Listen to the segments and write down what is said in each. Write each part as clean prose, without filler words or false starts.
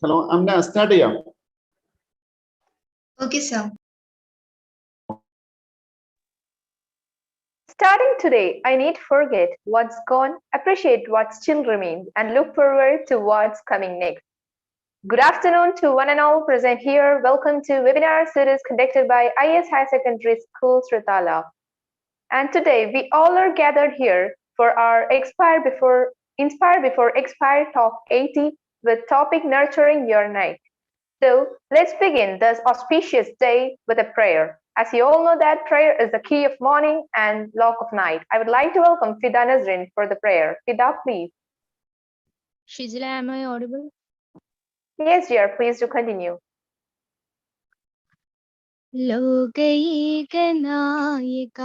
Hello, I'm gonna start here. Okay, sir. Starting today, I need to forget what's gone, appreciate what still remains, and look forward to what's coming next. Good afternoon to one and all present here. Welcome to webinar series conducted by IS Higher Secondary School, Sritala. And today we all are gathered here for our Inspire Before Expire Talk 80 with topic Nurturing Your Night. So let's begin this auspicious day with a prayer. As you all know that prayer is the key of morning and lock of night. I would like to welcome Fida Nazrin for the prayer. Fida, please. Shizla, am I audible? Yes, dear, please do continue. ലോകൈകനായിക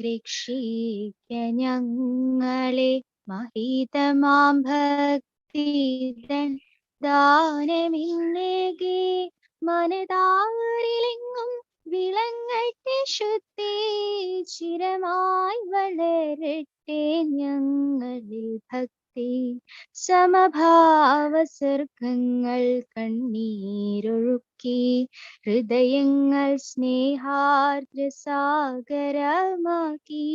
രക്ഷിക്കഞ്ഞങ്ങളെ മഹിതമാം ഭക്തിതൻ ദാനമിന്നേകി മനതാരിലെങ്ങും വിളങ്ങട്ടെ ശുദ്ധി ചിരമായി വളരട്ടെ ഞങ്ങളിൽ ഭക്തി സമഭാവസർഗങ്ങൾ കണ്ണീരൊഴുക്കി ഹൃദയങ്ങൾ സ്നേഹാർദ്രസാഗരമാക്കി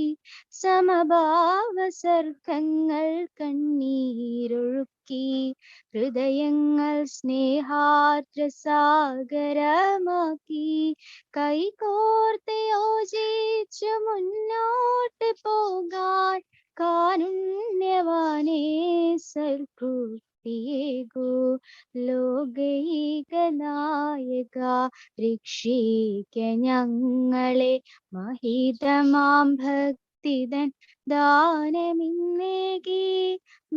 സമഭാവസർഗങ്ങൾ കണ്ണീരൊഴുക്കി ഹൃദയങ്ങൾ സ്നേഹാർദ്രസാഗരമാക്കി കൈകോർത്ത് യോജിച്ചു മുന്നോട്ട് പോകാൻ കാരുണ്യവാനേ സൽകൃതിയേകൂ ലോകൈകനായക രക്ഷിക്ക ഞങ്ങളെ മഹിതമാം ഭക്തിതൻ ദാനമിന്നേകി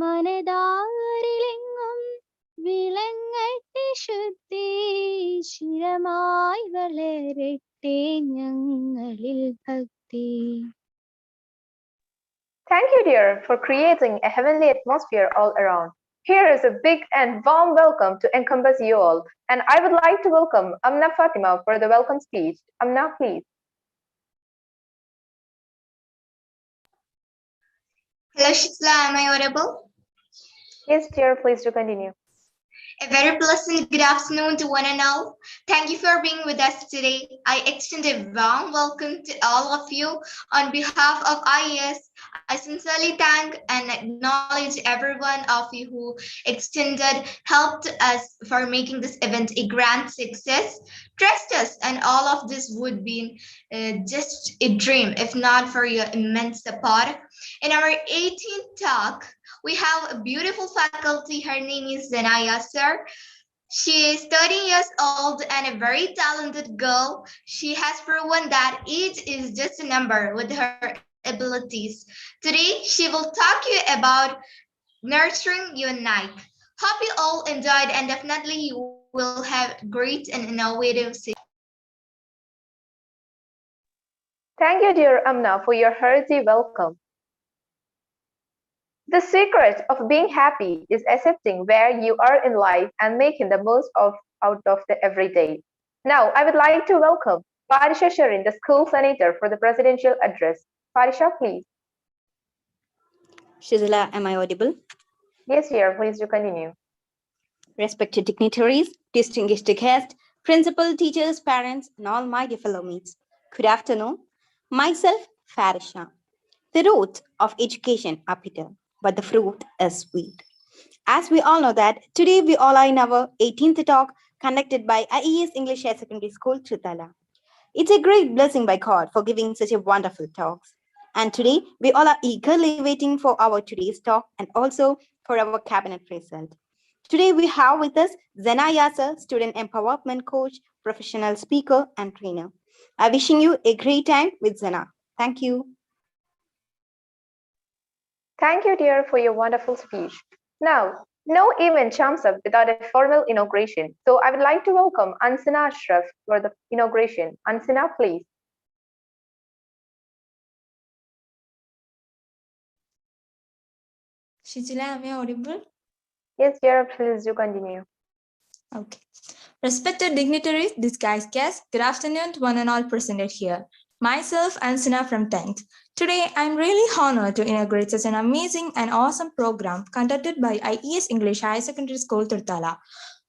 മനതാരിലെങ്ങും വിളങ്ങട്ടെ ശുദ്ധി ചിരമായി വളരട്ടെ ഞങ്ങളിൽ ഭക്തി. Thank you, dear, for creating a heavenly atmosphere all around. Here is a big and warm welcome to encompass you all. And I would like to welcome Amna Fatima for the welcome speech. Amna, please. Hello, Shizla, am I audible? Yes, dear, please do continue. A very pleasant good afternoon to one and all. Thank you for being with us today. I extend a warm welcome to all of you. On behalf of IES, I sincerely thank and acknowledge every one of you who helped us for making this event a grand success. Trust us, and all of this would be just a dream if not for your immense support. In our 18th talk, we have a beautiful faculty. Her name is Zenah Yasar. She is 30 years old and a very talented girl. She has proven that age is just a number with her abilities. Today, she will talk to you about nurturing your night. Hope you all enjoyed, and definitely you will have great and innovative sessions. Thank you, dear Amna, for your hearty welcome. The secret of being happy is accepting where you are in life and making the most out of the everyday. Now, I would like to welcome Parisha Sharin, the school senator, for the presidential address. Parisha, please. Shizla, am I audible? Yes, dear, please do continue. Respected dignitaries, distinguished guests, principal, teachers, parents, and all my dear fellow mates. Good afternoon. Myself, Parisha. The roots of education are bitter, but the fruit is sweet. As we all know that, today we all are in our 18th talk conducted by IES English Higher Secondary School, Trutala. It's a great blessing by God for giving such a wonderful talks. And today we all are eagerly waiting for our today's talk and also for our cabinet result. Today we have with us Zenah Yasar, student empowerment coach, professional speaker and trainer. I'm wishing you a great time with Zenah. Thank you. Thank you, dear, for your wonderful speech. Now, no event jumps up without a formal inauguration. So I would like to welcome Ansana Ashraf for the inauguration. Ansana, please. Shizla, am I audible? Yes, dear, please do continue. Okay. Respected dignitaries, disguised guests, good afternoon to one and all presented here. Myself, Ansana from 10th. Today, I'm really honored to inaugurate such an amazing and awesome program conducted by IES English Higher Secondary School, Turtala.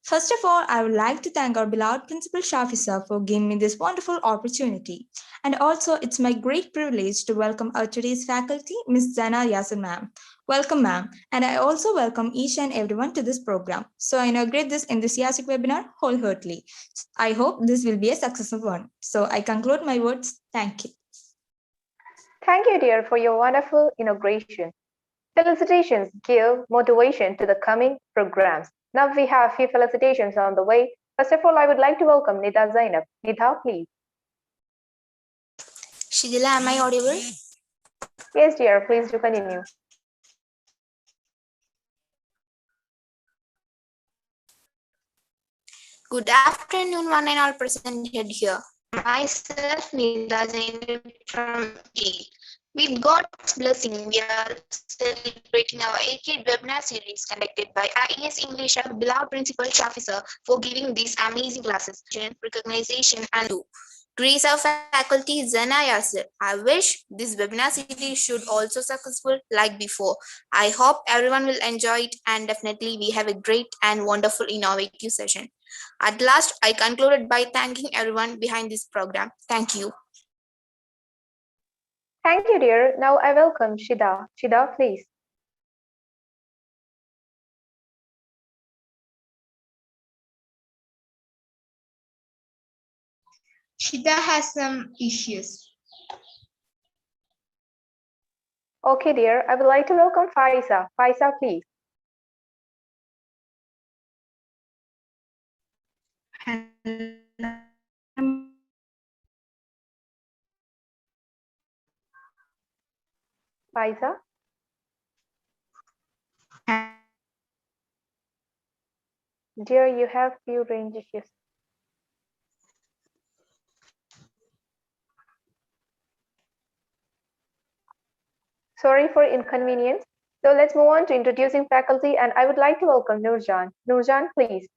First of all, I would like to thank our beloved Principal Shafi sir for giving me this wonderful opportunity. And also, it's my great privilege to welcome our today's faculty, Ms. Zenah Yasar ma'am. Welcome, ma'am. And I also welcome each and everyone to this program. So I inaugurate this enthusiastic webinar wholeheartedly. I hope this will be a successful one. So I conclude my words. Thank you. Thank you, dear, for your wonderful inauguration. Felicitations give motivation to the coming programs. Now we have a few felicitations on the way. First of all, I would like to welcome Nida Zainab. Nida, please. Shidila, am I audible? Yes, dear, please do continue. Good afternoon, one and all presented here. Myself, Nida Zainab from E. With God's blessing, we are celebrating our 8th webinar series conducted by IES English, our beloved Principal Shafi sir, for giving these amazing classes, recognition, and grace our faculty Zenah Yasar. I wish this webinar series should also successful like before. I hope everyone will enjoy it, and definitely we have a great and wonderful innovative session. At last, I concluded by thanking everyone behind this program. Thank you. Thank you, dear. Now I welcome Shida. Shida, please. Shida has some issues. Okay, dear. I would like to welcome Faisa. Faisa, please. Faisa. Dear, you have few range issues. Sorry for inconvenience. So let's move on to introducing faculty, and I would like to welcome Nurjan. Nurjan, please.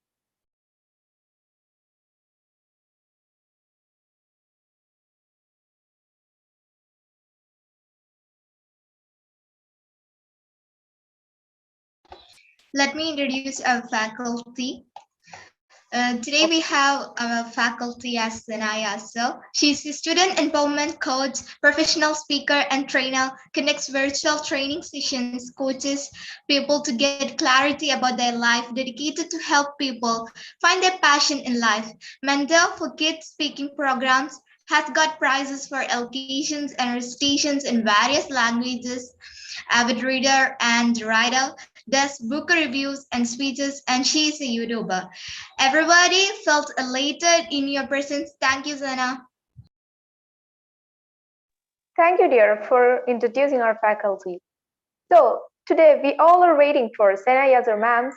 Let me introduce our faculty. Today we have our faculty as Zenah Yasar. She's a student empowerment coach, professional speaker and trainer, connects virtual training sessions, coaches people to get clarity about their life, dedicated to help people find their passion in life, mentor for kids speaking programs, has got prizes for elocutions and recitations in various languages, avid reader and writer, does book reviews and speeches, and she is a YouTuber. Everybody felt elated in your presence. Thank you, Zenah. Thank you, dear, for introducing our faculty. So today we all are waiting for Zenah Yasar ma'am's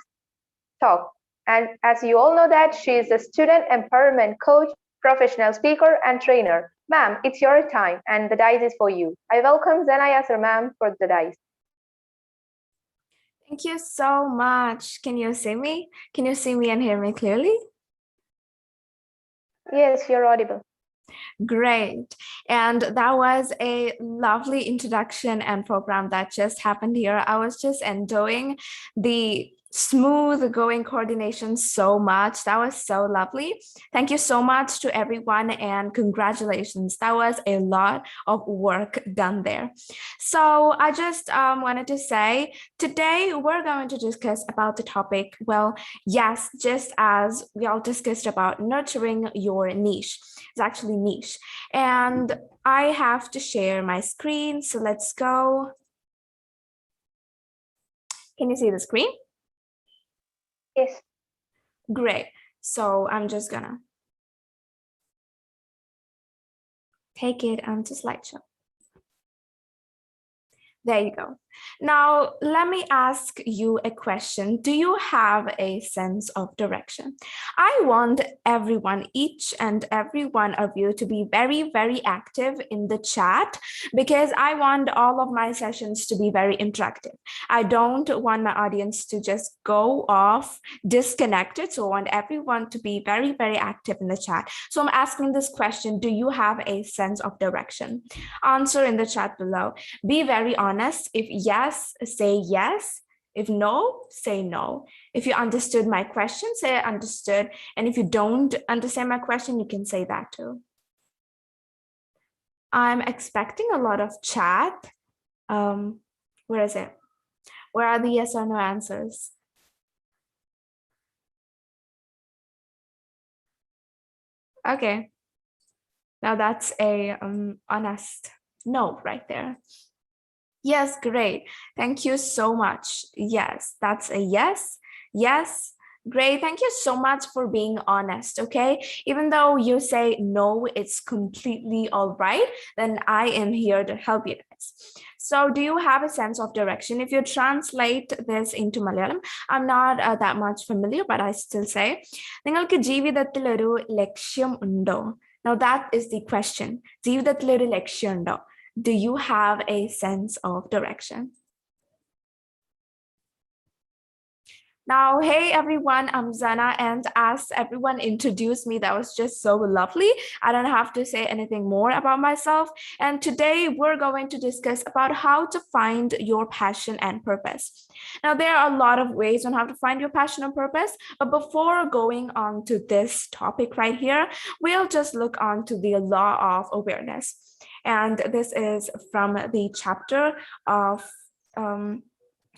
talk. And as you all know that she is a student empowerment coach, professional speaker and trainer. Ma'am, it's your time and the dice is for you. I welcome Zenah Yasar ma'am for the dice. Thank you so much. Can you see me? Can you see me and hear me clearly? Yes, you're audible. Great. And that was a lovely introduction and program that just happened here. I was just enjoying the smooth going coordination so much. That was so lovely. Thank you so much to everyone and congratulations. That was a lot of work done there. So I just wanted to say today we're going to discuss about the topic, well, yes, just as we all discussed about nurturing your niche. It's actually niche. And I have to share my screen. So let's go. Can you see the screen? Yes. Great. So I'm just gonna take it onto slideshow. There you go. Now, let me ask you a question. Do you have a sense of direction? I want everyone, each and every one of you to be very, very active in the chat because I want all of my sessions to be very interactive. I don't want my audience to just go off disconnected. So I want everyone to be very, very active in the chat. So I'm asking this question, do you have a sense of direction? Answer in the chat below. Be very honest. If yes, say yes. If no, say no. If you understood my question, say understood. And if you don't understand my question, you can say that too. I'm expecting a lot of chat. Where is it? Where are the yes or no answers? Okay. Now that's a honest no right there. Yes, great. Thank you so much. Yes, that's a yes. Yes, great. Thank you so much for being honest, okay? Even though you say no, it's completely all right, then I am here to help you guys. So do you have a sense of direction? If you translate this into Malayalam, I'm not that much familiar, but I still say, നിങ്ങൾക്ക് ജീവിതത്തിൽ ഒരു ലക്ഷ്യം ഉണ്ടോ? Now that is the question. ജീവിതത്തിൽ ഒരു ലക്ഷ്യം ഉണ്ടോ? Do you have a sense of direction? Now, hey everyone, I'm Zenah, and as everyone introduced me, that was just so lovely. I don't have to say anything more about myself. And today we're going to discuss about how to find your passion and purpose. Now, there are a lot of ways on how to find your passion and purpose, but before going on to this topic right here, we'll just look on to the law of awareness. And this is from the chapter of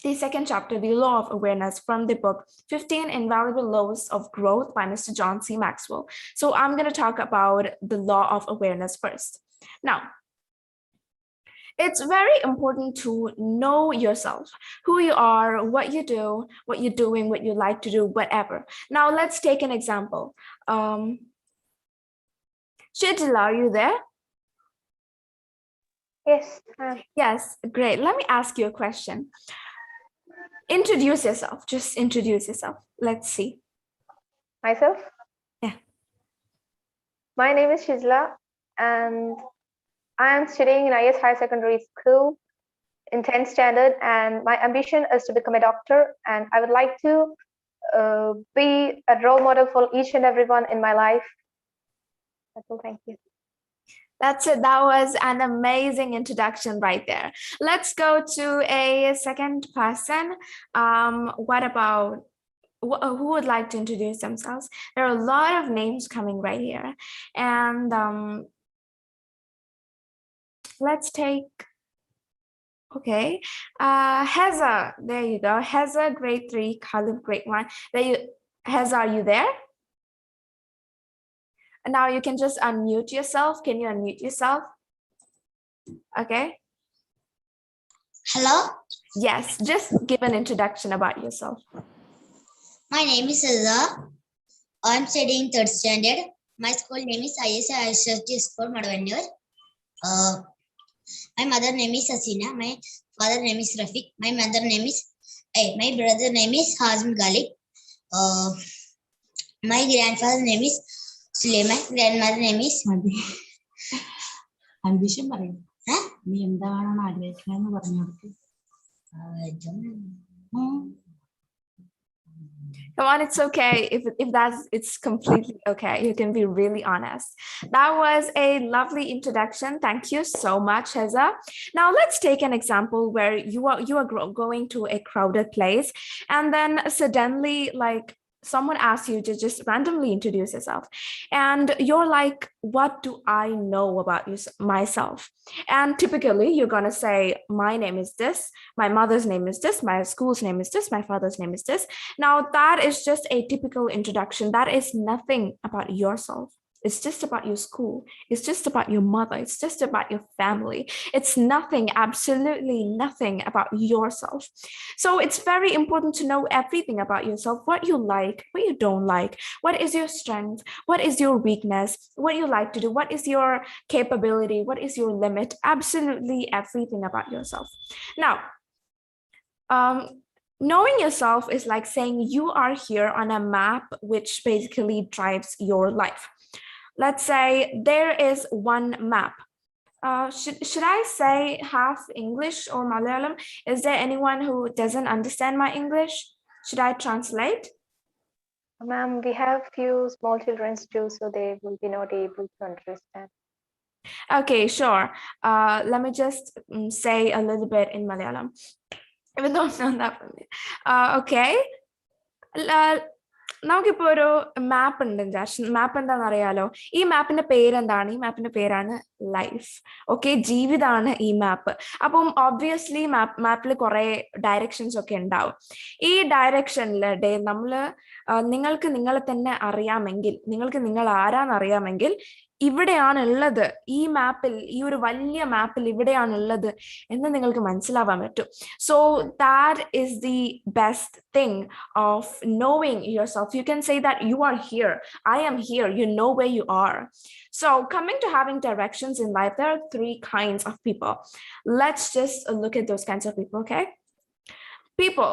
the second chapter, the law of awareness, from the book 15 Invaluable Laws of Growth by Mr. John C. Maxwell. So I'm going to talk about the law of awareness first. Now, it's very important to know yourself, who you are, what you do, what you're doing, what you like to do, whatever. Now, let's take an example. Shijila, are you there? Yes. Yes, great. Let me ask you a question. Introduce yourself. Just introduce yourself. Let's see. Myself? Yeah. My name is Shizla, and I am studying in IS Higher Secondary School in 10th standard, and my ambition is to become a doctor, and I would like to be a role model for each and everyone in my life. That's all. Thank you. That's it. That was an amazing introduction right there. Let's go to a second person. What about, who would like to introduce themselves? There are a lot of names coming right here. And let's take, okay. Heza, there you go. Heza, grade 3, Khalif, grade 1. Heza, are you there? Now you can just unmute yourself. Can you unmute yourself? Okay. Hello. Yes, just give an introduction about yourself. My name is Zenah. I'm studying 3rd standard. My school name is IS School Madavannur. My mother name is Asina. My father name is Rafiq. My mother name is, my brother name is Hazim Ghalib. My grandfather name is Suleiman. Grandmother name is ambition പറയും നീ എന്താണ് ആഗ്രഹിക്കുന്നതെന്ന് പറഞ്ഞു കൊടുക്ക് Come on, it's okay. If it's completely okay. You can be really honest. That was a lovely introduction. Thank you so much, Heza. Now let's take an example where you are going to a crowded place, and then suddenly, like, someone asks you to just randomly introduce yourself, and you're like, what do I know about myself? And typically you're going to say, my name is this, my mother's name is this, my school's name is this, my father's name is this. Now that is just a typical introduction. That is nothing about yourself. It's just about your school. It's just about your mother. It's just about your family. It's nothing, absolutely nothing about yourself. So it's very important to know everything about yourself, what you like, what you don't like, what is your strength, what is your weakness, what you like to do, what is your capability, what is your limit, absolutely everything about yourself. Now, knowing yourself is like saying you are here on a map which basically drives your life. Let's say there is one map. Should I say half English or Malayalam? Is there anyone who doesn't understand my English? Should I translate? Ma'am, we have few small children too, so they will be not able to understand. Okay, sure. Let me just say a little bit in Malayalam. Even though I'm not that familiar. Okay. നമുക്കിപ്പോ ഒരു മാപ്പ് ഉണ്ട് ജാഷ്. മാപ്പ് എന്താണെന്ന് അറിയാലോ? ഈ മാപ്പിന്റെ പേരെന്താണ്? ഈ മാപ്പിന്റെ പേരാണ് life. Okay, ജീവിതമാണ് ഈ മാപ്പ്. അപ്പം ഒബ്വിയസ്ലി മാപ്പിൽ കുറെ ഡയറക്ഷൻസ് ഒക്കെ ഉണ്ടാവും. ഈ ഡയറക്ഷനിൽ നിങ്ങൾക്ക് നിങ്ങളെ തന്നെ അറിയാമെങ്കിൽ, നിങ്ങൾക്ക് നിങ്ങൾ ആരാന്ന് അറിയാമെങ്കിൽ, ഇവിടെയാണ് ഉള്ളത്, ഈ മാപ്പിൽ, ഈ ഒരു വലിയ മാപ്പിൽ ഇവിടെയാണ് ഉള്ളത് എന്ന് നിങ്ങൾക്ക് മനസ്സിലാവാൻ പറ്റും. So that is the best thing of knowing yourself. You can say that you are here, I am here, you know where you are. So coming to having directions in life, there are 3 kinds of people. Let's just look at those kinds of people. Okay, people,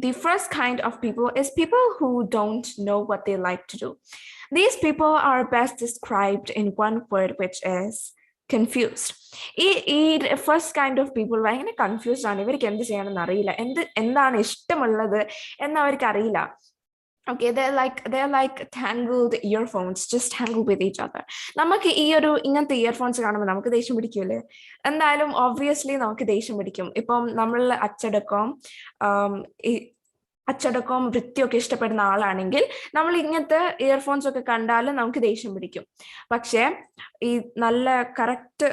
the first kind of people is people who don't know what they like to do. These people are best described in one word, which is confused. ഈ first kind of people ഭയങ്കര confused ആണ്. ഇവർക്ക് എന്ത് ചെയ്യണമെന്ന് അറിയില്ല, എന്താണ് ഇഷ്ടമുള്ളത് എന്ന് അവർക്ക് അറിയില്ല. Okay, they're like tangled earphones, just tangled with each other. നമുക്ക് ഈ ഒരു ഇങ്ങനത്തെ ഇയർഫോൺസ് കാണുമ്പോൾ നമുക്ക് ദേഷ്യം പിടിക്കൂലേ? എന്തായാലും ഒബ്വിയസ്ലി നമുക്ക് ദേഷ്യം പിടിക്കും. ഇപ്പം നമ്മൾ അച്ചടക്കവും വൃത്തിയൊക്കെ ഇഷ്ടപ്പെടുന്ന ആളാണെങ്കിൽ നമ്മൾ ഇങ്ങനത്തെ ഇയർഫോൺസ് ഒക്കെ കണ്ടാലും നമുക്ക് ദേഷ്യം പിടിക്കും. പക്ഷെ ഈ നല്ല കറക്റ്റ്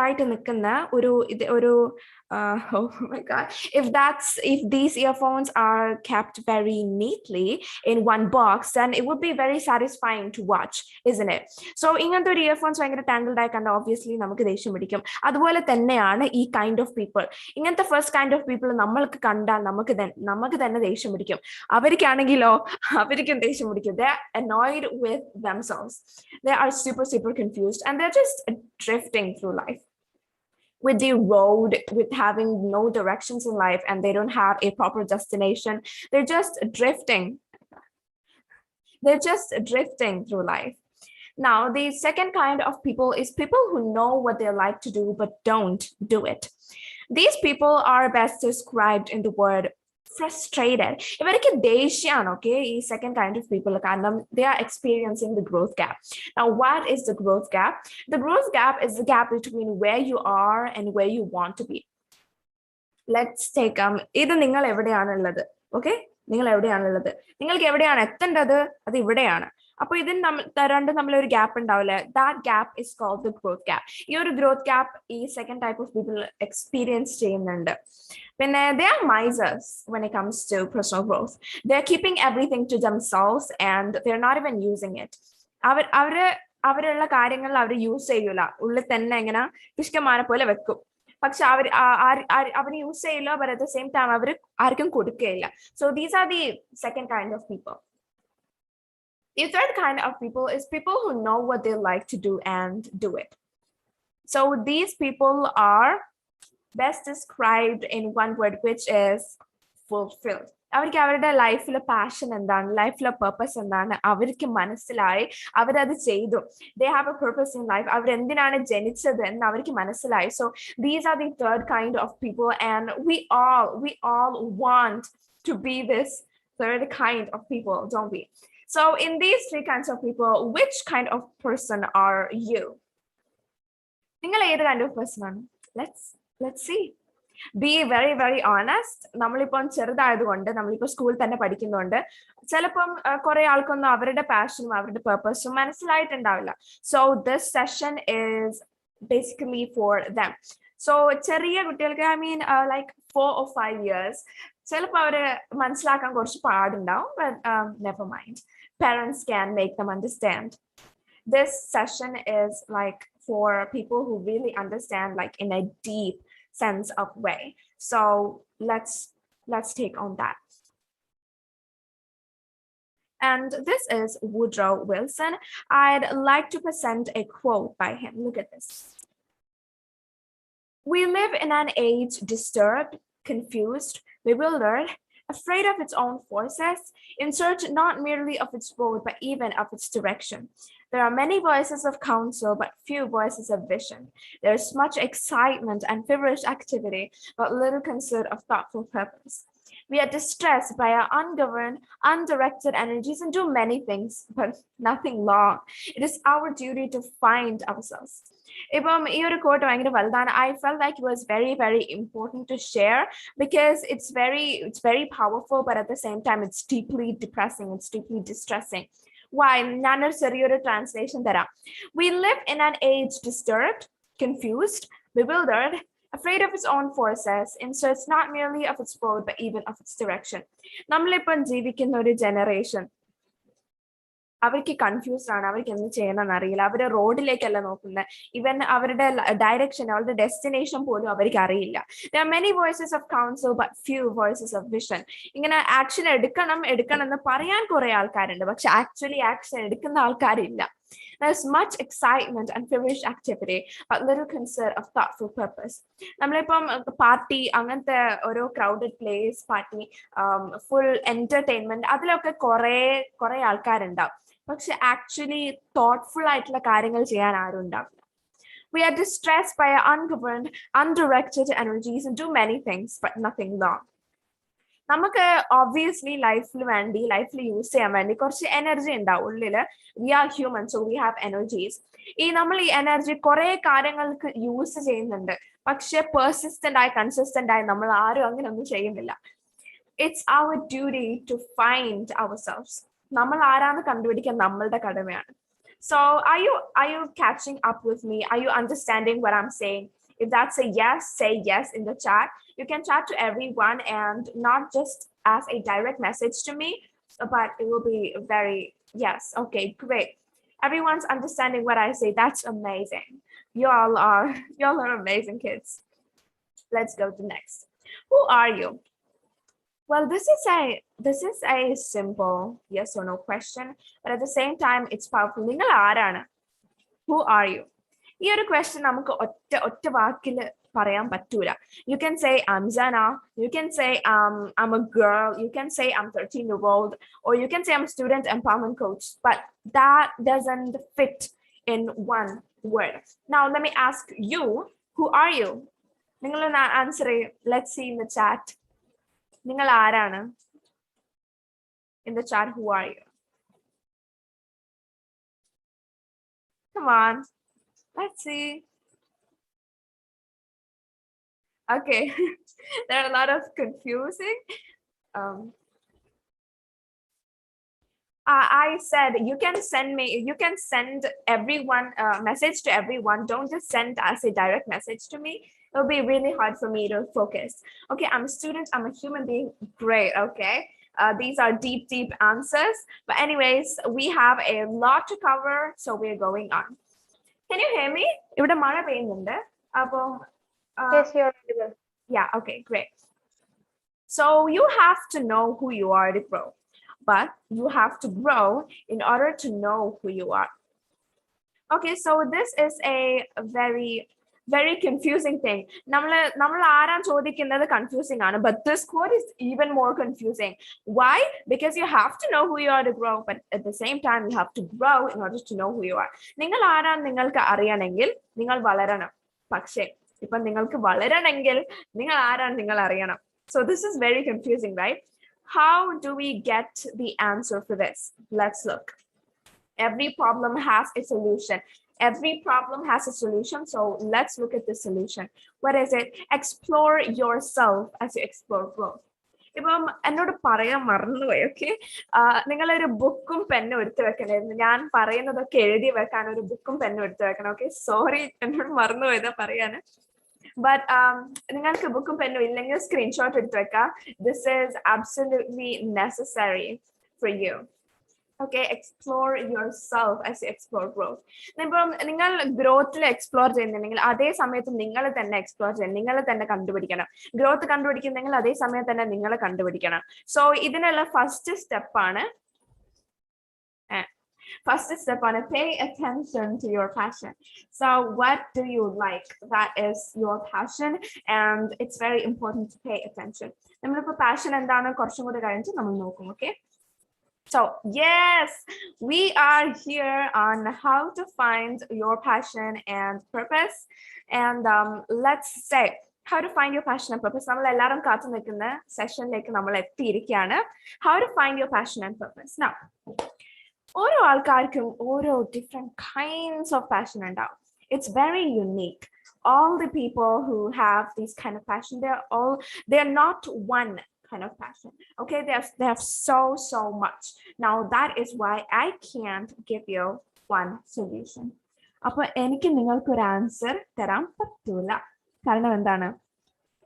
ആയിട്ട് നിൽക്കുന്ന ഒരു oh my god, if these earphones are kept very neatly in one box, then it would be very satisfying to watch, isn't it? So ingante or earphones ഭയങ്കര tangled ആയി കണ്ട obviously നമുക്ക് ദേഷ്യം പിടിക്കും. അതുപോലെ തന്നെയാണ് ഈ കൈൻഡ് ഓഫ് പീപ്പിൾ. ഇങ്ങനത്തെ ഫസ്റ്റ് കൈൻഡ് ഓഫ് പീപ്പിൾ നമ്മൾക്ക് കണ്ടാൽ നമുക്ക് തന്നെ ദേഷ്യം പിടിക്കും. അവർക്കാണെങ്കിലോ അവർക്കും ദേഷ്യം പിടിക്കും. They are annoyed with themselves. They are super confused and they're just drifting through life with the road, with having no directions in life, and they don't have a proper destination. They're just drifting through life. Now the second kind of people is people who know what they like to do but don't do it. These people are best described in the word frustrated. ഇവർക്ക് ദേഷ്യാണ്. Okay, ഈ second kind of people കാരണം they are experiencing the growth gap. Now what is the growth gap? The growth gap is the gap between where you are and where you want to be. Let's take ഇത് നിങ്ങൾ എവിടെയാണുള്ളത്? Okay, നിങ്ങൾ എവിടെയാണുള്ളത്, നിങ്ങൾക്ക് എവിടെയാണ് എത്തേണ്ടത്, അത് ഇവിടെയാണ്. അപ്പൊ ഇതിന് രണ്ടും തമ്മിൽ ഒരു ഗ്യാപ്പ് ഉണ്ടാവില്ലേ? That gap is called the growth gap. ഈ ഒരു ഗ്രോത്ത് ഗ്യാപ്പ് ഈ second type of people experience ചെയ്യുന്നുണ്ട്. പിന്നെ they are misers when it comes to personal growth. They're keeping everything to themselves and they're not even using it. അവരുള്ള കാര്യങ്ങൾ അവർ use ചെയ്യൂല, ഉള്ളിൽ തന്നെ ഇങ്ങനെ പിഷ്കമാനെ പോലെ വെക്കും. പക്ഷെ അവർ യൂസ് ചെയ്യില്ല, but at the same time അവർ ആർക്കും കൊടുക്കുകയില്ല. So these are the second kind of people. The third kind of people is people who know what they like to do and do it. So these people are best described in one word, which is fulfilled. അവർക്ക് അവരുടെ ലൈഫിലെ passion എന്താണ്, ലൈഫിലെ purpose എന്താണ് അവർക്ക് മനസ്സിലായി, അവരത് ചെയ്തു. They have a purpose in life. അവരെന്തിനാണ് ജനിച്ചത് എന്ന് അവർക്ക് മനസ്സിലായി. So these are the third kind of people, and we all want to be this third kind of people, don't we? So in these 3 kinds of people, which kind of person are you? നിങ്ങൾ ഏത് kind of person ആണ്? Let's see. Be very honest. നമ്മളിപ്പം ചെറുതായതുകൊണ്ട്, നമ്മളിപ്പോൾ സ്കൂളിൽ തന്നെ പഠിക്കുന്നുണ്ട്, ചിലപ്പം കുറെ ആൾക്കൊന്നും അവരുടെ പാഷനും അവരുടെ പേർപ്പസും മനസ്സിലായിട്ടുണ്ടാവില്ല. So this session is basically for them. So ചെറിയ കുട്ടികൾക്ക്, I mean like 4 or 5 years, ചിലപ്പോൾ അവര് മനസ്സിലാക്കാൻ കുറച്ച് പാടുണ്ടാവും, but never mind. Parents can make them understand. This session is like for people who really understand, like in a deep sense of way. So let's take on that. And this is Woodrow Wilson. I'd like to present a quote by him. Look at this. We live in an age disturbed, confused, bewildered, afraid of its own forces, in search not merely of its road, but even of its direction. There are many voices of counsel, but few voices of vision. There is much excitement and feverish activity, but little concern of thoughtful purpose. We are distressed by our ungoverned, undirected energies and do many things, but nothing long. It is our duty to find ourselves. ഇപ്പം ഈ ഒരു quote ഭയങ്കര വലുതാണ്. I felt like it was very, very important to share because it's very powerful, but at the same time, it's deeply depressing. It's deeply distressing. Why? ഞാനൊരു ചെറിയൊരു translation തരാം. We live in an age disturbed, confused, bewildered, afraid of its own forces, in search not merely of its road, but even of its direction. നമ്മളിപ്പം ജീവിക്കുന്ന ഒരു generation. അവർക്ക് confused ആണ്, അവർക്ക് എന്ത് ചെയ്യണമെന്ന് അറിയില്ല, അവര് റോഡിലേക്കല്ല നോക്കുന്നത്, ഈവൻ അവരുടെ ഡയറക്ഷൻ, അവരുടെ ഡെസ്റ്റിനേഷൻ പോലും അവർക്ക് അറിയില്ല. There are many voices of counsel but few voices of vision. ഇങ്ങനെ ആക്ഷൻ എടുക്കണം എന്ന് പറയാൻ കുറെ ആൾക്കാരുണ്ട്, പക്ഷെ ആക്ച്വലി ആക്ഷൻ എടുക്കുന്ന ആൾക്കാരില്ല. There's much excitement and feverish activity, but little concern of thoughtful purpose. നമ്മളിപ്പം പാർട്ടി, അങ്ങനത്തെ ഓരോ crowded place, party, full entertainment, അതിലൊക്കെ കുറെ ആൾക്കാരുണ്ടാവും, പക്ഷെ ആക്ച്വലി തോട്ട്ഫുൾ ആയിട്ടുള്ള കാര്യങ്ങൾ ചെയ്യാൻ ആരും ഉണ്ടാവില്ല. We are distressed by our ungoverned, undirected energies and do many things, but nothing long. നമുക്ക് obviously ലൈഫിൽ യൂസ് ചെയ്യാൻ വേണ്ടി കുറച്ച് എനർജി ഉണ്ടാവും ഉള്ളില്. We are human, so we have energies. നമ്മൾ ഈ എനർജി കുറെ കാര്യങ്ങൾക്ക് യൂസ് ചെയ്യുന്നുണ്ട്, പക്ഷെ പെർസിസ്റ്റന്റ് ആയി കൺസിസ്റ്റന്റ് ആയി നമ്മൾ ആരും അങ്ങനെ ഒന്നും ചെയ്യുന്നില്ല. It's our duty to find ourselves. നമ്മൾ ആരാന്ന് കണ്ടുപിടിക്കാൻ നമ്മളുടെ കടമയാണ്. So are you catching up with me? Are you understanding what I'm saying? If that's a yes, say yes in the chat. You can chat to everyone and not just as a direct message to me, but it will be very, yes, okay, great. Everyone's understanding what I say. That's amazing. Y'all are amazing kids. Let's go to next. Who are you? Well, this is a simple yes or no question, but at the same time, it's powerful. നിങ്ങൾ ആരാണ്? Who are you? ഈ ഒരു question നമുക്ക് ഒറ്റ വാക്കിൽ പറയാൻ പറ്റൂല. You can say I'm Zenah, you can say I'm a girl, you can say I'm 13-year-old, or you can say I'm a student empowerment coach, but that doesn't fit in one word. Now let me ask you, who are you? നിങ്ങളൊന്ന് answer ചെയ്യൂ. Let's see in the chat. നിങ്ങൾ ആരാണ്? In the chat, who are you? Come on. Let's see. Okay, there are a lot of confusing. I said you can send everyone message to everyone. Don't just send as a direct message to me. It'll be really hard for me to focus. Okay, I'm a student, I'm a human being. Great, okay. These are deep answers. But anyways, we have a lot to cover, so we're going on. Can you hear me? ഇവിടെ മഴ പെയ്യുന്നുണ്ട്. അപ്പോ Yes, you're audible. Yeah, okay, great. So you have to know who you are to grow, but you have to grow in order to know who you are. Okay, so this is a very confusing thing. നമ്മൾ ആരാൻ ചോദിക്കുന്നത് confusing ആണ്, but this quote is even more confusing. Why? Because you have to know who you are to grow, but at the same time you have to grow in order to know who you are. നിങ്ങൾ ആരാൻ നിങ്ങൾക്ക് അറിയണമെങ്കിൽ നിങ്ങൾ വളരണം. പക്ഷേ ഇപ്പം നിങ്ങൾക്ക് വളരണമെങ്കിൽ നിങ്ങൾ ആരാൻ നിങ്ങൾ അറിയണം. So this is very confusing, right? How do we get the answer for this? Let's look. Every problem has a solution. Every problem has a solution. So let's look at the solution. What is it? Explore yourself as you explore growth. ഇപ്പം എന്നോട് പറയാൻ മറന്നുപോയി. Okay, നിങ്ങളൊരു ബുക്കും പെന്നും എടുത്തു വെക്കണമായിരുന്നു. ഞാൻ പറയുന്നതൊക്കെ എഴുതി വെക്കാൻ ഒരു ബുക്കും പെന്നും എടുത്തു വെക്കണം. ഓക്കെ, സോറി, എന്നോട് മറന്നുപോയതാ പറയാന്. But നിങ്ങൾക്ക് ബുക്കും പെന്നും ഇല്ലെങ്കിൽ സ്ക്രീൻഷോട്ട് എടുത്തു വെക്കാം. This is absolutely necessary for you. Okay, explore yourself as you explore growth. ഇപ്പം നിങ്ങൾ ഗ്രോത്തിൽ എക്സ്പ്ലോർ ചെയ്യുന്നുണ്ടെങ്കിൽ അതേ സമയത്ത് നിങ്ങൾ തന്നെ എക്സ്പ്ലോർ ചെയ്യണം, നിങ്ങൾ തന്നെ കണ്ടുപിടിക്കണം. ഗ്രോത്ത് കണ്ടുപിടിക്കുന്നെങ്കിൽ അതേ സമയത്ത് തന്നെ നിങ്ങൾ കണ്ടുപിടിക്കണം. സോ ഇതിനുള്ള ഫസ്റ്റ് സ്റ്റെപ്പാണ് pay attention to your passion. So what do you like? That is your passion, and it's very important to pay attention. നമ്മളിപ്പോ പാഷൻ എന്താണ് കുറച്ചും കൂടി കഴിഞ്ഞിട്ട് നമ്മൾ നോക്കും. Okay, so yes, we are here on how to find your passion and purpose. And let's say, how to find your passion and purpose. നമ്മൾ എല്ലാവരും കാത്തു നിൽക്കുന്ന സെഷനിലേക്ക് നമ്മൾ എത്തിയിരിക്കുകയാണ്. How to find your passion and purpose. Now, ഓരോ ആൾക്കാർക്കും ഓരോ different kinds of passion ഉണ്ടാവും. It's very unique. All the people who have this kind of passion, they're not one kind of passion. Okay, they have so much. Now that is why I can't give you one solution. അപ്പോൾ എനിക്ക് നിങ്ങൾക്ക് ഒരു answer തരാൻ പറ്റൂല. കാരണം എന്താണ്,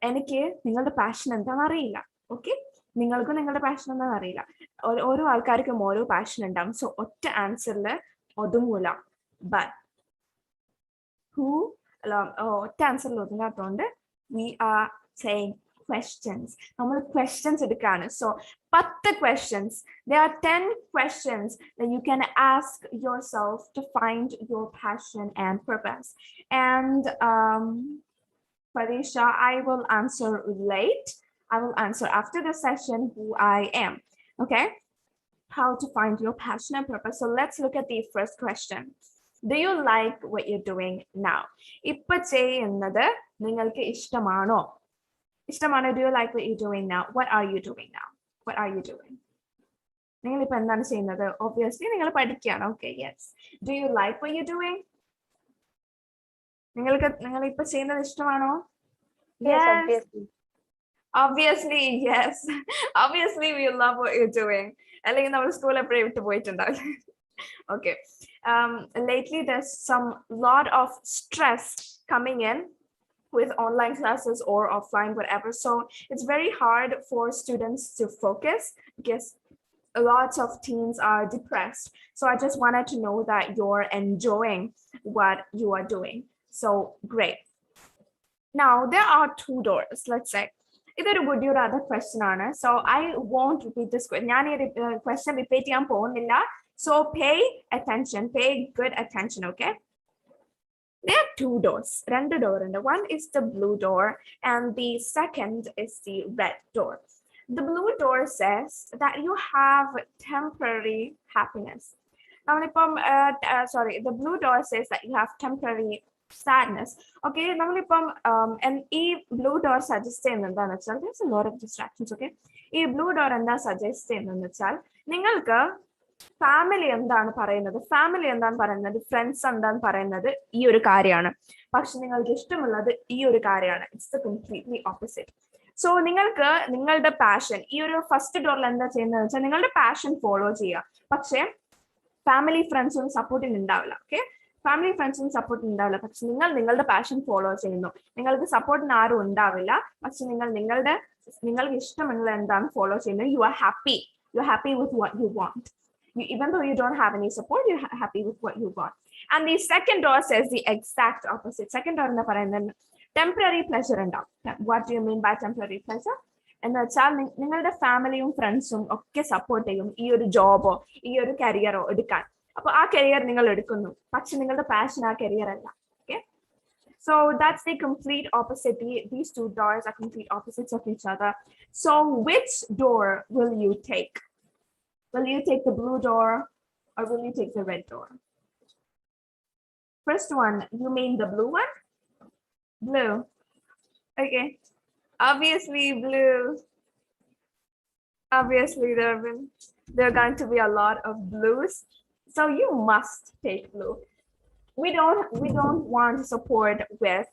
എനിക്ക് നിങ്ങളുടെ പാഷൻ എന്താണെന്ന് അറിയില്ല. ഓക്കെ, നിങ്ങൾക്ക് നിങ്ങളുടെ പാഷൻ എന്താണെന്ന് അറിയില്ല. ഓരോ ആൾക്കാർക്കും ഓരോ പാഷൻ ഉണ്ടാവും. സോ ഒറ്റ ആൻസറിൽ ഒതുങ്ങൂല. ബട്ട് ഒറ്റ ആൻസറിൽ ഒതുങ്ങാത്തതുകൊണ്ട് we are saying questions. നമ്മൾ questions എടുക്കുകയാണ്. So 10 questions. There are 10 questions that you can ask yourself to find your passion and purpose. And Parisha, I will answer late. I will answer after the session who I am. Okay? How to find your passion and purpose. So let's look at the first question. Do you like what you're doing now? ഇപ്പോ ചെയ്യുന്നത് നിങ്ങൾക്ക് ഇഷ്ടമാണോ? ഇഷ്ടമാണോ? Do you like what you're doing now? What are you doing now? What are you doing? നിങ്ങൾ ഇപ്പോ എന്താണ് ചെയ്യുന്നത്? Obviously നിങ്ങൾ പഠിക്കുകയാണ്. Okay, yes. Do you like what you're doing? നിങ്ങൾ ഇപ്പോ ചെയ്യുന്നത് ഇഷ്ടമാണോ? Yes, Yes. Obviously, yes. Obviously, we love what you're doing. അല്ലെങ്കിൽ നമ്മൾ സ്കൂൾ എപ്പോഴും വിട്ടു പോയിട്ടുണ്ടാവില്ല. Okay. Lately, there's some lot of stress coming in with online classes or offline, whatever. So it's very hard for students to focus because lots of teens are depressed. So I just wanted to know that you're enjoying what you are doing. So great. Now there are 2 doors, let's say. ഇതൊരു would you rather question ആണ്. So I won't repeat this question. ഞാൻ ഈ question repeat ചെയ്യാൻ പോകുന്നില്ല. So pay attention, pay good attention, okay? There are 2 doors. രണ്ട് door ഉണ്ട്. One is the blue door and the second is the red door. The blue door says that you have temporary happiness. The blue door says that you have temporary sadness. Okay, നമ്മളിപ്പം ഈ blue door suggest ചെയ്യുന്നതെന്താണെന്ന് വെച്ചാൽ there's a lot of distractions, okay? ഈ blue door എന്താ suggest ചെയ്യുന്നതെന്ന് വെച്ചാൽ നിങ്ങൾക്ക് family എന്താണ് പറയുന്നത്, ഫ്രണ്ട്സ് എന്താണ് പറയുന്നത്, ഈ ഒരു കാര്യമാണ്. പക്ഷെ നിങ്ങൾക്ക് ഇഷ്ടമുള്ളത് ഈ ഒരു കാര്യമാണ്. It's the completely opposite. So നിങ്ങൾക്ക് നിങ്ങളുടെ പാഷൻ, ഈ ഒരു ഫസ്റ്റ് ഡോറിൽ എന്താ ചെയ്യുന്നത് വെച്ചാൽ നിങ്ങളുടെ പാഷൻ ഫോളോ ചെയ്യുക. പക്ഷെ ഫാമിലി ഫ്രണ്ട്സും സപ്പോർട്ടിന് ഉണ്ടാവില്ല. ഓക്കെ, ഫാമിലി ഫ്രണ്ട്സും സപ്പോർട്ടിന് ഉണ്ടാവില്ല. പക്ഷെ നിങ്ങൾ നിങ്ങളുടെ പാഷൻ ഫോളോ ചെയ്യുന്നു. നിങ്ങൾക്ക് സപ്പോർട്ടിന് ആരും ഉണ്ടാവില്ല. പക്ഷെ നിങ്ങൾക്ക് ഇഷ്ടമുള്ള എന്താണ് ഫോളോ ചെയ്യുന്നത്. You are happy with what you want. Even though you don't have any support, you're happy with what you want. And the second door says the exact opposite. Second door enna parayunna temporary pleasure undam. What do you mean by temporary pleasure? And വെച്ചാൽ നിങ്ങളുടെ ഫാമിലിയും ഫ്രണ്ട്സും ഒക്കെ support ചെയ്യും ഈ ഒരു ജോബോ ഈ ഒരു കരിയറോ എടുക്കാൻ. അപ്പൊ ആ കരിയർ നിങ്ങൾ എടുക്കുന്നു, പക്ഷെ നിങ്ങളുടെ പാഷൻ ആ കരിയർ അല്ല. Okay, so that's the complete opposite. These 2 doors are complete opposites of each other. So which door will you take? Will you take the blue door or will you take the red door? First one, you mean the blue one? Blue. Okay. Obviously blue. Obviously there are going to be a lot of blues. So you must take blue. We don't want to support with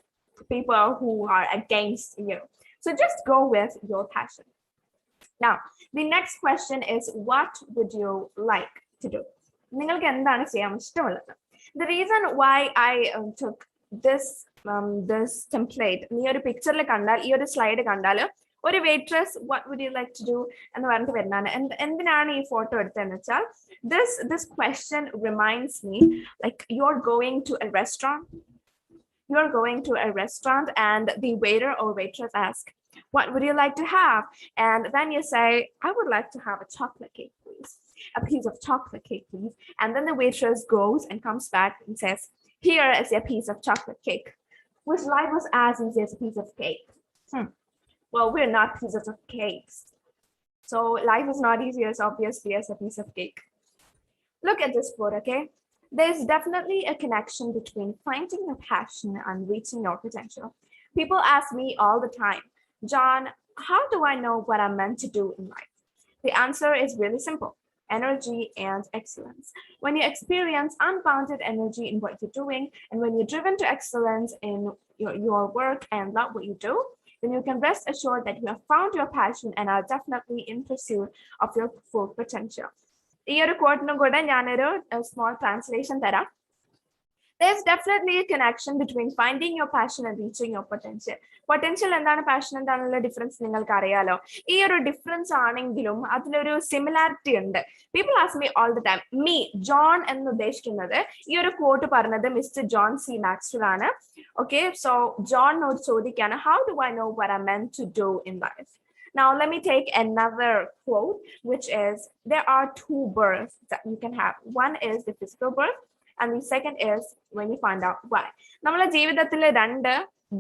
people who are against you. So just go with your passion. Now, the next question is, what would you like to do? നിങ്ങൾക്ക് എന്താണ് ചെയ്യാൻ ഇഷ്ടമുള്ളത്? The reason why I took this template, നീ ഒരു പിക്ചറിൽ കണ്ടാൽ, ഈ ഒരു സ്ലൈഡ് കണ്ടാൽ ഒരു waitress, what would you like to do എന്ന് പറഞ്ഞിട്ട് വരുന്നതാണ്. എന്തിനാണ് ഈ ഫോട്ടോ എടുത്തതെന്ന് വെച്ചാൽ this question reminds me like you're going to a restaurant. You're going to a restaurant and the waiter or waitress asks, what would you like to have? And then you say, I would like to have a chocolate cake, please. A piece of chocolate cake, please. And then the waitress goes and comes back and says, here is a piece of chocolate cake. Which life was as easy as a piece of cake? Well, we're not pieces of cakes. So life is not easy as obviously as a piece of cake. Look at this quote, okay? There's definitely a connection between finding your passion and reaching your potential. People ask me all the time, John, how do I know what I'm meant to do in life? The answer is really simple: energy and excellence. When you experience unbounded energy in what you're doing, and when you're driven to excellence in your work and love what you do, then you can rest assured that you have found your passion and are definitely in pursuit of your full potential. ഈ ഒരു quote-നും കൂടെ ഞാനൊരു small translation തരാം. There's definitely a connection between finding your passion and reaching your potential. Potential എന്താണ് passion എന്താണുള്ള difference നിങ്ങൾക്ക് അറിയാലോ. ഈ ഒരു ഡിഫറൻസ് ആണെങ്കിലും അതിലൊരു സിമിലാരിറ്റി ഉണ്ട്. People ask me all the time, me, John എന്ന് ഉദ്ദേശിക്കുന്നത് ഈ ഒരു quote പറഞ്ഞത് മിസ്റ്റർ ജോൺ സി മാക്സ്വെൽ ആണ്. Okay, so ജോണിനോട് ചോദിക്കാണ്, how do I know what I'm meant to do in life? Now, let me take another quote, which is, there are two births that you can have. One is the physical birth, and the second is when you find out why. നമ്മളെ ജീവിതത്തിൽ രണ്ട്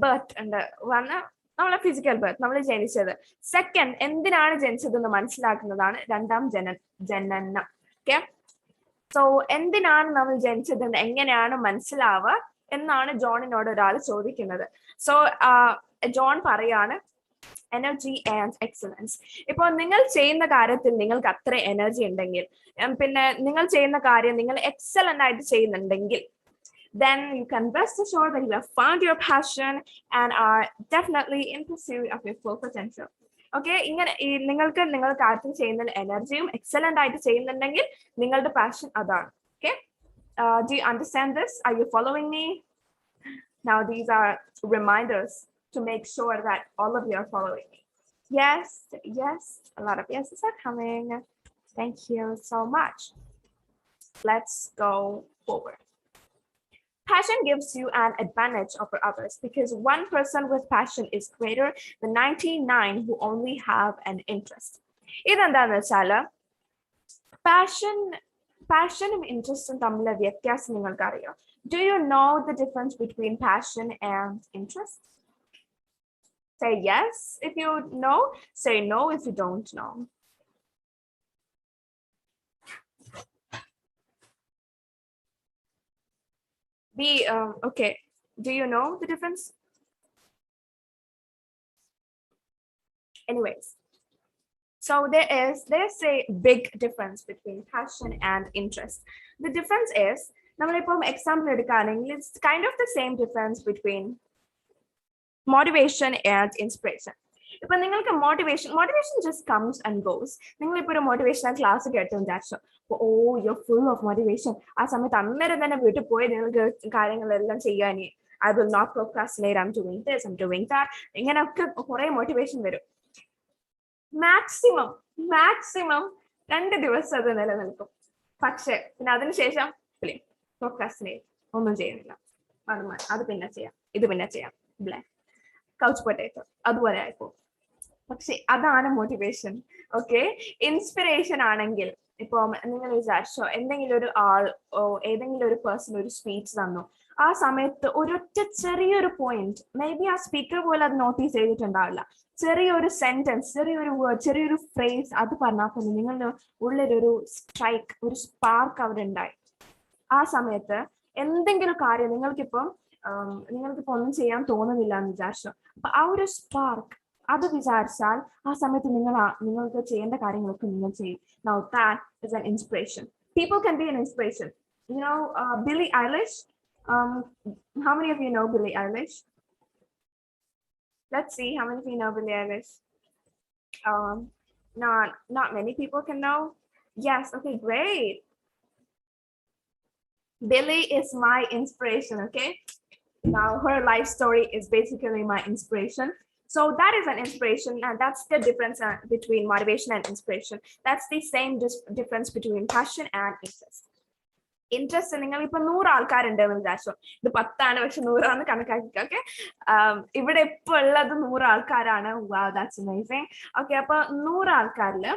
birth ഉണ്ട്. ഒന്ന് നമ്മളെ physical birth, നമ്മൾ ജനിച്ചത്. Second, എന്തിനാണ് ജനിച്ചതെന്ന് മനസ്സിലാക്കുന്നതാണ് രണ്ടാം ജനനം. ഓക്കെ, സോ എന്തിനാണ് നമ്മൾ ജനിച്ചതെന്ന് എങ്ങനെയാണ് മനസ്സിലാവുക എന്നാണ് ജോണിനോട് ഒരാൾ ചോദിക്കുന്നത്. സോ ജോൺ പറയാണ്, എനർജി ആൻഡ് എക്സലൻസ്. ഇപ്പോൾ നിങ്ങൾ ചെയ്യുന്ന കാര്യത്തിൽ നിങ്ങൾക്ക് അത്ര എനർജി ഉണ്ടെങ്കിൽ, പിന്നെ നിങ്ങൾ ചെയ്യുന്ന കാര്യം നിങ്ങൾ എക്സലന്റ് ആയിട്ട് ചെയ്യുന്നുണ്ടെങ്കിൽ, then you can rest assured that you have found your passion and are definitely in pursuit of your full potential. Okay, ഇങ്ങനെ നിങ്ങൾക്ക് നിങ്ങൾ കാര്യത്തിൽ ചെയ്യുന്ന എനർജിയും എക്സലന്റ് ആയിട്ട് ചെയ്യുന്നുണ്ടെങ്കിൽ നിങ്ങളുടെ പാഷൻ അതാണ്. Okay, do you understand this? Are you following me? Now these are reminders to make sure that all of you are following me. Yes, yes, a lot of yeses are coming. Thank you so much. Let's go forward. Passion gives you an advantage over others because one person with passion is greater than 99 who only have an interest. ഇതെന്താന്ന് വെച്ചാല് പാഷനും ഇൻട്രസ്റ്റും തമ്മിലുള്ള വ്യത്യാസം നിങ്ങൾക്ക് അറിയോ? Do you know the difference between passion and interest? Say yes if you know, say no if you don't know. Okay, do you know the difference? Anyways, so there's a big difference between passion and interest. The difference is, നമ്മളിപ്പം example എടുക്കുകയാണെങ്കിൽ, it's kind of the same difference between motivation and inspiration. ഇപ്പൊ നിങ്ങൾക്ക് motivation just comes and goes. നിങ്ങളിപ്പോ ഒരു motivational class കേട്ടോ വിചാരിച്ചോ, you're full of motivation. ആ സമയത്ത് അന്നേരം തന്നെ വീട്ടിൽ പോയി നിങ്ങൾക്ക് കാര്യങ്ങളെല്ലാം ചെയ്യാനേ, I will not procrastinate, I'm doing this, I'm doing that, ഇങ്ങനെയൊക്കെ കുറെ മോട്ടിവേഷൻ വരും. മാക്സിമം 2 ദിവസം അത് നിലനിൽക്കും. പക്ഷെ പിന്നെ അതിനുശേഷം procrastinate, ഒന്നും ചെയ്യുന്നില്ല, അത് പിന്നെ ചെയ്യാം, ഇത് പിന്നെ ചെയ്യാം, കൗച്ച് പൊട്ടേറ്റോ അതുപോലെ ആയിപ്പോ. പക്ഷെ അതാണ് മോട്ടിവേഷൻ. ഓക്കെ, ഇൻസ്പിറേഷൻ ആണെങ്കിൽ ഇപ്പം നിങ്ങൾ വിചാരിച്ചോ, എന്തെങ്കിലും ഒരു ആൾ ഏതെങ്കിലും ഒരു പേഴ്സൺ ഒരു സ്പീച്ച് തന്നു, ആ സമയത്ത് ഒരൊറ്റ ചെറിയൊരു പോയിന്റ്, മേ ബി ആ സ്പീക്കർ പോലും അത് നോട്ടീസ് ചെയ്തിട്ടുണ്ടാവില്ല, ചെറിയൊരു സെന്റൻസ്, ചെറിയൊരു വേർഡ്, ചെറിയൊരു ഫ്രേസ് അത് പറഞ്ഞാൽ തന്നെ നിങ്ങളുടെ ഉള്ളിലൊരു സ്ട്രൈക്ക്, ഒരു സ്പാർക്ക് അവിടെ ഉണ്ടായി. ആ സമയത്ത് എന്തെങ്കിലും കാര്യം നിങ്ങൾക്കിപ്പോ ഒന്നും ചെയ്യാൻ തോന്നുന്നില്ല എന്ന് വിചാരിച്ചു, അപ്പൊ ആ ഒരു സ്പാർക്ക് അത് വിചാരിച്ചാൽ ആ സമയത്ത് നിങ്ങൾക്ക് ചെയ്യേണ്ട കാര്യങ്ങളൊക്കെ നിങ്ങൾ ചെയ്യും. Now that is an inspiration. People can be an inspiration. You know, Billie Eilish. How many of you know Billie Eilish? Let's see, how many of you know Billie Eilish? Not many people can know. Yes, okay, great. Billie is my inspiration, okay? Now her life story is basically my inspiration. So that is an inspiration, and that's the difference between motivation and inspiration. That's the same difference between passion and interest. Interest, നിങ്ങൾ ഇപ്പൊ 100 ആൾക്കാരുണ്ടെന്ന് വിചാരിച്ചോ, ഇത് 10 ആണ് പക്ഷെ 100 കണക്കാക്കിക്കോ. Okay, ഇവിടെ ഇപ്പൊ ഉള്ളത് 100 ആൾക്കാരാണ്. Wow, that's amazing. ഓക്കെ, അപ്പൊ 100 ആൾക്കാരില്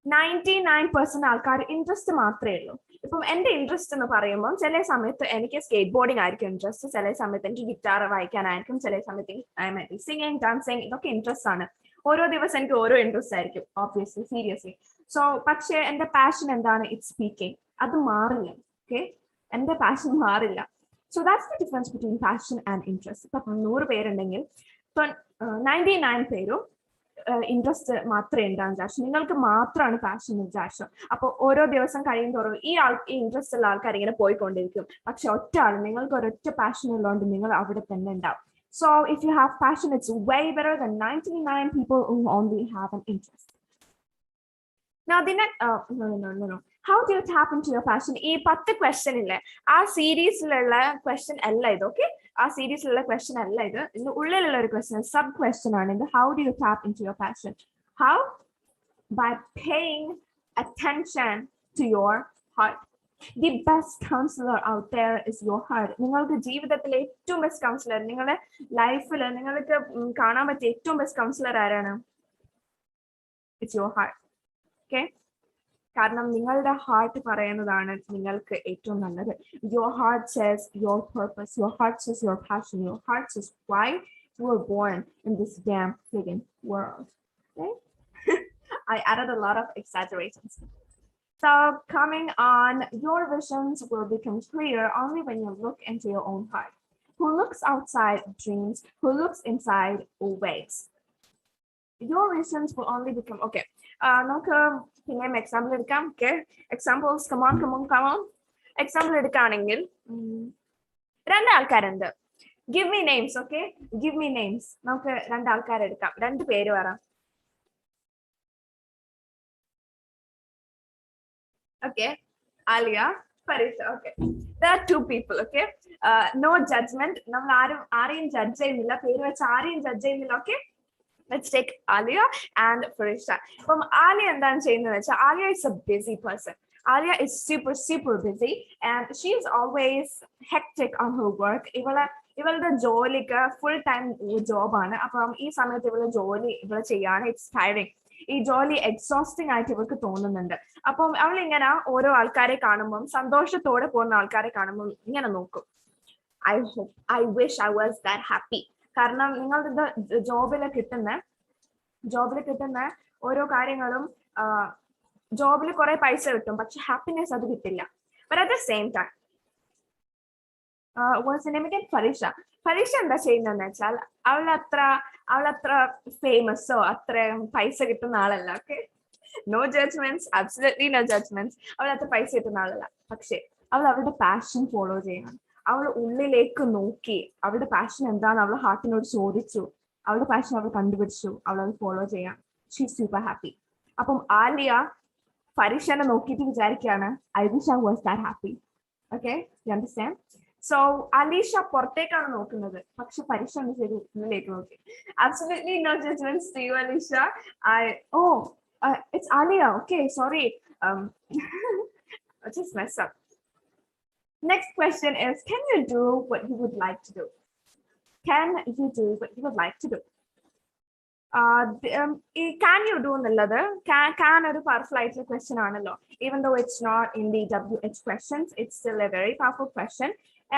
99% ആൾക്കാർ ഇൻട്രസ്റ്റ് മാത്രമേ ഉള്ളൂ. ഇപ്പം എന്റെ ഇൻട്രസ്റ്റ് എന്ന് പറയുമ്പോൾ ചില സമയത്ത് എനിക്ക് സ്കേറ്റ് ബോർഡിംഗ് ആയിരിക്കും ഇൻട്രസ്റ്റ്, ചില സമയത്ത് എനിക്ക് ഗിറ്റാർ വായിക്കാനായിരിക്കും, ചില സമയത്ത് സിംഗിങ്, ഡാൻസിങ്, ഇതൊക്കെ ഇൻട്രസ്റ്റ് ആണ്. ഓരോ ദിവസം എനിക്ക് ഓരോ ഇൻട്രസ്റ്റ് ആയിരിക്കും, ഓബ്വിയസ്ലി, സീരിയസ്ലി. സോ പക്ഷെ എന്റെ പാഷൻ എന്താണ്? It's speaking. അത് മാറില്ല. ഓക്കെ, എന്റെ പാഷൻ മാറില്ല. So that's the difference between passion and interest. ഇപ്പൊ 100 പേരുണ്ടെങ്കിൽ ഇപ്പൊ 99 പേരും ഇൻട്രസ്റ്റ് മാത്രമേ ഉണ്ടാകും വിചാരിച്ചു, നിങ്ങൾക്ക് മാത്രമാണ് പാഷൻ വിചാരിച്ചു. അപ്പോൾ ഓരോ ദിവസം കഴിയുന്തോറും ഈ ഇൻട്രസ്റ്റ് ഉള്ള ആൾക്കാർ ഇങ്ങനെ പോയിക്കൊണ്ടിരിക്കും. പക്ഷെ ഒറ്റ ആൾ, നിങ്ങൾക്ക് ഒരൊറ്റ പാഷൻ ഉള്ളതുകൊണ്ട് നിങ്ങൾ അവിടെ തന്നെ ഉണ്ടാവും. So if you have passion, it's way better than 99 people who only have an interest. Now the next, no. How do you tap into your passion? ഈ 10 ക്വസ്റ്റ്യൻ ഇല്ലേ, ആ സീരീസിലുള്ള ക്വസ്റ്റ്യൻ അല്ല ഇത്. ഓക്കെ, ആ സീരീസിലുള്ള ക്വസ്റ്റ്യൻ അല്ല ഇത്. ഇതിന്റെ ഉള്ളിലുള്ള ഒരു ക്വസ്റ്റ്യൻ, സബ് ക്വസ്റ്റ്യൻ ആണ് ഇത്. How do you tap into your passion? How? By paying attention to your heart. The best counselor out there is your heart. നിങ്ങൾക്ക് ജീവിതത്തിലെ ഏറ്റവും ബെസ്റ്റ് കൗൺസിലർ, നിങ്ങളുടെ ലൈഫിൽ നിങ്ങൾക്ക് കാണാൻ പറ്റിയ ഏറ്റവും ബെസ്റ്റ് കൗൺസിലർ ആരാണ്? It's your heart. Okay? കാരണം നിങ്ങളുടെ ഹാർട്ട് പറയുന്നതാണ് നിങ്ങൾക്ക് ഏറ്റവും നല്ലത്. Your heart says your purpose, your heart says your passion, your heart says why you were born in this damn friggin' world. Okay? I added a lot of exaggerations. So coming on, your visions will become clear only when you look into your own heart. Who looks outside dreams, who looks inside waits. Your visions will only become, okay. നമുക്ക് പിന്നെ example എടുക്കാം. Okay, examples, come on. Example എടുക്കുകയാണെങ്കിൽ 2 ആൾക്കാരുണ്ട്. Give me names. Okay, give me names. നമുക്ക് 2 ആൾക്കാരെ എടുക്കാം. 2 പേര് പറ. Okay, Alia, Parisha. Okay, there are 2 people. Okay, no judgment. നമ്മൾ ആരെയും ജഡ്ജ് ചെയ്യുന്നില്ല, പേര് വെച്ച് ആരെയും ജഡ്ജ് ചെയ്യുന്നില്ല. Okay, let's take Alia and Parisha. അപ്പം Alia എന്താണ് ചെയ്യുന്നത് വെച്ചാൽ, Alia is a busy person. Alia is super busy and she is always hectic on her work. ഇവളുടെ ജോലിക്ക് ഫുൾ ടൈം ജോബാണ്. അപ്പം ഈ സമയത്ത് ഇവള് ചെയ്യാണ്. It's tiring. ഈ ജോലി എക്സോസ്റ്റിംഗ് ആയിട്ട് ഇവർക്ക് തോന്നുന്നുണ്ട്. അപ്പം അവൾ ഇങ്ങനെ ഓരോ ആൾക്കാരെ കാണുമ്പം, സന്തോഷത്തോടെ പോകുന്ന ആൾക്കാരെ കാണുമ്പം ഇങ്ങനെ നോക്കും. I wish I was that happy. കാരണം നിങ്ങളുടെ ജോബിൽ കിട്ടുന്ന ഓരോ കാര്യങ്ങളും, ജോബിൽ കുറെ പൈസ കിട്ടും, പക്ഷെ ഹാപ്പിനെസ് അത് കിട്ടില്ല. But at the same time, what's the name again? Parisha എന്താ ചെയ്യുന്നതെന്ന് വെച്ചാൽ, അവളത്ര ഫേമസോ അത്ര പൈസ കിട്ടുന്ന ആളല്ല. Okay, no judgements, absolutely no judgements. അവളത്ര പൈസ കിട്ടുന്ന ആളല്ല, പക്ഷെ അവളുടെ പാഷൻ ഫോളോ ചെയ്യണം. അവൾ ഉള്ളിലേക്ക് നോക്കി അവളുടെ പാഷൻ എന്താണെന്ന് അവളുടെ ഹാർട്ടിനോട് ചോദിച്ചു. അവളുടെ പാഷൻ അവൾ കണ്ടുപിടിച്ചു, അവളത് ഫോളോ ചെയ്യാം. She super happy. അപ്പം ആലിയ പരീക്ഷനെ നോക്കിയിട്ട് വിചാരിക്കുകയാണ്, I wish I was that happy. Okay, you understand? So Alisha പുറത്തേക്കാണ് നോക്കുന്നത്, പക്ഷെ പരീക്ഷ ഉള്ളിലേക്ക് നോക്കി. Absolutely no judgments to you, Alisha. It's Alia. Okay, sorry. I just messed up. Next question is, can you do what you would like to do? Can you do what you would like to do? Can you do എന്നുള്ളത് can ഒരു powerful ആയിട്ടുള്ള question ആണല്ലോ. Even though it's not in the WH questions, it's still a very powerful question.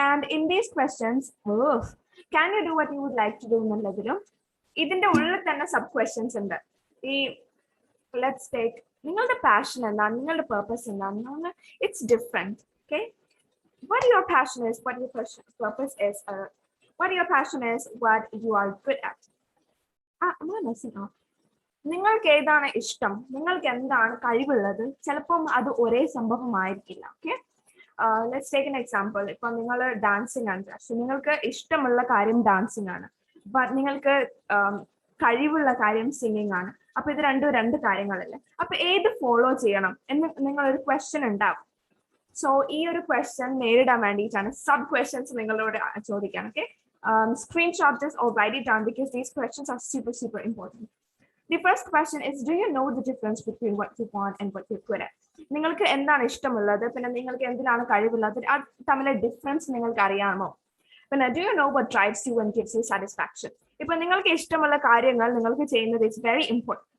And in these questions, can you do what you would like to do എന്നുള്ളതിലും ഇതിന്റെ ഉള്ളിൽ തന്നെ sub questions ഉണ്ട്. ഈ let's take നിങ്ങളുടെ passion എന്താണ്, നിങ്ങളുടെ purpose എന്താണ്. It's different. Okay, what your passion is, what your purpose is, what your passion is, what you are good at. നിങ്ങൾക്ക് ഏതാണ് ഇഷ്ടം, നിങ്ങൾക്ക് എന്താണ് കഴിവുള്ളത്, ചിലപ്പം അത് ഒരേ സംഭവമായിരിക്കില്ല. Okay, let's take an example. ഇപ്പൊ നിങ്ങൾ ഡാൻസിങ് ആണ്, പക്ഷെ നിങ്ങൾക്ക് ഇഷ്ടമുള്ള കാര്യം ഡാൻസിങ് ആണ്, ബട്ട് നിങ്ങൾക്ക് കഴിവുള്ള കാര്യം സിംഗിങ് ആണ്. അപ്പൊ ഇത് രണ്ട് കാര്യങ്ങളല്ലേ. അപ്പൊ ഏത് ഫോളോ ചെയ്യണം എന്ന് നിങ്ങളൊരു ക്വസ്റ്റ്യൻ ഉണ്ടാവും. സോ ഈ ഒരു ക്വസ്റ്റ്യൻ നേരിടാൻ വേണ്ടിയിട്ടാണ് സബ് ക്വസ്റ്റ്യൻസ് നിങ്ങളോട് ചോദിക്കാൻ. Okay, screenshot this or write it down because these questions are super important. The first question is, do you know the difference between what you want and what you're good at? നിങ്ങൾക്ക് എന്താണ് ഇഷ്ടമുള്ളത്, പിന്നെ നിങ്ങൾക്ക് എന്തിനാണ് കഴിവുള്ളത്, അത് തമ്മിലെ difference നിങ്ങൾക്ക് അറിയാമോ? പിന്നെ do you know what drives you and gives you satisfaction? ഇപ്പൊ നിങ്ങൾക്ക് ഇഷ്ടമുള്ള കാര്യങ്ങൾ നിങ്ങൾക്ക് ചെയ്യുന്നത് is very important.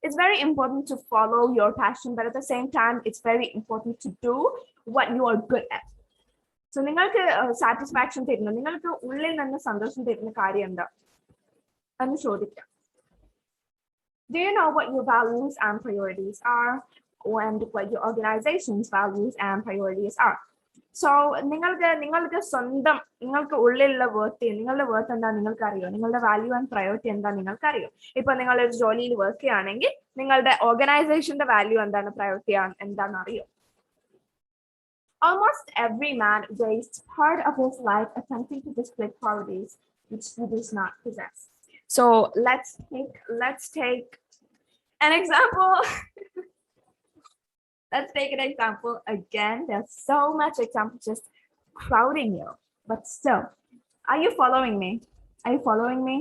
It's very important to follow your passion, but at the same time, it's very important to do what you are good at. So നിങ്ങൾക്ക് satisfaction തരുന്ന, നിങ്ങൾക്ക് ഉള്ളിൽ നിന്ന് സന്തോഷം തരുന്ന കാര്യം എന്താ എന്ന് ചോദിക്കാം. Do you know what your values and priorities are, and what your organization's values and priorities are? So നിങ്ങൾക്ക് സ്വന്തം നിങ്ങൾക്ക് ഉള്ളിലുള്ള വർത്ത് നിങ്ങളുടെ വർത്ത് എന്താ നിങ്ങൾക്ക് അറിയോ, നിങ്ങളുടെ വാല്യൂ ആൻഡ് പ്രയോറിറ്റി എന്താ നിങ്ങൾക്ക് അറിയോ. ഇപ്പൊ നിങ്ങൾ ഒരു ജോലിയിൽ വർക്ക് ചെയ്യുകയാണെങ്കിൽ നിങ്ങളുടെ ഓർഗനൈസേഷന്റെ വാല്യൂ എന്താണ്, പ്രയോറിറ്റി എന്താണെന്ന് അറിയോ. Almost every man wastes part of his life attempting to display qualities which he does not possess. So let's take an example. Let's take an example again. There's so much example just crowding you, but still, are you following me? Are you following me?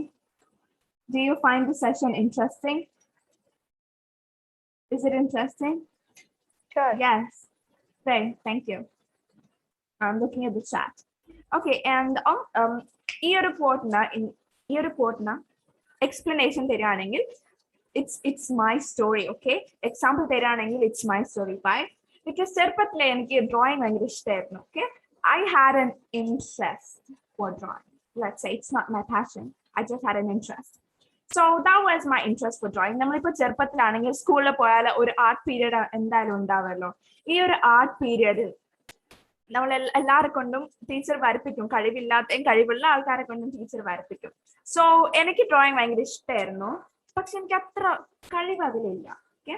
Do you find the session interesting? Is it interesting? Sure. Yes. Great. Thank you. I'm looking at the chat. Okay, and ഈ റിപ്പോർട്ടിന് explanation തരികയാണെങ്കിൽ it's my story, okay? Example തരികയാണെങ്കിൽ it's my story. Why? Because ചെറുപ്പത്തിലെ എനിക്ക് drawing ഭയങ്കര ഇഷ്ടമായിരുന്നു. Okay, I had an interest for drawing. Let's say it's not my passion. I just had an interest. So that was my interest for drawing. നമ്മളിപ്പോ ചെറുപ്പത്തിലാണെങ്കിൽ സ്കൂളിൽ പോയാൽ ഒരു art period എന്തായാലും ഉണ്ടാവുമല്ലോ. ഈ ഒരു ആർട്ട് പീരീഡിൽ നമ്മൾ എല്ലാവരെ കൊണ്ടും ടീച്ചർ വരപ്പിക്കും, കഴിവുള്ള ആൾക്കാരെ കൊണ്ടും ടീച്ചർ വരപ്പിക്കും. സോ എനിക്ക് ഡ്രോയിങ് ഭയങ്കര ഇഷ്ടമായിരുന്നു, പക്ഷെ എനിക്ക് അത്ര കഴിവ് അതിലില്ല. ഓക്കെ,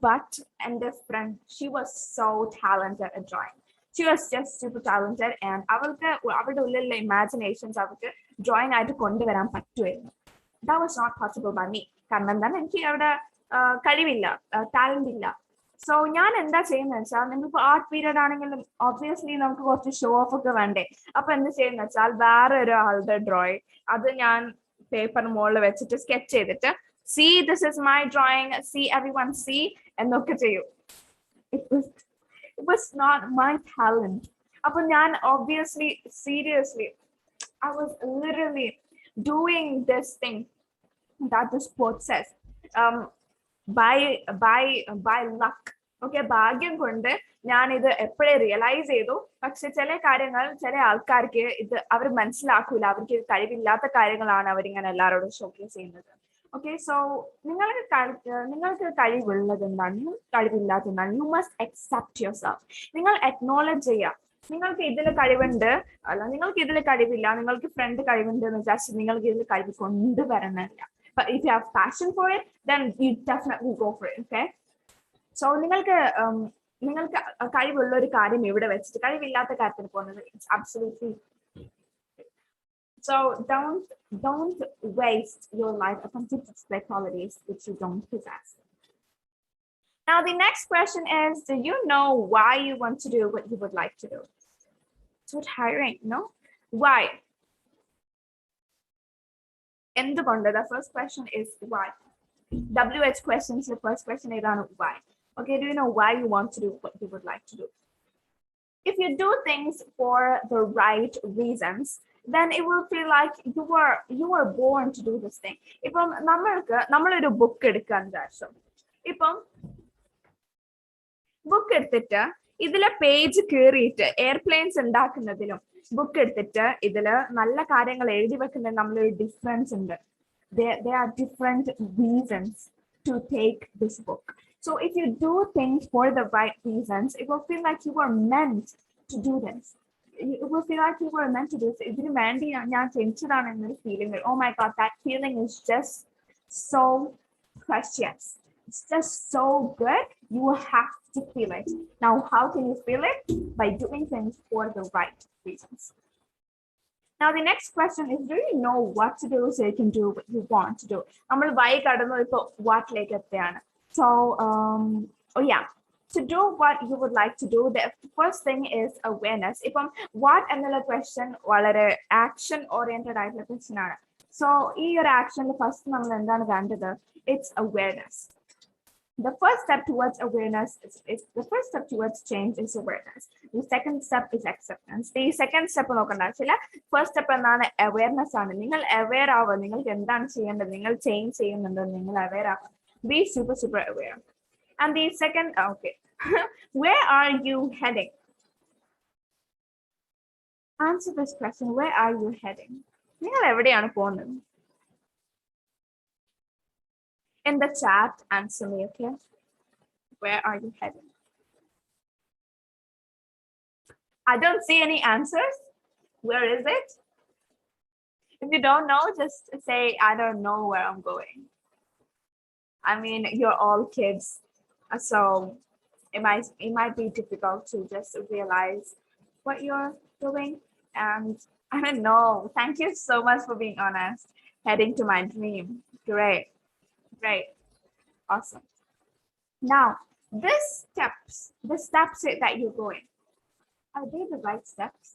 but എൻ്റെ friend, she was so talented at drawing. She was just super talented, and അവളുടെ ഉള്ളിലുള്ള imaginations അവൾക്ക് ഡ്രോയിങ് ആയിട്ട് കൊണ്ടുവരാൻ പറ്റുമായിരുന്നു. That was not possible by me. കാരണം എന്താണ്, എനിക്ക് അവിടെ കഴിവില്ല, ടാലന്റ് ഇല്ല. സോ ഞാൻ എന്താ ചെയ്യുന്നത് വെച്ചാൽ, നമ്മളിപ്പോ ആർട്ട് പീരീഡ് ആണെങ്കിലും ഒബ്വിയസ്ലി നമുക്ക് കുറച്ച് ഷോ ഓഫ് ഒക്കെ വേണ്ടേ. അപ്പൊ എന്ത് ചെയ്യുന്ന വെച്ചാൽ വേറെ ഒരാളുടെ ഡ്രോയിങ് അത് ഞാൻ പേപ്പറിന് മുകളിൽ വെച്ചിട്ട് സ്കെച്ച് ചെയ്തിട്ട് see this is my drawing, see everyone see എന്നൊക്കെ ചെയ്യും. It was not my talent. അപ്പൊ ഞാൻ obviously seriously I was literally doing this thing that this quote says, by luck. Okay, ഭാഗ്യം കൊണ്ട് ഞാൻ ഇത് എപ്പോഴേ റിയലൈസ് ചെയ്തു. പക്ഷെ ചില കാര്യങ്ങൾ ചില ആൾക്കാർക്ക് ഇത് അവർ മനസ്സിലാക്കൂല, അവർക്ക് ഇത് കഴിവില്ലാത്ത കാര്യങ്ങളാണ് അവരിങ്ങനെ എല്ലാവരോടും ഷോക്കേസ് ചെയ്യുന്നത്. ഓക്കെ, സോ നിങ്ങൾക്ക് കഴിവുള്ളത് എന്താണ്, കഴിവില്ലാത്ത എന്താണ്, you must accept your self. നിങ്ങൾ അക്നോളജ് ചെയ്യുക, നിങ്ങൾക്ക് ഇതിൽ കഴിവുണ്ട്, അല്ല നിങ്ങൾക്ക് ഇതിൽ കഴിവില്ല, നിങ്ങൾക്ക് ഫ്രണ്ട് കഴിവുണ്ട് എന്ന് വിചാരിച്ച് നിങ്ങൾക്ക് ഇതിൽ കഴിവ് കൊണ്ടുവരണില്ല. But if you have passion for it, then you definitely go for it. Okay, so നിങ്ങൾക്ക് കഴിവുള്ള ഒരു കാര്യം ഇവിടെ വെച്ചിട്ട് കഴിവില്ലാത്ത കാര്യത്തിന് പോകുന്നത്, it's absolutely. So don't waste your life attempting to display qualities which you don't possess. Now the next question is, do you know why you want to do what you would like to do? It's tiring, no? Why? എന്തുകൊണ്ട്? The first question is why. WH questions, the first question is why. Okay, do you know why you want to do what you would like to do? If you do things for the right reasons, then it will feel like you were born to do this thing. ഇപ്പം നമ്മളൊരു book എടുക്കാൻ വിചാരിച്ചു. ഇപ്പം book എടുത്തിട്ട് ഇതിലെ page കീറിയിട്ട് airplanes ഉണ്ടാക്കുന്നതിലും book എടുത്തിട്ട് ഇതില് നല്ല കാര്യങ്ങൾ എഴുതി വെക്കുന്ന നമ്മളൊരു ഡിഫറൻസ് ഉണ്ട്. There are different reasons to take this book. So if you do things for the right reasons, it will feel like you were meant to do this. It will feel like you were meant to do this. ഇതിന് വേണ്ടി ഞാൻ ജനിച്ചതാണെന്നൊരു feeling. Oh my God, that feeling is just so precious. It's just so good. You have to feel it. Now, how can you feel it? By doing things for the right reasons. Now, the next question is, do you know what to do so you can do what you want to do? നമ്മൾ why കടന്നു ഇപ്പോൾ what-ലേക്ക് എത്തുകയാണ്. So, oh yeah, to do what you would like to do, the first thing is awareness. ഇപ്പം what എന്നുള്ള question വളരെ action oriented ആയിട്ടുള്ള question ആണ്. So, ഈ ഒരു actionൽ first നമ്മൾ എന്താണ് വേണ്ടത്? It's awareness. The first step towards awareness is the first step towards change is awareness. The second step is acceptance. The second step നോക്കണ്ട, ചില first step എന്താണ്? Awareness ആണ്. നിങ്ങൾ aware ആവുക, നിങ്ങൾക്ക് എന്താണ് ചെയ്യേണ്ടത്, നിങ്ങൾ change ചെയ്യുന്നുണ്ടോ, നിങ്ങൾ aware ആവുക. Be super aware. And the second, okay, where are you heading? Answer this question. Where are you heading? നിങ്ങൾ എവിടെയാണ് പോകുന്നത്? In the chat, answer me, okay? Where are you heading? I don't see any answers. Where is it? If you don't know, just say, I don't know where I'm going. I mean, you're all kids, so it might be difficult to just realize what you're doing. And I don't know. Thank you so much for being honest. Heading to my dream. Great. Awesome. Now, the steps that you're going, are they the right steps?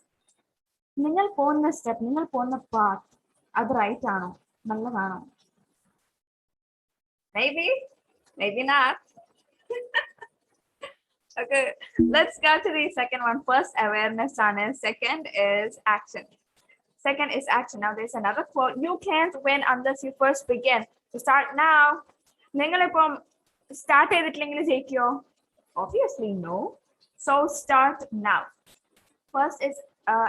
നിങ്ങൾ പോകുന്ന step, നിങ്ങൾ പോകുന്ന path അത് right ആണോ, നല്ലതാണോ? Maybe not. Okay, let's go to the second one. First, awareness, honest. Second is action. Now there's another quote: you can't win unless you first begin. So start now. നിങ്ങളിപ്പം start ചെയ്തിട്ടില്ലെങ്കിൽ ജയിക്കോ? Obviously no. So start now. First is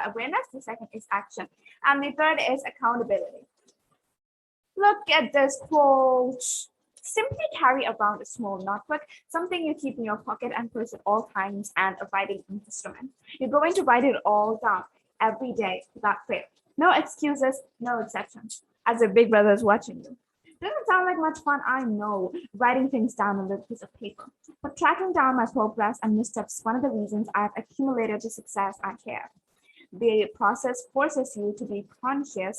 awareness, the second is action, and the third is accountability. Look at this quote. Simply carry around a small notebook, something you keep in your pocket and purse at all times, and a writing instrument. You're going to write it all down every day without fail. No excuses, no exceptions. As your big brother is watching you. Doesn't sound like much fun, I know, writing things down on a piece of paper. But tracking down my progress and missteps is one of the reasons I've accumulated the success I have. The process forces you to be conscious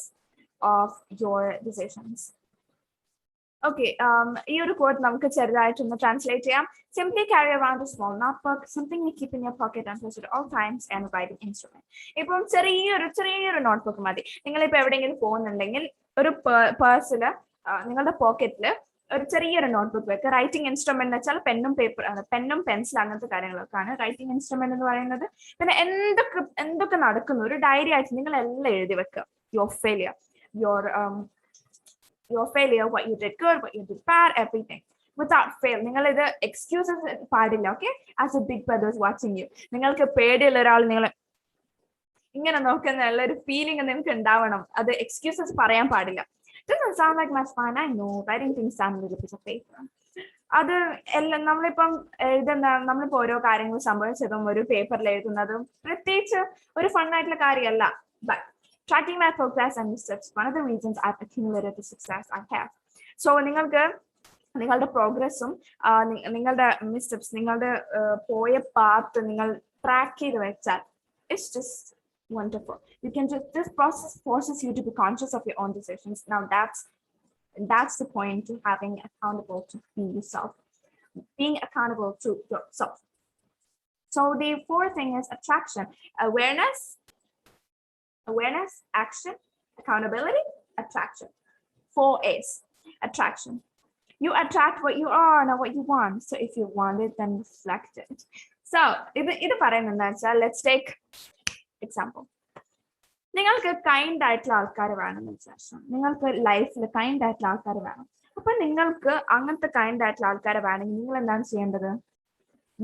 of your decisions. Okay, ഈ ഒരു quote നമുക്ക് ചെറുതായിട്ടൊന്ന് translate ചെയ്യാം. Simply carry around a small notebook, something you keep in your pocket and purse at all times, and a writing instrument. ഇപ്പം ചെറിയൊരു notebook മതി. നിങ്ങളിപ്പോൾ എവിടെയെങ്കിലും പോകുന്നുണ്ടെങ്കിൽ ഒരു പേഴ്സിൽ നിങ്ങളുടെ പോക്കറ്റിൽ ഒരു ചെറിയൊരു നോട്ട്ബുക്ക് വെക്കുക. റൈറ്റിംഗ് ഇൻസ്ട്രുമെന്റ് എന്ന് വെച്ചാൽ പെന്നും പെൻസിൽ അങ്ങനത്തെ കാര്യങ്ങളൊക്കെയാണ് റൈറ്റിംഗ് ഇൻസ്ട്രുമെന്റ് എന്ന് പറയുന്നത്. പിന്നെ എന്തൊക്കെ നടക്കുന്നു ഒരു ഡയറി ആയിട്ട് നിങ്ങൾ എല്ലാം എഴുതി വെക്കുക. your failure, what you did good, what you did bad, everything without fail. നിങ്ങൾ ഇത് എക്സ്ക്യൂസസ് പാടില്ല. Okay, as a big brother is watching you. നിങ്ങൾക്ക് പേടിയുള്ള ഒരാൾ നിങ്ങൾ ഇങ്ങനെ നോക്കുന്ന ഒരു ഫീലിംഗ് നിങ്ങൾക്ക് ഉണ്ടാവണം. അത് എക്സ്ക്യൂസസ് പറയാൻ പാടില്ല. Doesn't sound like much fun, I know. Writing things down with a piece of paper. അത് എല്ലാം നമ്മളിപ്പം നമ്മളിപ്പോ ഓരോ കാര്യങ്ങൾ സംഭവിച്ചതും ഒരു പേപ്പറിൽ എഴുതുന്നതും പ്രത്യേകിച്ച് ഒരു ഫണ്ണായിട്ടുള്ള കാര്യമല്ല. But tracking my progress and missteps, one of the reasons I've accumulated the success I have. So നിങ്ങൾക്ക് നിങ്ങളുടെ പ്രോഗ്രസ്സും നിങ്ങളുടെ മിസ്റ്റെപ്സ്, നിങ്ങളുടെ പോയ പാത്ത് നിങ്ങൾ ട്രാക്ക് ചെയ്ത് വെച്ചാൽ it's just wonderful. You can just, this process forces you to be conscious of your own decisions. Now that's the point to having accountable to yourself, being accountable to yourself. So the fourth thing is attraction, awareness, action, accountability, attraction. 4 A's. Attraction. You attract what you are, not what you want. So if you want it, then reflect it. So ഇത് പറയുന്നത് എന്താ വെച്ചാൽ, let's take example. നിങ്ങൾക്ക് kind ആയിട്ടുള്ള ആൾക്കാർ വേണമെന്ന് വിചാരിച്ചു. നിങ്ങൾക്ക് ലൈഫിൽ കൈൻഡ് ആയിട്ടുള്ള ആൾക്കാർ വേണം. അപ്പൊ നിങ്ങൾക്ക് അങ്ങനത്തെ കൈൻഡ് ആയിട്ടുള്ള ആൾക്കാരെ വേണമെങ്കിൽ നിങ്ങൾ എന്താണ് ചെയ്യേണ്ടത്?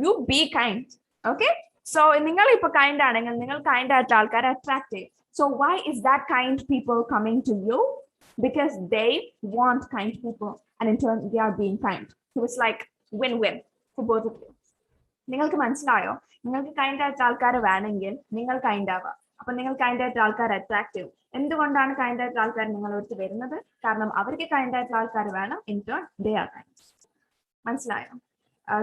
You be kind. Okay, so നിങ്ങൾ ഇപ്പൊ കൈൻഡ് ആണെങ്കിൽ നിങ്ങൾ കൈൻഡ് ആയിട്ടുള്ള ആൾക്കാരെ അട്രാക്ട് ചെയ്യും. So why is that kind people coming to you? Because they want kind people, and in turn they are being kind. So it's like win-win for both of you. നിങ്ങൾക്ക് മനസ്സിലായോ? നിങ്ങൾക്ക് kind ആയിട്ട് ആൾക്കാരെ വേണമെങ്കിൽ നിങ്ങൾ kind ആവാം. അപ്പൊ നിങ്ങൾ കൈൻഡ് ആയിട്ട് ആൾക്കാരെ അട്രാക്ട് ചെയ്യും. എന്തുകൊണ്ടാണ് കൈൻഡ് ആയിട്ട് ആൾക്കാർ നിങ്ങളടുത്ത് വരുന്നത്? കാരണം അവർക്ക് കൈൻഡ് ആയിട്ടുള്ള ആൾക്കാർ വേണം. In turn they are kind. മനസ്സിലായോ?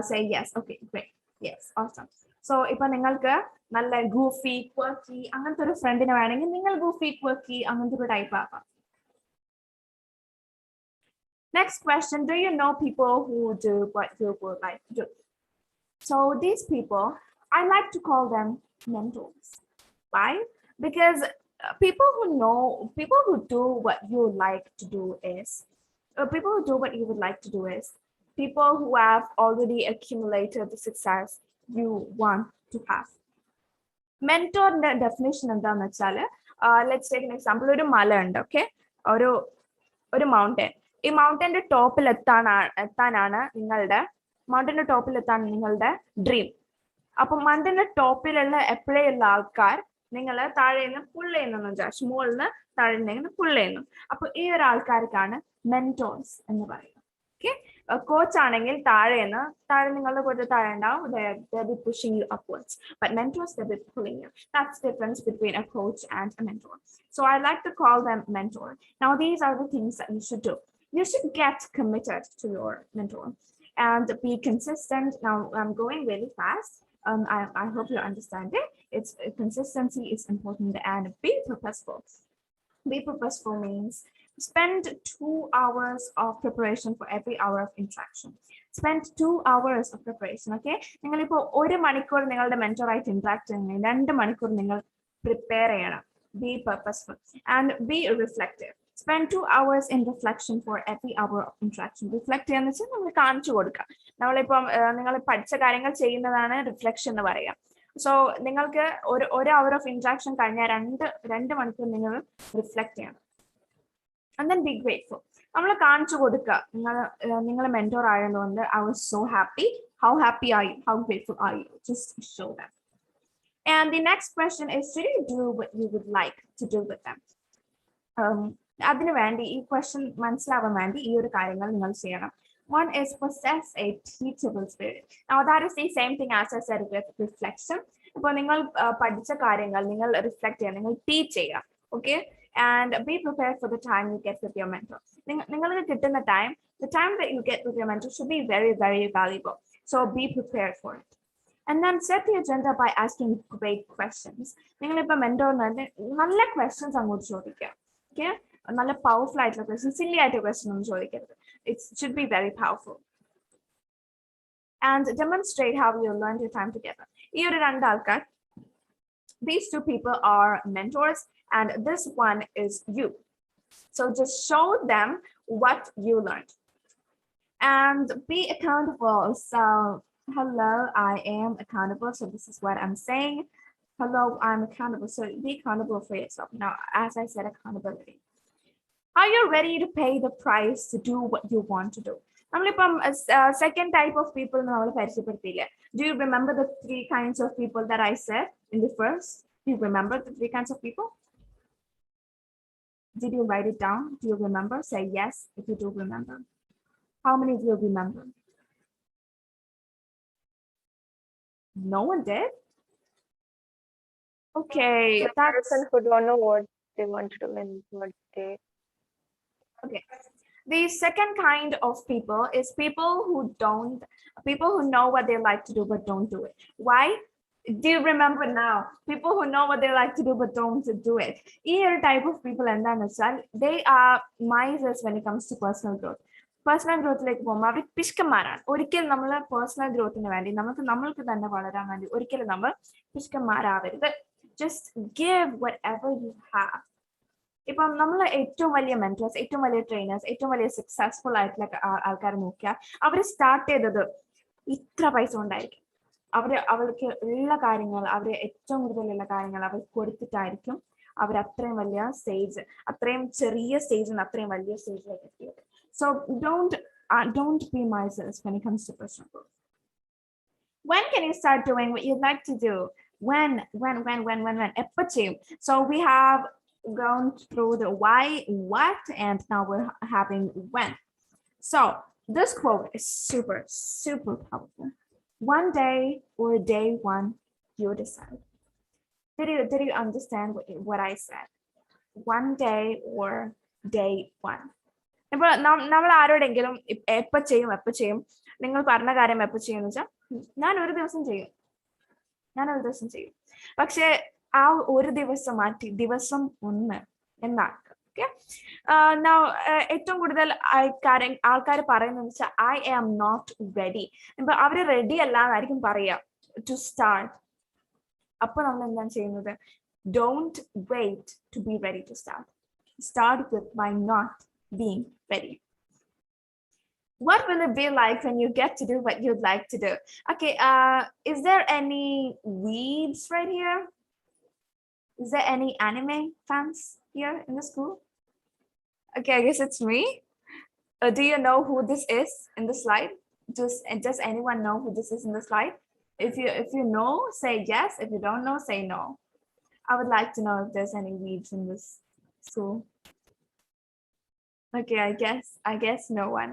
Say yes. Okay, great. Yes, awesome. So ഇപ്പൊ നിങ്ങൾക്ക് നല്ല ഗൂഫി ക്വർക്കി അങ്ങനത്തെ ഒരു ഫ്രണ്ടിനെ വേണമെങ്കിൽ നിങ്ങൾ ഗൂഫി ക്വർക്കി അങ്ങനത്തെ ഒരു ടൈപ്പ് ആവാം. Next question, do you know people who do what you would like to do? So these people, I like to call them mentors. Why? Because people who do what you like to do is, people who do what you would like to do is people who have already accumulated the success you want to have. Mentor definition എന്താന്ന് വെച്ചാല്, let's take an example. ഒരു മല ഉണ്ട്, okay, ഒരു mountain. ഈ മൗണ്ടന്റെ ടോപ്പിൽ എത്താനാണ് നിങ്ങളുടെ dream. അപ്പൊ മൗണ്ടന്റെ ടോപ്പിലുള്ള എപ്പോഴുള്ള ആൾക്കാർ നിങ്ങൾ താഴെ നിന്ന് പുള്ള് ചെയ്യുന്നു വിചാരിച്ചു, മുകളിൽ നിന്ന് താഴെ നിന്ന് പുള്ള് ചെയ്യുന്നു. അപ്പൊ ഈ ഒരു ആൾക്കാർക്കാണ് മെന്റോർസ് എന്ന് പറയുന്നത്. ഓക്കെ, coach ആണെങ്കിൽ താഴെ നിങ്ങളുടെ കൂടെ താഴെ ഉണ്ടാവും, they'll be pushing you upwards. But mentors, they'll be pulling you. That's the difference between a coach and a mentor. So I like to call them mentor. Now these are the things that you should do. You should get committed to your mentor and be consistent. Now I'm going really fast. I hope you understand it. It's consistency is important, and be purposeful. Be purposeful means spend 2 hours of preparation for every hour of interaction. Spend 2 hours of preparation. Okay, നിങ്ങളിപ്പോ 1 മണിക്കൂർ നിങ്ങളുടെ മെന്ററായിട്ട് interact ചെയ്യുന്നത് 2 മണിക്കൂർ നിങ്ങൾ prepare ചെയ്യണം. Be purposeful and be reflective. Spend 2 hours in reflection for every hour of interaction. Reflect ചെയ്യാന്ന് വെച്ചാൽ നമ്മൾ കാണിച്ചു കൊടുക്കുക. നമ്മളിപ്പം നിങ്ങൾ പഠിച്ച കാര്യങ്ങൾ ചെയ്യുന്നതാണ് റിഫ്ലക്ഷൻ എന്ന് പറയാം. സോ നിങ്ങൾക്ക് ഒരു അവർ ഓഫ് ഇന്ററാക്ഷൻ കഴിഞ്ഞാൽ 2 മണിക്കൂർ നിങ്ങൾ റിഫ്ലക്ട് ചെയ്യണം. And then be grateful. നമ്മൾ കാണിച്ചു കൊടുക്കുക, നിങ്ങൾ മെന്റോർ ആയതുകൊണ്ട് I was so happy. How happy are you? How grateful are you? Just show them. And the next question is, did you do what you would like to do with them? അതിനു വേണ്ടി ഈ question മനസ്സിലാവാൻ വേണ്ടി ഈ ഒരു കാര്യങ്ങൾ നിങ്ങൾ ചെയ്യണം. One is possess a teachable spirit. Now that is the same thing as I said with reflection. ഇപ്പോൾ നിങ്ങൾ പഠിച്ച കാര്യങ്ങൾ നിങ്ങൾ റിഫ്ലക്ട് ചെയ്യുക, നിങ്ങൾ ടീച്ച് ചെയ്യുക. Okay, and be prepared for the time you get with your mentor. നിങ്ങൾക്ക് കിട്ടുന്ന time, the time that you get with your mentor should be very, very valuable. So be prepared for it. And then set the agenda by asking great questions. നിങ്ങളിപ്പോൾ മെന്റോറിന് നല്ല questions അങ്ങോട്ട് ചോദിക്കുക. Okay, നല്ല powerful ആയിട്ടുള്ള question, silly ആയിട്ടുള്ള question ഒന്നും ചോദിക്കരുത്. It should be very powerful. And demonstrate how you learned your time together. ഈ ഒരു 2 ആൾക്കാർ, these 2 people are mentors and this one is you. So just show them what you learned and be accountable. So hello, I am accountable. So this is what I'm saying. Hello, I'm accountable. So be accountable for yourself. Now, as I said, accountability. Are you ready to pay the price to do what you want to do? നമ്മളിപ്പം second type of people നമ്മൾ പരിചയപ്പെടുത്തിയില്ലേ? Do you remember the 3 kinds of people that I said in the first? Do you remember the 3 kinds of people? Did you write it down? Do you remember? Say yes if you do remember. How many of you remember? No one did? Okay, The that's person who don't know what they want to do and what they. Okay. The second kind of people is people who know what they like to do but don't do it. Why? Do you remember now? People who know what they like to do but don't do it. Here type of people എന്താണെന്ന് വെച്ചാൽ they are misers when it comes to personal growth. Personal ഗ്രോത്തിലേക്ക് പോകുമ്പോൾ അവർ പിശുക്കന്മാരാണ്. ഒരിക്കലും നമ്മൾ personal ഗ്രോത്തിന് വേണ്ടി നമ്മൾക്ക് തന്നെ വളരാൻ വേണ്ടി ഒരിക്കലും നമ്മൾ പിശുക്കന്മാരാവരുത്. Just give whatever you have. ഇപ്പം നമ്മൾ ഏറ്റവും വലിയ മെന്റേഴ്സ്, ഏറ്റവും വലിയ ട്രെയിനേഴ്സ്, ഏറ്റവും വലിയ സക്സസ്ഫുൾ ആയിട്ടുള്ള ആൾക്കാരെ നോക്കിയാൽ അവർ സ്റ്റാർട്ട് ചെയ്തത് ഇത്ര പൈസ കൊണ്ടായിരിക്കും. അവർക്ക് ഉള്ള കാര്യങ്ങൾ, അവർ ഏറ്റവും കൂടുതലുള്ള കാര്യങ്ങൾ അവർ കൊടുത്തിട്ടായിരിക്കും അവർ അത്രയും വലിയ സ്റ്റേജ്, അത്രയും ചെറിയ സ്റ്റേജിൽ നിന്ന് അത്രയും വലിയ സ്റ്റേജിലേക്ക് എത്തിയത്. So don't be misers when it comes to personal growth. When can you start doing what you'd like to do? When? എപ്പോ ചെയ്യും? So we have gone through the why, what, and now we're having when. So this quote is super, super powerful. One day or day one, you decide. Did you understand what I said? One day or day one. ഇപ്പൊ നമ്മൾ ആരോടെങ്കിലും എപ്പോ ചെയ്യും നിങ്ങൾ പറഞ്ഞ കാര്യം എപ്പോ ചെയ്യും വെച്ചാൽ ഞാൻ ഒരു ദിവസം ചെയ്യും. പക്ഷെ ആ ഒരു ദിവസം മാറ്റി ദിവസം 1 എന്നാക്കുക. ഓക്കെ, ഏറ്റവും കൂടുതൽ ആൾക്കാർ പറയുന്നത് വെച്ചാൽ I am not ready. ഇപ്പൊ അവര് റെഡി അല്ല എന്നായിരിക്കും പറയാ to start. അപ്പൊ നമ്മൾ എന്താണ് ചെയ്യുന്നത്? Don't wait to be ready to start. Start with by not being ready. What will it be like when you get to do what you'd like to do? Okay, is there any weebs right here? Is there any anime fans here in the school? Okay, I guess it's me. Do you know who this is in the slide? Does anyone know who this is in the slide? If you know, say yes. If you don't know, say no. I would like to know if there's any weebs in this school. Okay, I guess no one.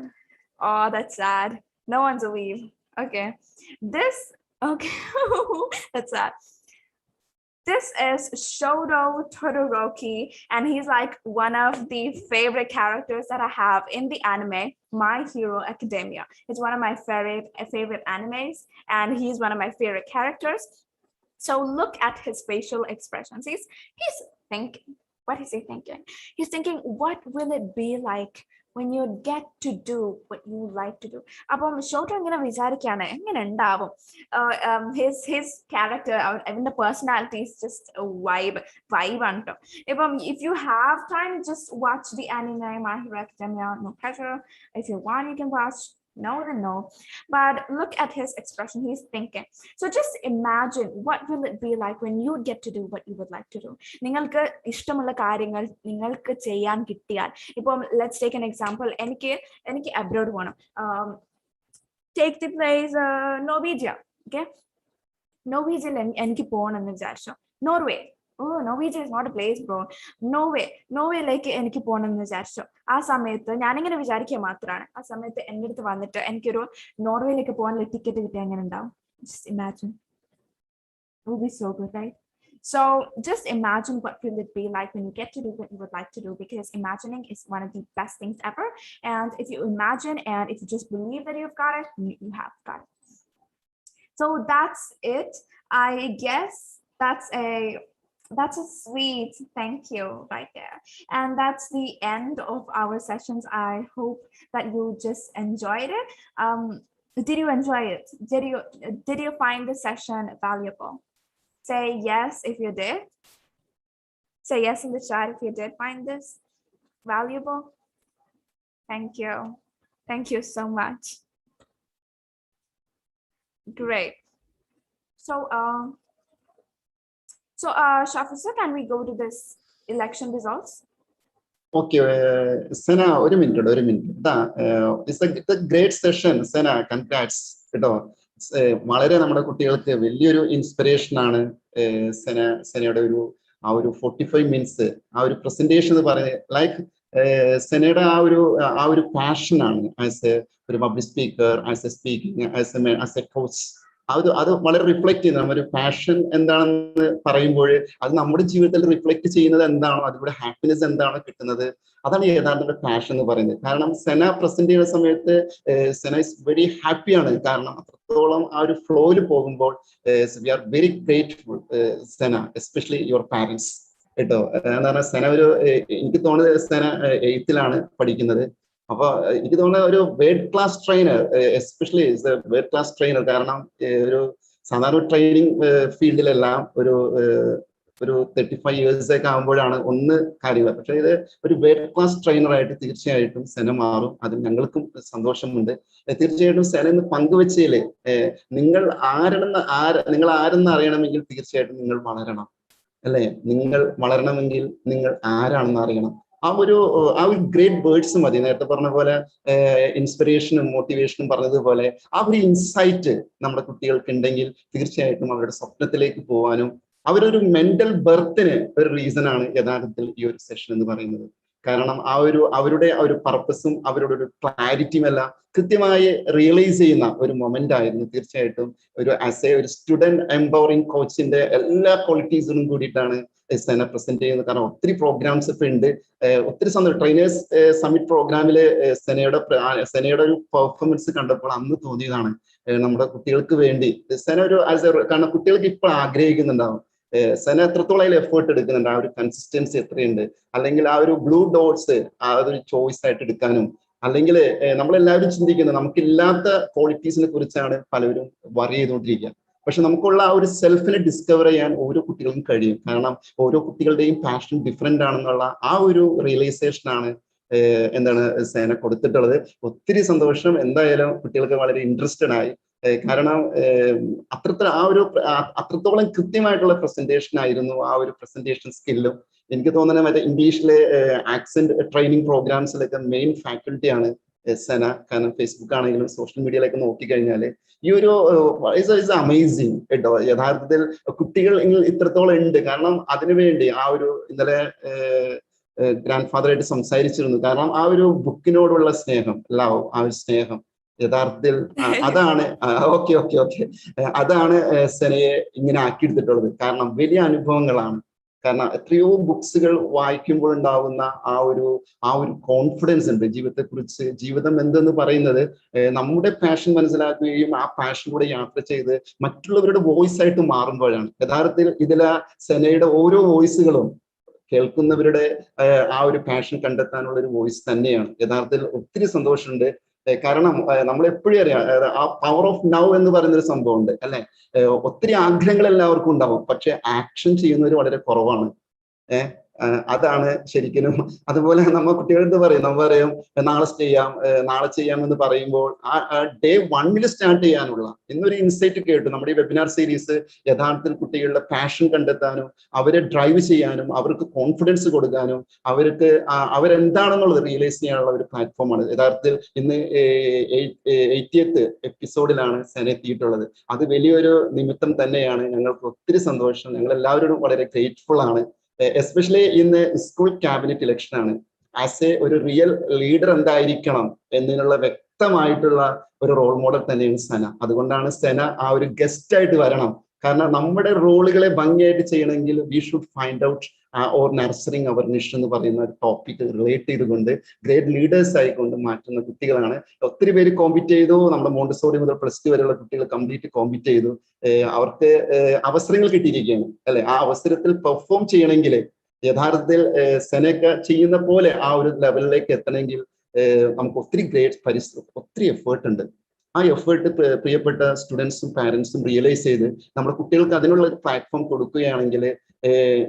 Oh, that's sad. No one's a weeb. Okay. Okay. That's sad. This is Shoto Todoroki, and he's like one of the favorite characters that I have in the anime My Hero Academia. It's one of my favorite animes, and he's one of my favorite characters. So look at his facial expressions. He's thinking. What is he thinking? He's thinking, what will it be like when you get to do what you like to do? His character, the personality is just a vibe. If you have time, just watch the anime My Hero Academia. No pressure. If you want, you can watch. No, then no. But look at his expression. He's thinking. So just imagine what will it be like when you get to do what you would like to do. നിങ്ങൾക്ക് ഇഷ്ടമുള്ള കാര്യങ്ങൾ നിങ്ങൾക്ക് ചെയ്യാൻ കിട്ടിയാൽ ഇപ്പം let's take an example. എനിക്ക് abroad പോകണം. Take the place Norwegia. Okay, Norwegia എനിക്ക് പോകണം എന്ന് വിചാരിച്ചു. Norway. Oh, Norwegia is not a place, bro. നോർവേയിലേക്ക് എനിക്ക് പോകണം എന്ന് വിചാരിച്ചു. ആ സമയത്ത് ഞാനിങ്ങനെ വിചാരിക്കുക മാത്രമാണ്. ആ സമയത്ത് എൻ്റെ അടുത്ത് വന്നിട്ട് എനിക്കൊരു നോർവേയിലേക്ക് പോകാനുള്ള ടിക്കറ്റ് കിട്ടിയാൽ എങ്ങനെ ഉണ്ടാവും? Just imagine. It will be so good, right? So just imagine what will it be like when you get to do what you would like to do, because imagining is one of the best things ever. And if you imagine and if you just believe that you've got it, you have got it. So that's it. I guess that's a sweet thank you right there. And that's the end of our sessions. I hope that you just enjoyed it. Did you enjoy it? Did you find the session valuable? Say yes if you did. Say yes in the chat if you did find this valuable. Thank you. Thank you so much. Great. So Shafisa, can we go to this election results? Okay, Sena, ഒരു minute. It's a great session, Sena. Congrats. കേട്ടോ, വളരെ നമ്മുടെ കുട്ടികൾക്ക് വലിയൊരു inspiration ആണ് സെനയുടെ ആ ഒരു 45 minutes ആ ഒരു പ്രസന്റേഷൻ എന്ന് പറയുന്നത്. ലൈക്ക് സെനയുടെ ആ ഒരു പാഷൻ ആണ് ആസ് എ ഒരു public speaker, as A speaking, as A coach. അത് വളരെ റിഫ്ലക്ട് ചെയ്യുന്നത് നമ്മുടെ പാഷൻ എന്താണെന്ന് പറയുമ്പോൾ അത് നമ്മുടെ ജീവിതത്തിൽ റിഫ്ലക്ട് ചെയ്യുന്നത് എന്താണോ, അതിലൂടെ ഹാപ്പിനെസ് എന്താണോ കിട്ടുന്നത്, അതാണ് യഥാർത്ഥ പാഷൻ എന്ന് പറയുന്നത്. കാരണം സെന പ്രസന്റ് ചെയ്യുന്ന സമയത്ത് സെന ഇസ് വെരി ഹാപ്പിയാണ്. കാരണം അത്രത്തോളം ആ ഒരു ഫ്ലോയിൽ പോകുമ്പോൾ വി ആർ വെരി ഗ്രേറ്റ്ഫുൾ സെന, എസ്പെഷ്യലി യുവർ പാരന്റ്സ് കേട്ടോ. എന്താ പറയുക, സെന എനിക്ക് തോന്നുന്നത് സെന 8th പഠിക്കുന്നത്. അപ്പൊ എനിക്ക് തോന്നുന്ന ഒരു word class trainer, especially word class trainer. കാരണം ഒരു സാധാരണ ട്രെയിനിങ് ഫീൽഡിലെല്ലാം ഒരു 35 years ഒക്കെ ആകുമ്പോഴാണ് ഒന്ന് കാര്യങ്ങൾ. പക്ഷെ ഇത് ഒരു വേർഡ് ക്ലാസ് ട്രെയിനർ ആയിട്ട് തീർച്ചയായിട്ടും സെന മാറും. അതിൽ ഞങ്ങൾക്കും സന്തോഷമുണ്ട്. തീർച്ചയായിട്ടും സെന ഇന്ന് പങ്കുവെച്ചതില് നിങ്ങൾ ആരെന്ന് അറിയണമെങ്കിൽ തീർച്ചയായിട്ടും നിങ്ങൾ വളരണം, അല്ലെ? നിങ്ങൾ വളരണമെങ്കിൽ നിങ്ങൾ ആരാണെന്ന് അറിയണം. ആ ഒരു ഗ്രേറ്റ് വേർഡ്സ് മതി. നേരത്തെ പറഞ്ഞ പോലെ ഇൻസ്പിറേഷനും മോട്ടിവേഷനും പറഞ്ഞതുപോലെ ആ ഒരു ഇൻസൈറ്റ് നമ്മുടെ കുട്ടികൾക്ക് ഉണ്ടെങ്കിൽ തീർച്ചയായിട്ടും അവരുടെ സ്വപ്നത്തിലേക്ക് പോകാനും അവരൊരു മെന്റൽ ബർത്തിന് ഒരു റീസൺ ആണ് യഥാർത്ഥത്തിൽ ഈ ഒരു സെഷൻ എന്ന് പറയുന്നത്. കാരണം അവരുടെ ഒരു പർപ്പസും അവരുടെ ഒരു ക്ലാരിറ്റിയും എല്ലാം കൃത്യമായി റിയലൈസ് ചെയ്യുന്ന ഒരു മൊമെന്റ് ആയിരുന്നു. തീർച്ചയായിട്ടും ഒരു സ്റ്റുഡന്റ് എംപവറിംഗ് കോച്ചിന്റെ എല്ലാ ക്വാളിറ്റീസിനും കൂടിയിട്ടാണ് സെന പ്രസന്റ് ചെയ്യുന്നത്. കാരണം ഒത്തിരി പ്രോഗ്രാംസ് ഇപ്പൊ ഉണ്ട്. ഒത്തിരി ട്രെയിനേഴ്സ് സമ്മിറ്റ് പ്രോഗ്രാമില് സെനയുടെ ഒരു പെർഫോമൻസ് കണ്ടപ്പോൾ അന്ന് തോന്നിയതാണ് നമ്മുടെ കുട്ടികൾക്ക് വേണ്ടി സെന കാരണം കുട്ടികൾക്ക് ഇപ്പോൾ ആഗ്രഹിക്കുന്നുണ്ടാവും സെന എത്രത്തോളം അതിൽ എഫേർട്ട് എടുക്കുന്നുണ്ട്, ആ ഒരു കൺസിസ്റ്റൻസി എത്രയുണ്ട്, അല്ലെങ്കിൽ ആ ഒരു ബ്ലൂ ഡോട്ട്സ് അതൊരു ചോയ്സ് ആയിട്ട് എടുക്കാനും, അല്ലെങ്കിൽ നമ്മളെല്ലാവരും ചിന്തിക്കുന്നത് നമുക്കില്ലാത്ത ക്വാളിറ്റീസിനെ കുറിച്ചാണ് പലരും വറി ചെയ്തുകൊണ്ടിരിക്കുക. പക്ഷെ നമുക്കുള്ള ആ ഒരു സെൽഫിനെ ഡിസ്കവർ ചെയ്യാൻ ഓരോ കുട്ടികൾക്കും കഴിയും. കാരണം ഓരോ കുട്ടികളുടെയും പാഷൻ ഡിഫറെന്റ് ആണെന്നുള്ള ആ ഒരു റിയലൈസേഷൻ ആണ് സെന കൊടുത്തിട്ടുള്ളത്. ഒത്തിരി സന്തോഷം. എന്തായാലും കുട്ടികൾക്ക് വളരെ ഇൻട്രസ്റ്റഡ് ആയി. കാരണം അത്രത്തോളം കൃത്യമായിട്ടുള്ള പ്രസന്റേഷൻ ആയിരുന്നു. ആ ഒരു പ്രസന്റേഷൻ സ്കില്ലും എനിക്ക് തോന്നുന്നത് മറ്റേ ഇംഗ്ലീഷിലെ ആക്സെന്റ് ട്രെയിനിങ് പ്രോഗ്രാംസിലൊക്കെ മെയിൻ ഫാക്കൽറ്റിയാണ് സെന. കാരണം ഫേസ്ബുക്ക് ആണെങ്കിലും സോഷ്യൽ മീഡിയയിലൊക്കെ നോക്കിക്കഴിഞ്ഞാല് ഈ ഒരു ഇസ് അമേസിങ് കേട്ടോ. യഥാർത്ഥത്തിൽ കുട്ടികൾ ഇത്രത്തോളം ഉണ്ട്. കാരണം അതിനുവേണ്ടി ആ ഒരു ഇന്നലെ ഗ്രാൻഡ് ഫാദറായിട്ട് സംസാരിച്ചിരുന്നു. കാരണം ആ ഒരു ബുക്കിനോടുള്ള സ്നേഹം, ലവ്, ആ ഒരു സ്നേഹം യഥാർത്ഥത്തിൽ അതാണ്. ഓക്കെ ഓക്കെ ഓക്കെ, അതാണ് സെനയെ ഇങ്ങനെ ആക്കിയെടുത്തിട്ടുള്ളത്. കാരണം വലിയ അനുഭവങ്ങളാണ്. കാരണം എത്രയോ ബുക്സുകൾ വായിക്കുമ്പോൾ ഉണ്ടാവുന്ന ആ ഒരു കോൺഫിഡൻസ് ഉണ്ട് ജീവിതത്തെക്കുറിച്ച്. ജീവിതം എന്തെന്ന് പറയുന്നത് നമ്മുടെ പാഷൻ മനസ്സിലാക്കുകയും ആ പാഷനിലൂടെ യാത്ര ചെയ്ത് മറ്റുള്ളവരുടെ വോയിസ് ആയിട്ട് മാറുമ്പോഴാണ്. യഥാർത്ഥത്തിൽ ഇതിലെ സെനയുടെ ഓരോ വോയിസുകളും കേൾക്കുന്നവരുടെ ആ ഒരു പാഷൻ കണ്ടെത്താനുള്ള ഒരു വോയിസ് തന്നെയാണ്. യഥാർത്ഥത്തിൽ ഒത്തിരി സന്തോഷമുണ്ട്. കാരണം നമ്മൾ എപ്പോഴും അറിയാം, ആ പവർ ഓഫ് നൗ എന്ന് പറയുന്ന ഒരു സംഭവം ഉണ്ട് അല്ലെ. ഒത്തിരി ആഗ്രഹങ്ങൾ എല്ലാവർക്കും ഉണ്ടാവും, പക്ഷെ ആക്ഷൻ ചെയ്യുന്നവർ വളരെ കുറവാണ്. അതാണ് ശരിക്കും. അതുപോലെ നമ്മ കുട്ടികളെന്ത് പറയും, നമ്മൾ പറയും നാളെ ചെയ്യാം എന്ന് പറയുമ്പോൾ ആ ഡേ 1 സ്റ്റാർട്ട് ചെയ്യാനുള്ള എന്നൊരു ഇൻസൈറ്റ് കേട്ടു. നമ്മുടെ ഈ വെബിനാർ സീരീസ് യഥാർത്ഥത്തിൽ കുട്ടികളുടെ പാഷൻ കണ്ടെത്താനും അവരെ ഡ്രൈവ് ചെയ്യാനും അവർക്ക് കോൺഫിഡൻസ് കൊടുക്കാനും അവരെന്താണെന്നുള്ളത് റിയലൈസ് ചെയ്യാനുള്ള ഒരു പ്ലാറ്റ്ഫോമാണ്. യഥാർത്ഥത്തിൽ ഇന്ന് 80th എപ്പിസോഡിലാണ് സെന എത്തിയിട്ടുള്ളത്. അത് വലിയൊരു നിമിത്തം തന്നെയാണ്. ഞങ്ങൾക്ക് ഒത്തിരി സന്തോഷം. ഞങ്ങൾ എല്ലാവരോടും വളരെ ഗ്രേറ്റ്ഫുൾ ആണ്. എസ്പെഷ്യലി ഇന്ന് സ്കൂൾ ക്യാബിനറ്റ് ഇലക്ഷൻ ആണ്. ആസ് ഒരു റിയൽ ലീഡർ എന്തായിരിക്കണം എന്നതിനുള്ള വ്യക്തമായിട്ടുള്ള ഒരു റോൾ മോഡൽ തന്നെയാണ് സെന. അതുകൊണ്ടാണ് സെന ആ ഒരു ഗസ്റ്റ് ആയിട്ട് വരണം. കാരണം നമ്മുടെ റോളുകളെ ഭംഗിയായിട്ട് ചെയ്യണമെങ്കിൽ we should find out or nurturing our niche എന്ന് പറയുന്ന ഒരു ടോപ്പിക് റിലേറ്റ് ചെയ്തുകൊണ്ട് ഗ്രേറ്റ് ലീഡേഴ്സ് ആയിക്കൊണ്ട് മാറ്റുന്ന കുട്ടികളാണ്. ഒത്തിരി പേര് കോമ്പീറ്റ് ചെയ്തു. നമ്മുടെ മോണ്ടിസോറി മുതൽ +2 വരെയുള്ള കുട്ടികൾ കംപ്ലീറ്റ് കോമ്പീറ്റ് ചെയ്തു. അവർക്ക് അവസരങ്ങൾ കിട്ടിയിരിക്കുകയാണ് അല്ലെ. ആ അവസരത്തിൽ പെർഫോം ചെയ്യണമെങ്കിൽ യഥാർത്ഥത്തിൽ സെനയൊക്കെ ചെയ്യുന്ന പോലെ ആ ഒരു ലെവലിലേക്ക് എത്തണമെങ്കിൽ നമുക്ക് ഒത്തിരി ഒത്തിരി എഫേർട്ട് ഉണ്ട്. ആ എഫേർട്ട് പ്രിയപ്പെട്ട സ്റ്റുഡൻസും പാരന്റ്സും റിയലൈസ് ചെയ്ത് നമ്മുടെ കുട്ടികൾക്ക് അതിനുള്ള ഒരു പ്ലാറ്റ്ഫോം കൊടുക്കുകയാണെങ്കിൽ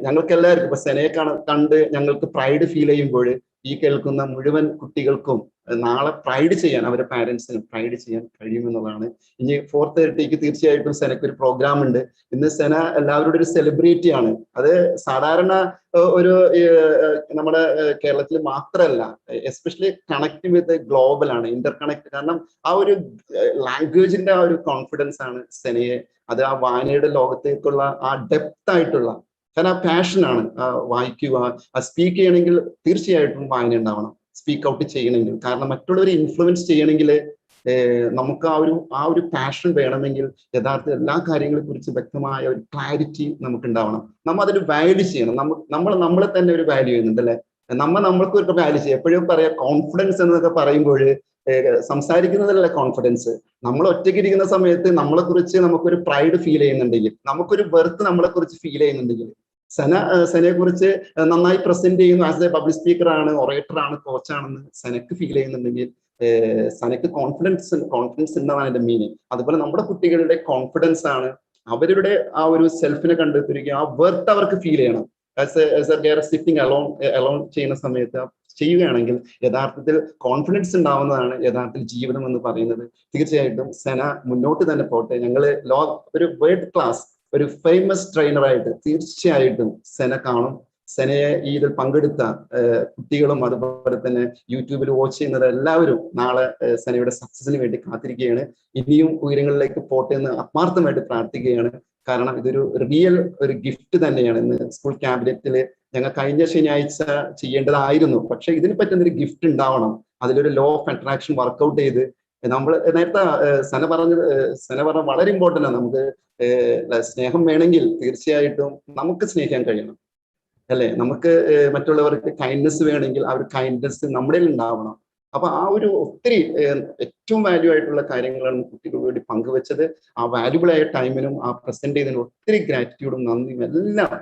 ഞങ്ങൾക്ക് എല്ലാവർക്കും ഇപ്പൊ സെനയെ കണ്ട് ഞങ്ങൾക്ക് പ്രൈഡ് ഫീൽ ചെയ്യുമ്പോൾ ഈ കേൾക്കുന്ന മുഴുവൻ കുട്ടികൾക്കും നാളെ പ്രൈഡ് ചെയ്യാൻ, അവരുടെ പാരന്റ്സിന് പ്രൈഡ് ചെയ്യാൻ കഴിയുമെന്നുള്ളതാണ്. ഇനി 4:30 തീർച്ചയായിട്ടും സെനക്ക് ഒരു പ്രോഗ്രാം ഉണ്ട്. ഇന്ന് സെന എല്ലാവരുടെ ഒരു സെലിബ്രിറ്റി ആണ്. അത് സാധാരണ ഒരു നമ്മുടെ കേരളത്തിൽ മാത്രമല്ല, എസ്പെഷ്യലി കണക്ട് വിത്ത് ഗ്ലോബൽ ആണ്, ഇന്റർ കണക്ട്. കാരണം ആ ഒരു ലാംഗ്വേജിന്റെ ആ ഒരു കോൺഫിഡൻസ് ആണ് സെനയെ അത് ആ വായനയുടെ ലോകത്തേക്കുള്ള ആ ഡെപ്ത് ആയിട്ടുള്ള, കാരണം ആ പാഷനാണ്. വായിക്കുക, സ്പീക്ക് ചെയ്യണമെങ്കിൽ തീർച്ചയായിട്ടും വായന ഉണ്ടാവണം. സ്പീക്ക് ഔട്ട് ചെയ്യണമെങ്കിൽ, കാരണം മറ്റുള്ളവരെ ഇൻഫ്ലുവൻസ് ചെയ്യണമെങ്കിൽ നമുക്ക് ആ ഒരു പാഷൻ വേണമെങ്കിൽ യഥാർത്ഥ എല്ലാ കാര്യങ്ങളെ കുറിച്ച് വ്യക്തമായ ഒരു ക്ലാരിറ്റി നമുക്ക് ഉണ്ടാവണം. നമ്മൾ അതിന് വാല്യൂ ചെയ്യണം. നമ്മളെ തന്നെ ഒരു വാല്യൂ ചെയ്യുന്നുണ്ട് അല്ലെ. നമ്മൾക്ക് ഒരു വാല്യൂ ചെയ്യും. എപ്പോഴും പറയാം കോൺഫിഡൻസ് എന്നൊക്കെ പറയുമ്പോൾ സംസാരിക്കുന്നതല്ല കോൺഫിഡൻസ്. നമ്മൾ ഒറ്റയ്ക്ക് ഇരിക്കുന്ന സമയത്ത് നമ്മളെ കുറിച്ച് നമുക്കൊരു പ്രൈഡ് ഫീൽ ചെയ്യുന്നുണ്ടെങ്കിൽ, നമുക്കൊരു വെർത്ത് നമ്മളെ കുറിച്ച് ഫീൽ ചെയ്യുന്നുണ്ടെങ്കിൽ, സെനയെ കുറിച്ച് നന്നായി പ്രസന്റ് ചെയ്യുന്നു, ആസ് എ പബ്ലിക് സ്പീക്കർ ആണ്, ഒറേറ്റർ ആണ്, കോച്ചാണെന്ന് സെനക്ക് ഫീൽ ചെയ്യുന്നുണ്ടെങ്കിൽ സെനക്ക് കോൺഫിഡൻസ് ഉണ്ടെന്നാണ് എന്റെ മീനിങ്. അതുപോലെ നമ്മുടെ കുട്ടികളുടെ കോൺഫിഡൻസ് ആണ് അവരുടെ ആ ഒരു സെൽഫിനെ കണ്ടെത്തിരിക്കുക, ആ വെർത്ത് അവർക്ക് ഫീൽ ചെയ്യണം. സിറ്റിംഗ് അലോൺ ചെയ്യുന്ന സമയത്ത് ചെയ്യുകയാണെങ്കിൽ യഥാർത്ഥത്തിൽ കോൺഫിഡൻസ് ഉണ്ടാവുന്നതാണ് യഥാർത്ഥത്തിൽ ജീവിതം എന്ന് പറയുന്നത്. തീർച്ചയായിട്ടും സെന മുന്നോട്ട് തന്നെ പോട്ടെ. ഞങ്ങള് ഒരു വേൾഡ് ക്ലാസ് ഒരു ഫേമസ് ട്രെയിനറായിട്ട് തീർച്ചയായിട്ടും സെന കാണും. സെനയെ ഈ ഇതിൽ പങ്കെടുത്ത കുട്ടികളും അതുപോലെ തന്നെ യൂട്യൂബിൽ വാച്ച് ചെയ്യുന്നത് എല്ലാവരും നാളെ സെനയുടെ സക്സസിന് വേണ്ടി കാത്തിരിക്കുകയാണ്. ഇനിയും ഉയരങ്ങളിലേക്ക് പോട്ടെ എന്ന് ആത്മാർത്ഥമായിട്ട് പ്രാർത്ഥിക്കുകയാണ്. കാരണം ഇതൊരു റിയൽ ഒരു ഗിഫ്റ്റ് തന്നെയാണ്. ഇന്ന് സ്കൂൾ ക്യാബിനറ്റില് ഞങ്ങൾ കഴിഞ്ഞ ശനിയാഴ്ച ചെയ്യേണ്ടതായിരുന്നു, പക്ഷെ ഇതിന് പറ്റുന്നൊരു ഗിഫ്റ്റ് ഉണ്ടാവണം. അതിലൊരു ലോ ഓഫ് അട്രാക്ഷൻ വർക്ക്ഔട്ട് ചെയ്ത് നമ്മൾ നേരത്തെ സെന പറഞ്ഞ വളരെ ഇമ്പോർട്ടൻ്റ് ആണ്. നമുക്ക് സ്നേഹം വേണമെങ്കിൽ തീർച്ചയായിട്ടും നമുക്ക് സ്നേഹിക്കാൻ കഴിയണം അല്ലെ. നമുക്ക് മറ്റുള്ളവർക്ക് കൈൻഡ്നെസ് വേണമെങ്കിൽ ആ ഒരു കൈൻഡ്നെസ് നമ്മുടെ ഉണ്ടാവണം. അപ്പൊ ആ ഒരു ഒത്തിരി ഏറ്റവും വാല്യൂ ആയിട്ടുള്ള കാര്യങ്ങളാണ് കുട്ടികൾക്ക് വേണ്ടി പങ്കുവെച്ചത്. ആ വാല്യുബിൾ ആയ ടൈമിനും ആ പ്രസന്റ് ചെയ്തതിനും ഒത്തിരി ഗ്രാറ്റിറ്റ്യൂഡും നന്ദിയും എല്ലാം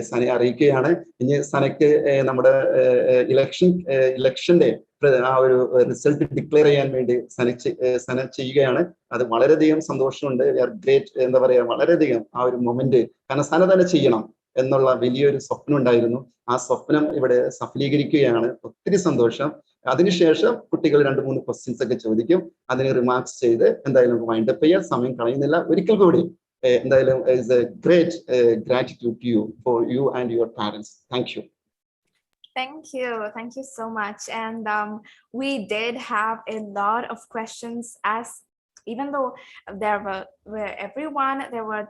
സനയെ അറിയിക്കുകയാണ്. ഇനി സനയ്ക്ക് നമ്മുടെ ഇലക്ഷന്റെ ആ ഒരു റിസൾട്ട് ഡിക്ലെയർ ചെയ്യാൻ വേണ്ടി സന ചെയ്യുകയാണ്. അത് വളരെയധികം സന്തോഷമുണ്ട്. ഗ്രേറ്റ്, എന്താ പറയാ, വളരെയധികം ആ ഒരു മൊമെന്റ്, കാരണം സന തന്നെ ചെയ്യണം എന്നുള്ള വലിയൊരു സ്വപ്നം ഉണ്ടായിരുന്നു. ആ സ്വപ്നം ഇവിടെ സഫലീകരിക്കുകയാണ്. ഒത്തിരി സന്തോഷം. അതിനുശേഷം കുട്ടികൾ 2-3 ക്വസ്റ്റ്യൻസ് ഒക്കെ ചോദിക്കും. അതിന് റിമാർക്സ് ചെയ്ത് എന്തായാലും വൈൻഡപ്പ് ചെയ്യാൻ സമയം കളയുന്നില്ല. ഒരിക്കൽ കൂടി എന്തായാലും is a great gratitude to you for you and your parents. Thank you. Thank you so much. And we did have a lot of questions as even though there were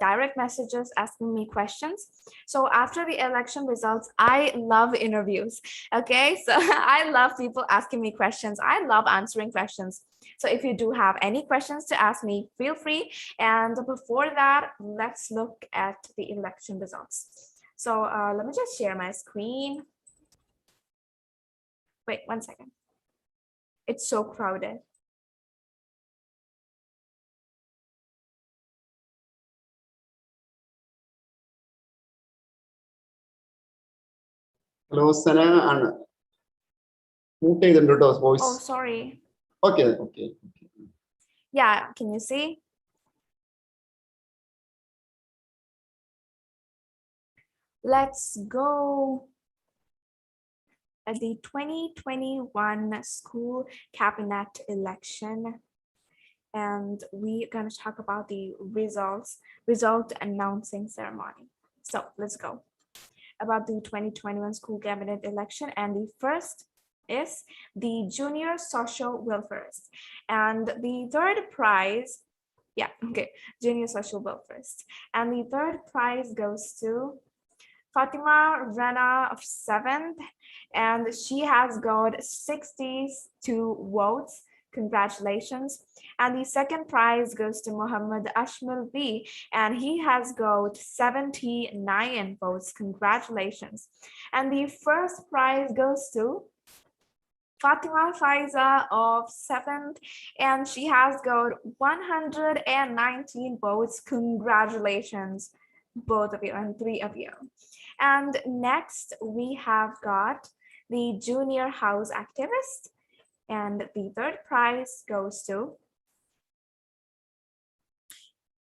direct messages asking me questions. So after the election results, I love interviews. Okay, so I love people asking me questions. I love answering questions. So if you do have any questions to ask me, feel free. And before that, let's look at the election results. So let me just share my screen. Wait 1 second. It's so crowded. Hello, Sana. Mute ചെയ്തിട്ടുണ്ട് voice. Oh, sorry. Okay. Yeah, can you see? Let's go at the 2021 school cabinet election. And we're going to talk about the result announcing ceremony. So let's go about the 2021 school cabinet election. And the first is the junior social welfarist. And the third prize, junior social welfarist. And the third prize goes to Fatima Rana of 7th, and she has got 62 votes. Congratulations. And the second prize goes to Muhammad Ashmal B, and he has got 79 votes. Congratulations. And the first prize goes to Fatima Faiza of 7th, and she has got 119 votes. Congratulations, both of you and 3 of you. And next we have got the junior house activist, and the third prize goes to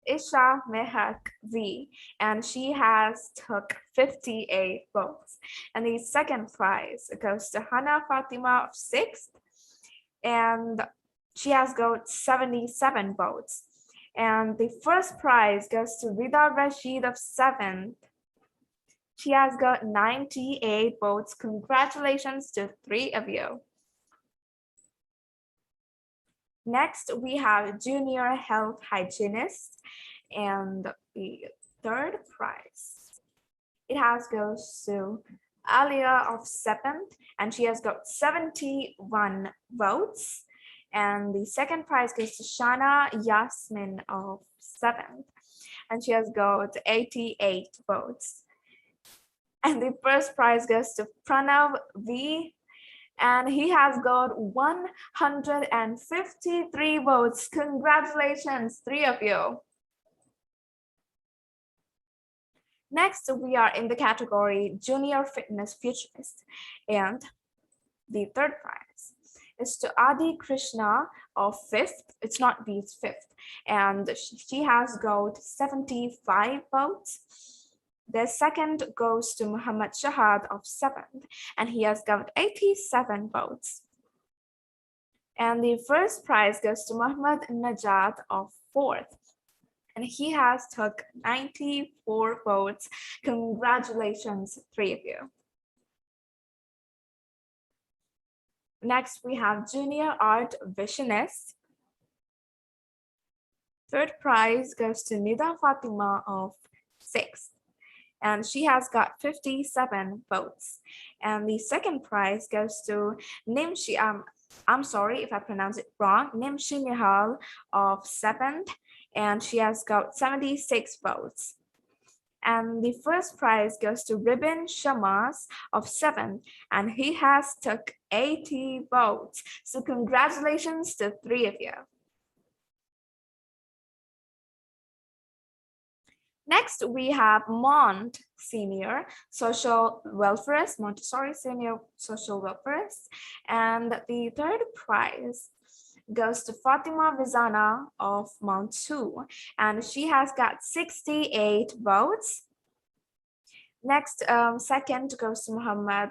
Isha Mehak V, and she has took 58 votes. And the second prize goes to Hana Fatima of 6th, and she has got 77 votes. And the first prize goes to Rida Rashid of 7th. She has got 98 votes. Congratulations to 3 of you. Next, we have junior health hygienist, and the third prize, it goes to Alia of 7th, and she has got 71 votes. And the second prize goes to Shana Yasmin of 7th, and she has got 88 votes. And the first prize goes to Pranav V, and he has got 153 votes. Congratulations, 3 of you. Next, we are in the category Junior Fitness Futurist, and the third prize is to Adi Krishna of 5th. It's not B, it's 5th, and she has got 75 votes. The second goes to Muhammad Shahad of 7th, and he has got 87 votes. And the first prize goes to Muhammad Najat of 4th, and he has took 94 votes. Congratulations, 3 of you. Next, we have junior art visionist. Third prize goes to Nida Fatima of 6th, and she has got 57 votes. And the second prize goes to Nimshi, I'm sorry if I pronounce it wrong, Nimshi Nihal of 7th, and she has got 76 votes. And the first prize goes to Ribin Shamas of 7th, and he has took 80 votes. So congratulations to 3 of you. Next, we have Mont Senior Social Welfarist, Montessori Senior Social Welfarist. And the third prize goes to Fatima Rizana of Mount 2, and she has got 68 votes. Next, second goes to Muhammad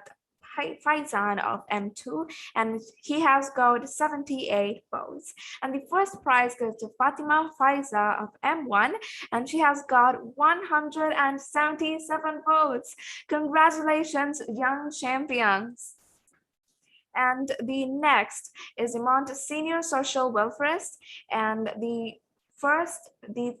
Faizan of M2, and he has got 78 votes. And the first prize goes to Fatima Faiza of M1, and she has got 177 votes. Congratulations, young champions. And the next is Mount Senior Social Welfarist, and the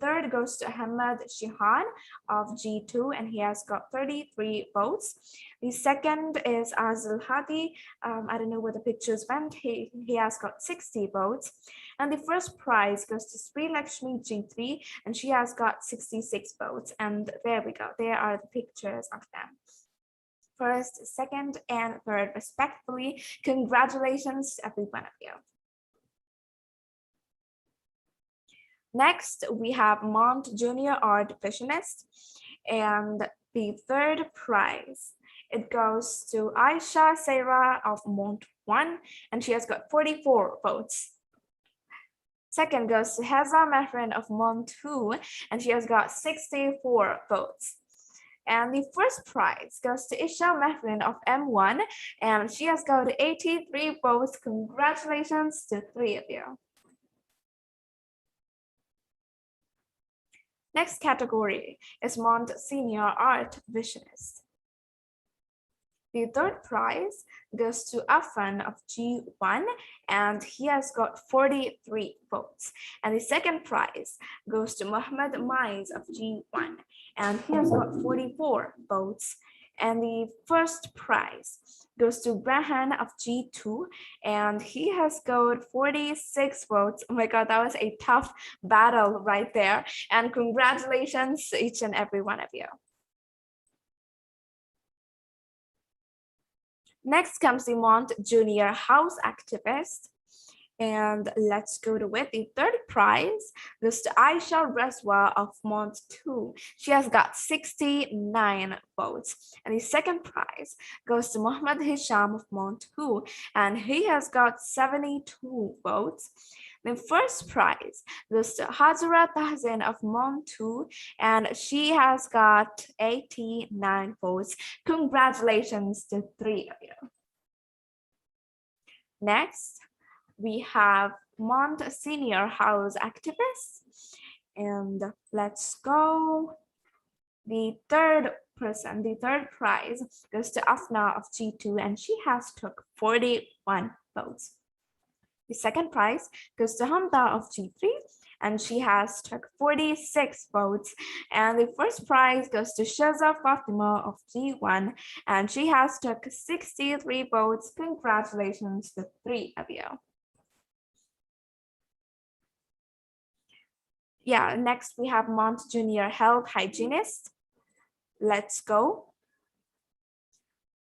third goes to Ahmed Shihan of G2, and he has got 33 votes. The second is Azil Hadi. I don't know where the pictures went. He has got 60 votes. And the first prize goes to Sri Lakshmi G3, and she has got 66 votes. And there we go. There are the pictures of them. First, second, and third, respectively. Congratulations to every one of you. Next, we have Mont Junior Art Visionist, and the third prize, it goes to Aisha Sarah of Mont 1, and she has got 44 votes. Second goes to Heza Mehran of Mont 2, and she has got 64 votes. And the first prize goes to Isha Mehran of M1, and she has got 83 votes. Congratulations to three of you. Next category is Mont Senior Art Visionist. The third prize goes to Afan of G1, and he has got 43 votes. And the second prize goes to Mohammed Mais of G1, and he has got 44 votes. And the first prize goes to Brahan of G2, and he has got 46 votes. Oh my God, that was a tough battle right there. And congratulations to each and every one of you. Next comes the Mont Junior House Activist. And let's go to it. The third prize goes to Aisha Reswa of Mont 2. She has got 69 votes. And the second prize goes to Muhammad Hisham of Mont 2, and he has got 72 votes. The first prize goes to Hazara Tahzin of Mont 2, and she has got 89 votes. Congratulations to three of you. Next, we have Mont Senior House Activists, and let's go. The third prize goes to Afna of G2, and she has took 41 votes. The second prize goes to Hamda of G3, and she has took 46 votes. And the first prize goes to Shaza Fatima of G1, and she has took 63 votes. Congratulations to three of you. Yeah, next we have Mont Junior Health Hygienist. Let's go.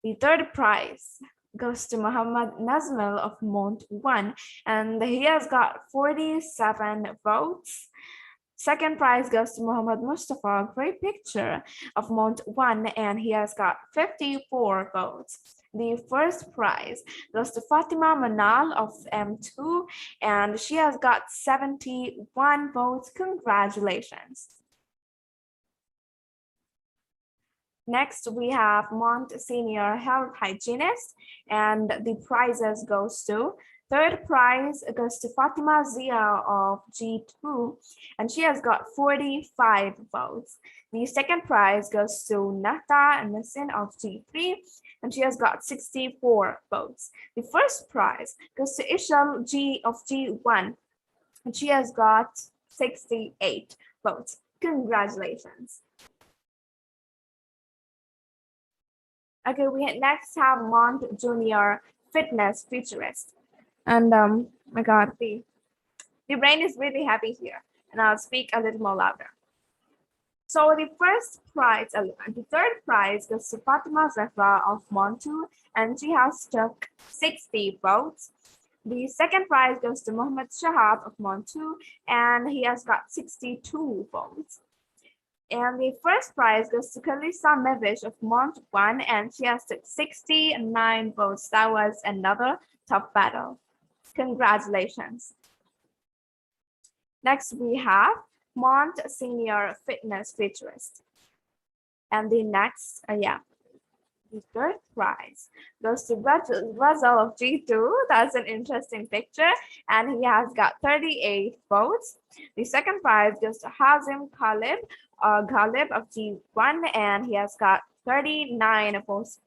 The third prize goes to Muhammad Nazmel of Mont 1, and he has got 47 votes. Second prize goes to Muhammad Mustafa, great picture, of Mont 1, and he has got 54 votes. The first prize goes to Fatima Manal of M2, and she has got 71 votes. Congratulations. Next, we have Mont Senior Health Hygienist, and the prizes goes to, third prize goes to Fatima Zia of G2, and she has got 45 votes. The second prize goes to Nahta Nasin of G3, and she has got 64 votes. The first prize goes to Ishal G of G1, and she has got 68 votes. Congratulations. Okay, we next have Mont Junior Fitness Futurist. And my God, the brain is really happy here, and I'll speak a little more louder. So the first prize, the third prize goes to Fatima Zahra of Mont 2, and she has took 60 votes. The second prize goes to Mohammed Shahab of Mont 2, and he has got 62 votes. And the first prize goes to Kalisa Mevish of Mont 1, and she has 69 votes. That was another tough battle. Congratulations. Next, we have Mont Senior Fitness Futurist. And the next, the third prize goes to Russell of G2. That's an interesting picture, and he has got 38 votes. The second prize goes to Hazim Ghalib of G1, and he has got 39 votes,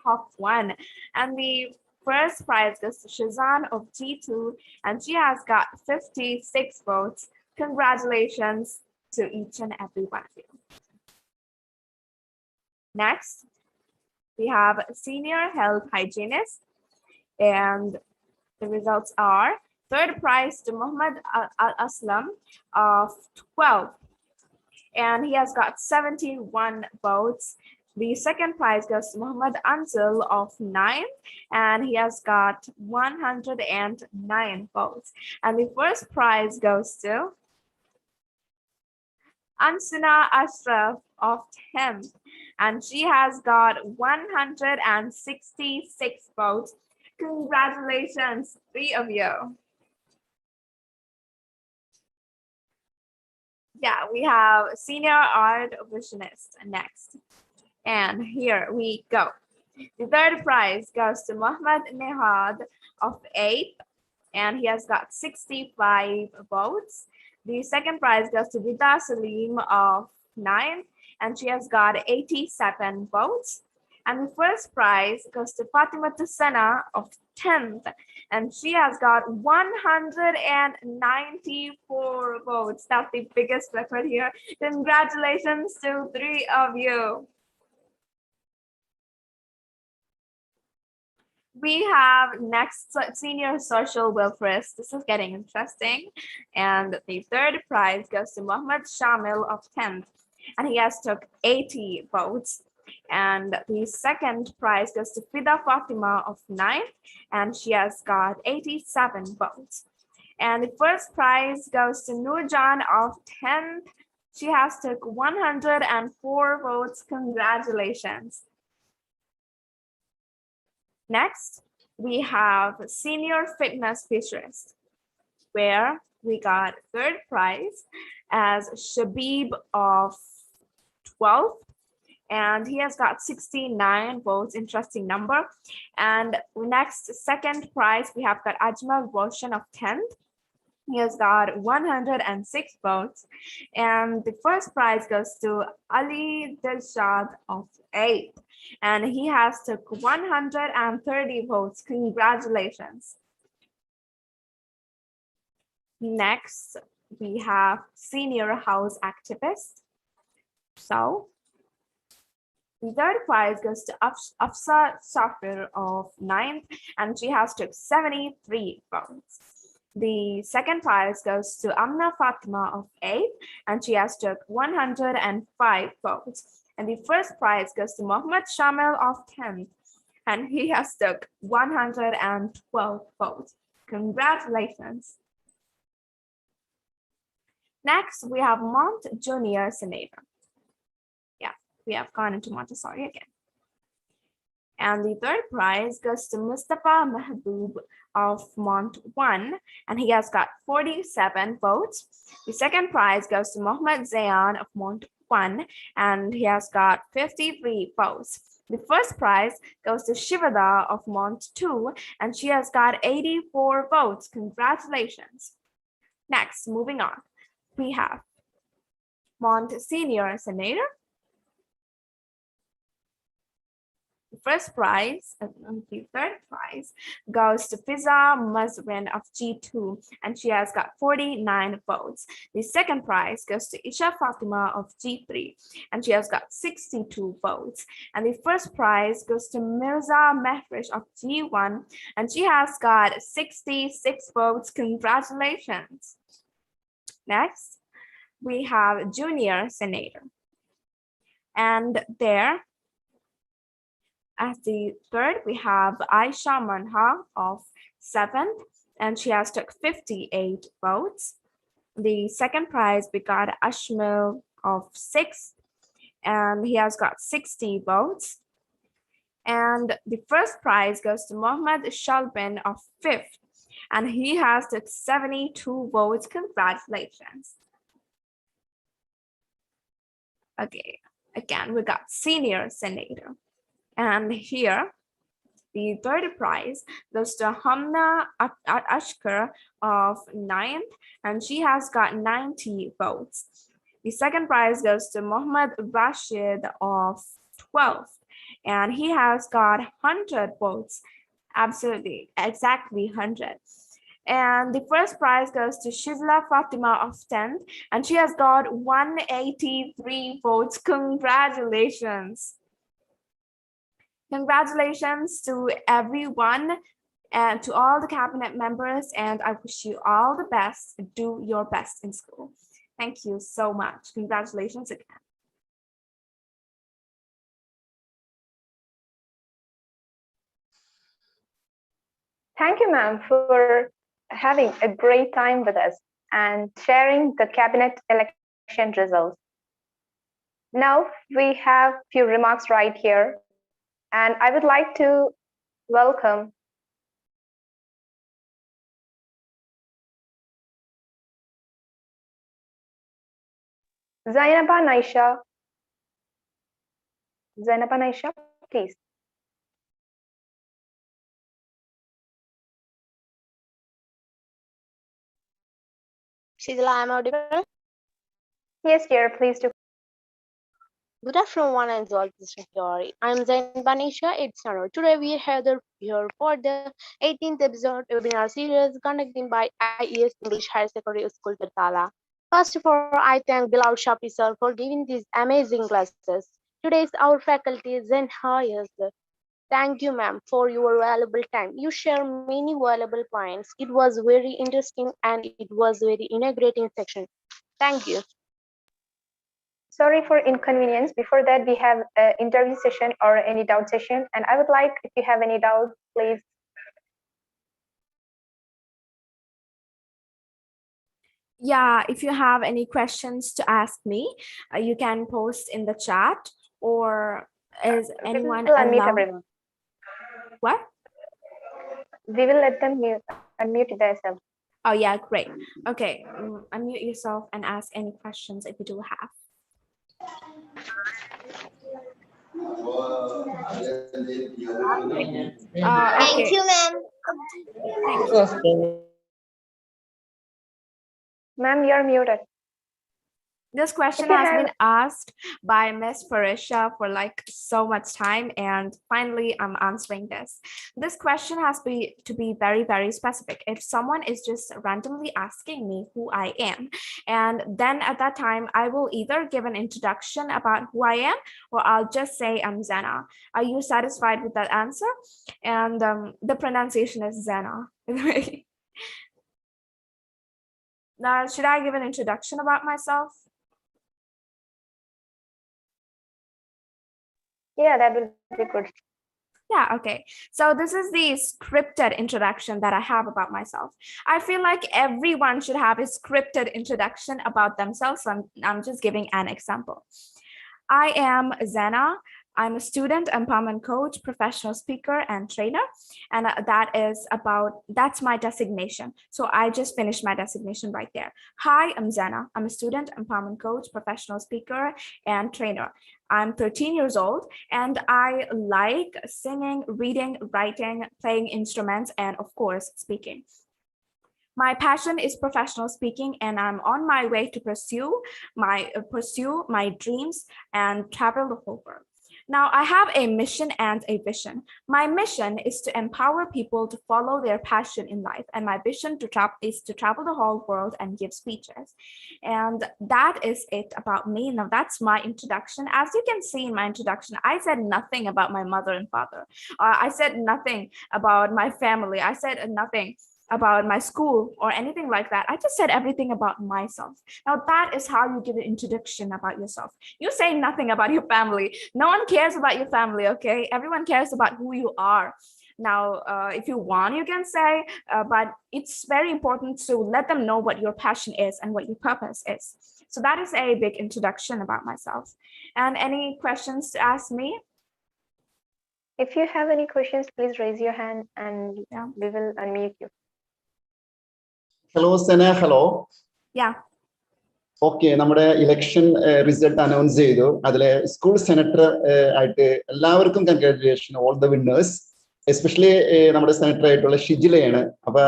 top one. And the first prize goes to Shazan of G2, and she has got 56 votes. Congratulations to each and every one of you. Next, we have senior health hygienist, and the results are third prize to Muhammad Al-Aslam of 12, and he has got 71 votes. The second prize goes to Muhammad Anzil of 9, and he has got 109 votes. And the first prize goes to Ansina Ashraf of 10, and she has got 166 votes. Congratulations, 3 of you. Yeah, we have senior art visionist next. And here we go. The third prize goes to Muhammad Nehad of 8, and he has got 65 votes. The second prize goes to Vida Salim of 9, and she has got 87 votes. And the first prize goes to Fatima Zenah of 10th, and she has got 194 votes. That's the biggest record here. Congratulations to 3 of you. We have next senior social welfare. This is getting interesting. And the third prize goes to Muhammad Shamil of 10th, and he has took 80 votes. And the second prize goes to Fida Fatima of 9th, and she has got 87 votes. And the first prize goes to Nurjan of 10th. She has took 104 votes. Congratulations. Next, we have senior fitness futurist, where we got third prize as Shabib of 12, and he has got 69 votes, interesting number. And next, second prize, we have got Ajmal Roshan of 10th. He has got 106 votes. And the first prize goes to Ali Dilshad of 8, and he has took 130 votes. Congratulations. Next, we have senior house activist. So the third prize goes to Afsa Safir of 9th, and she has took 73 votes. The second prize goes to Amna Fatima of 8th, and she has took 105 votes. And the first prize goes to Muhammad Shamil of 10th, and he has took 112 votes. Congratulations. Next, we have Mont Junior Senator. Yeah, we have gone into Montessori again. And the third prize goes to Mustafa Mahbub of Mont 1, and he has got 47 votes. The second prize goes to Mohammed Zayan of Mont 1, and he has got 53 votes. The first prize goes to Shivada of Mont 2, and she has got 84 votes. Congratulations. Next, moving on, we have Mont Senior Senator. The first prize, the third prize goes to Fiza Mazrin of G2, and she has got 49 votes. The second prize goes to Isha Fatima of G3, and she has got 62 votes. And the first prize goes to Mirza Mehrish of G1, and she has got 66 votes. Congratulations. Next, we have Junior Senator. And there, as the third, we have Aisha Manha of 7th, and she has took 58 votes. The second prize, we got Ashmil of 6th, and he has got 60 votes. And the first prize goes to Mohammed Shalbin of 5th, and he has took 72 votes. Congratulations. Okay, again, we got Senior Senator. And here, the third prize goes to Hamna Ashkar of 9th, and she has got 90 votes. The second prize goes to Mohammed Rashid of 12th, and he has got 100 votes. Absolutely, exactly 100. And the first prize goes to Shivla Fatima of 10th, and she has got 183 votes. Congratulations. Congratulations to everyone and to all the cabinet members, and I wish you all the best. Do your best in school. Thank you so much. Congratulations again. Thank you, ma'am, for having a great time with us and sharing the cabinet election results. Now we have few remarks right here, and I would like to welcome Zainaba Naisha. Zainaba Naisha, please. Shizla, I'm audible. Yes, dear, please do. Good afternoon, one and all. I'm Zain Banisha. It's honor. Today we are here for the 18th episode webinar series conducted by IES English Higher Secondary School, Patala. First of all, I thank Bilal Shafi sir for giving these amazing classes. Today is our faculty Zenah Yasar. Thank you, ma'am, for your valuable time. You share many valuable points. It was very interesting and it was very integrating section. Thank you. Sorry for inconvenience. Before that, we have an interview session or any doubt session. And I would like, if you have any doubt, please. Yeah, if you have any questions to ask me, you can post in the chat, or is anyone unmute allowed? everyone. What? We will let them unmute themselves. Oh yeah, great. Okay, unmute yourself and ask any questions if you do have. Thank you, ma'am. Thank you. Ma'am, you're muted. This question has been asked by Miss Parisha for like so much time, and finally I'm answering this. This question has to be very, very specific. If someone is just randomly asking me who I am, and then at that time I will either give an introduction about who I am, or I'll just say I'm Zenah. Are you satisfied with that answer? And the pronunciation is Zenah. Now, should I give an introduction about myself? Yeah, that would be good. Yeah, okay. So this is the scripted introduction that I have about myself. I feel like everyone should have a scripted introduction about themselves. So I'm just giving an example. I am Zenah. I'm a student empowerment coach, professional speaker, and trainer. And that's my designation. So I just finished my designation right there. Hi, I'm Zenah. I'm a student empowerment coach, professional speaker, and trainer. I'm 13 years old, and I like singing, reading, writing, playing instruments, and of course, speaking. My passion is professional speaking, and I'm on my way to pursue my dreams and travel the whole world. Now, I have a mission and a vision. My mission is to empower people to follow their passion in life, and my vision is to travel the whole world and give speeches. And that is it about me. Now, that's my introduction. As you can see in my introduction, I said nothing about my mother and father. I said nothing about my family. I said nothing about my school or anything like that. I just said everything about myself. Now that is how you give an introduction about yourself. You say nothing about your family. No one cares about your family, okay? Everyone cares about who you are. Now, if you want, you can say, but it's very important to let them know what your passion is and what your purpose is. So that is a big introduction about myself. And any questions to ask me? If you have any questions, please raise your hand and we will unmute you. Hello, Zenah. Hello. Yeah. Okay, നമ്മുടെ election result announce ചെയ്തു. അതിലെ school senator ആയിട്ട് എല്ലാവർക്കും congratulation, all the winners. Especially നമ്മുടെ senator ആയിട്ടുള്ള ഷിജിലയാണ്. അപ്പൊ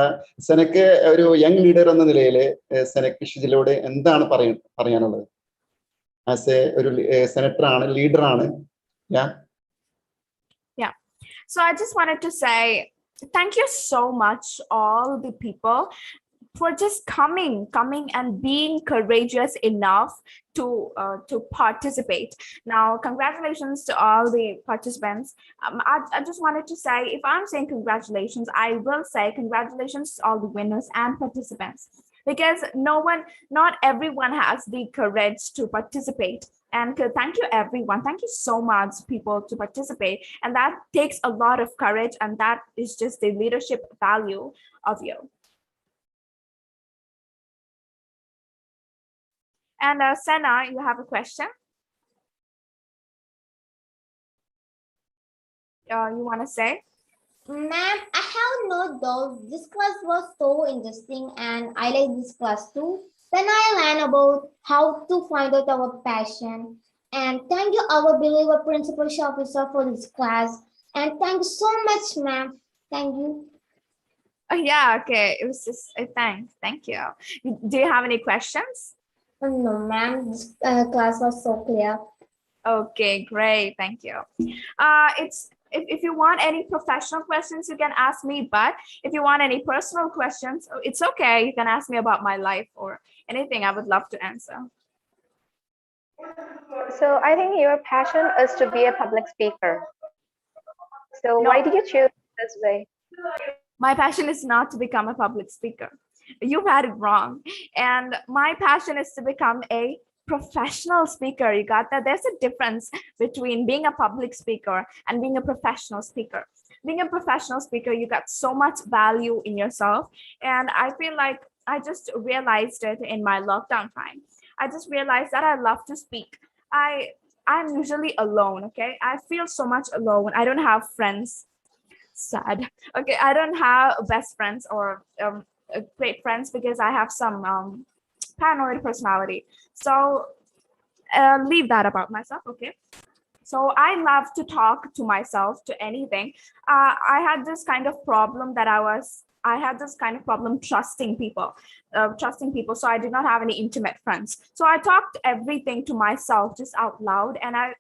സെനക്ക് ഒരു young leader എന്ന നിലയിൽ സെനക്ക് ഷിജിലയോട് എന്താണ് പറയാനുള്ളത്? ആസ് എ ഒരു സെനറ്റർ ആണ്, ലീഡർ ആണ്. Yeah. So I just wanted to say, thank you so much, all the people, for just coming and being courageous enough to participate. Now, congratulations to all the participants. I just wanted to say, if I'm saying congratulations, I will say congratulations to all the winners and participants, because not everyone has the courage to participate. And thank you, everyone. Thank you so much, people, to participate. And that takes a lot of courage, and that is just the leadership value of you. And Zenah, you have a question? You want to say? Ma'am, I have no doubt this class was so interesting and I like this class too. Then I learned about how to find out our passion. And thank you, our beloved principal officer, for this class. And thank you so much, ma'am. Thank you. Oh, yeah, okay. It was just a thanks. Thank you. Do you have any questions? No, ma'am. This class was so clear. Okay, great. Thank you. If you want any professional questions, you can ask me. But if you want any personal questions, it's okay. You can ask me about my life or anything. I would love to answer. So I think your passion is to be a public speaker. So why did you choose this way? My passion is not to become a public speaker. You've had it wrong. And my passion is to become a professional speaker. You got that? There's a difference between being a public speaker and being a professional speaker. Being a professional speaker, you got so much value in yourself. And I feel like I just realized it in my lockdown time. I just realized that I love to speak. I'm usually alone, okay? I feel so much alone. I don't have friends. Sad. Okay, I don't have best friends or great friends because I have some paranoid personality. So leave that about myself, okay? So I love to talk to myself to anything. I had this kind of problem that I had this kind of problem trusting people. So I did not have any intimate friends. So I talked everything to myself just out loud, and I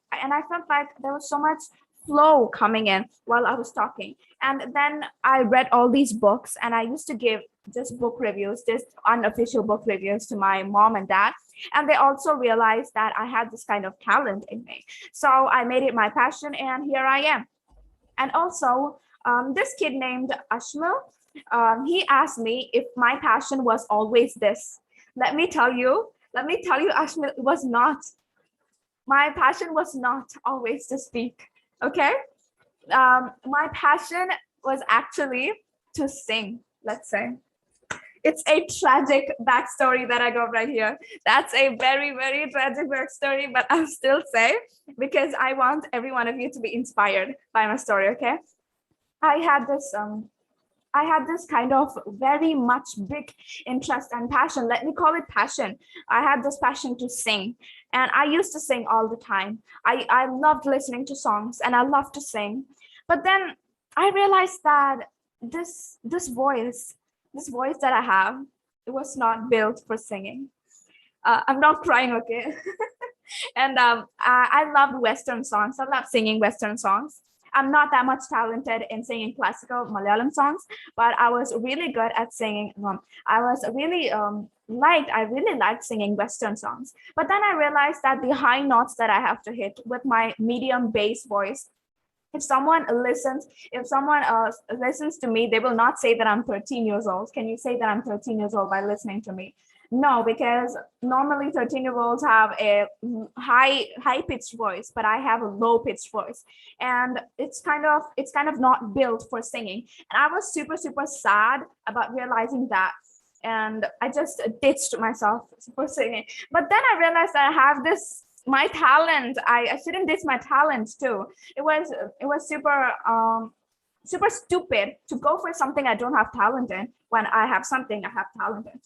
felt like there was so much flow coming in while I was talking. And then I read all these books, and I used to give just book reviews, just unofficial book reviews to my mom and dad. And they also realized that I had this kind of talent in me. So I made it my passion, and here I am. And also, this kid named Ashmil, he asked me if my passion was always this. Let me tell you, Ashmil, it was not. My passion was not always to speak, okay? My passion was actually to sing, let's say. It's a tragic backstory that I got right here. That's a very, very tragic backstory, but I'll still say, because I want every one of you to be inspired by my story, okay? I had this kind of very much big interest and passion. Let me call it passion. I had this passion to sing, and I used to sing all the time. I loved listening to songs, and I loved to sing. But then I realized that this voice that I have, it was not built for singing. I'm not crying, okay? And I love Western songs. I love singing Western songs. I'm not that much talented in singing classical Malayalam songs, but I was really good at singing. I really liked singing Western songs. But then I realized that the high notes that I have to hit with my medium bass voice, if someone listens to me, they will not say that I'm 13 years old. Can you say that I'm 13 years old by listening to me? No, because normally 13-year-olds have a high pitched voice, but I have a low pitched voice, and it's kind of not built for singing. And I was super sad about realizing that, and I just ditched myself for singing. But then I realized that I have this my talent. I shouldn't ditch my talent too. It was super stupid to go for something I don't have talent in when I have something I have talent in.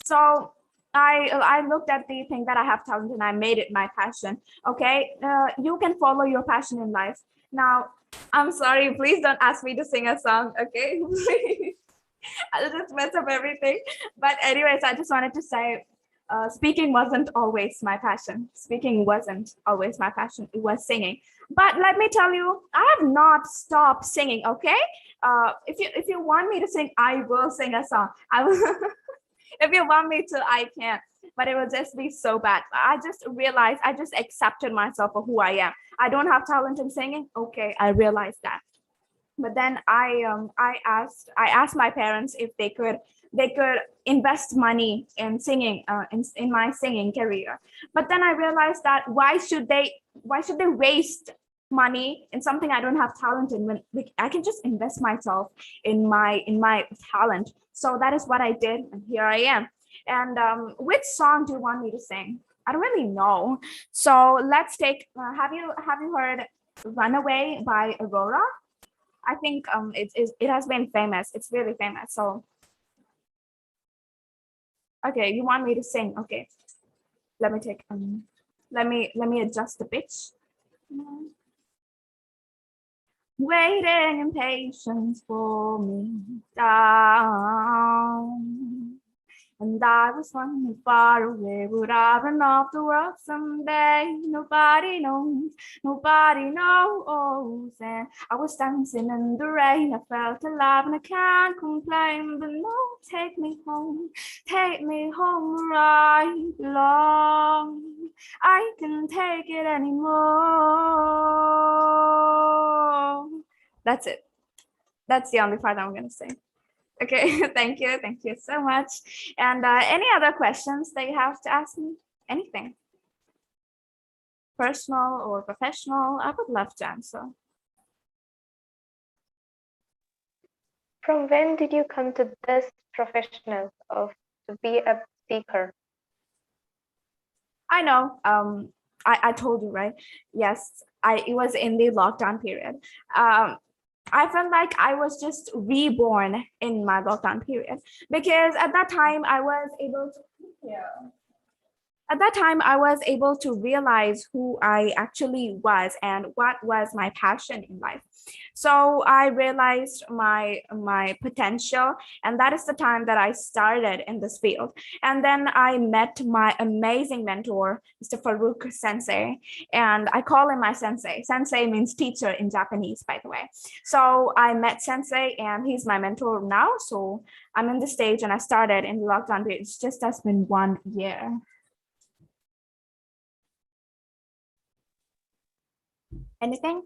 So I looked at the thing that I have talent and I made it my passion. Okay, you can follow your passion in life. Now, I'm sorry, please don't ask me to sing a song, okay? I'll just mess up everything. But anyways, I just wanted to say, speaking wasn't always my passion. Speaking wasn't always my passion. It was singing. But let me tell you, I have not stopped singing. Okay, if you want me to sing, I will sing a song. I will. If you want me to, I can. But it will just be so bad. I just realized, I just accepted myself for who I am. I don't have talent in singing. Okay, I realized that. But then I asked my parents if they could invest money in singing, in my singing career. But then I realized that why should they waste money in something I don't have talent in, when I can just invest myself in my talent. So that is what I did, and here I am. And which song do you want me to sing? I don't really know. So let's take. Have you heard "Runaway" by Aurora? I think it has been famous. It's really famous. So okay, you want me to sing? Okay, let me take let me adjust the pitch. Waiting in patience for me down. And I was wondering far away, would I run off the world someday? Nobody knows, nobody knows. And I was dancing in the rain, I felt alive and I can't complain. But no, take me home where I belong. I can't take it anymore. That's it. That's the only part I'm gonna sing. Okay, thank you so much. And any other questions that you have to ask me? Anything? Personal or professional? I would love to answer. From when did you come to this professional of to be a speaker? I know. I told you, right? Yes, it was in the lockdown period. I felt like I was just reborn in my lockdown period, because at that time I was able to. Yeah. At that time, I was able to realize who I actually was and what was my passion in life. So I realized my potential, and that is the time that I started in this field. And then I met my amazing mentor, Mr. Farouk Sensei, and I call him my sensei. Sensei means teacher in Japanese, by the way. So I met Sensei, and he's my mentor now. So I'm in the stage, and I started in the lockdown period. It's just has been 1 year. Anything?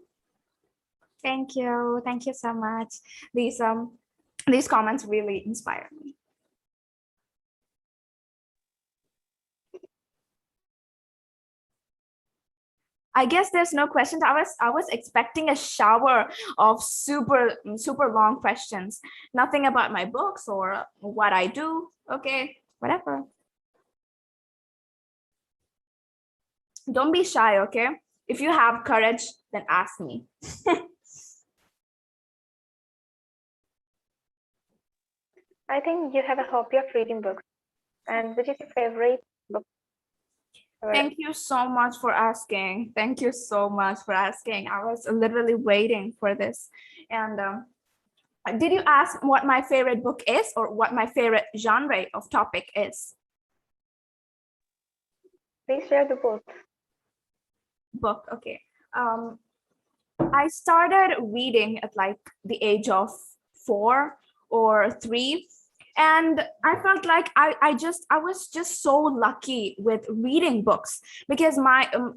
Thank you so much. These comments really inspire me. I guess there's no questions. I was expecting a shower of super long questions. Nothing about my books or what I do. Okay, whatever. Don't be shy, okay? If you have courage, then ask me. I think you have a hobby of reading books. And which is your favorite book? Thank you so much for asking. Thank you so much for asking. I was literally waiting for this. And did you ask what my favorite book is, or what my favorite genre of topic is? Please share the book. Book, okay. I started reading at like the age of 4 or 3, and I felt like I was just so lucky with reading books, because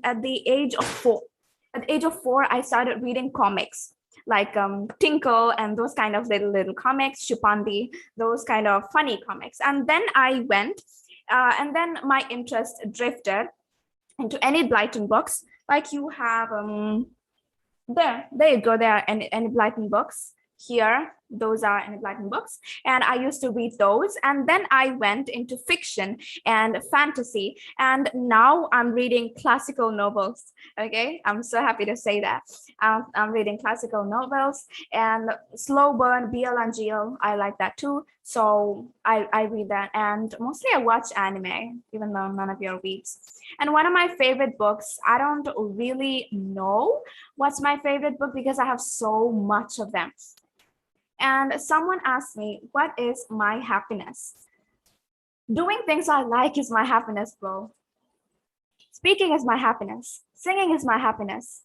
at the age of 4 I started reading comics like Tinkle and those kind of little comics, Shupandi, those kind of funny comics. And then I went and then my interest drifted into Enid Blyton books. Like you have there you go, there are Enid Blyton books here. Those are Enid Blyton books, and I used to read those. And then I went into fiction and fantasy, and now I'm reading classical novels. Okay, I'm so happy to say that. I'm reading classical novels and slow burn BL and GL. I like that too, so I read that. And mostly I watch anime, even though none of you reads. And one of my favorite books, I don't really know what's my favorite book, because I have so much of them. And someone asked me, what is my happiness? Doing things I like is my happiness, bro. Speaking is my happiness. Singing is my happiness.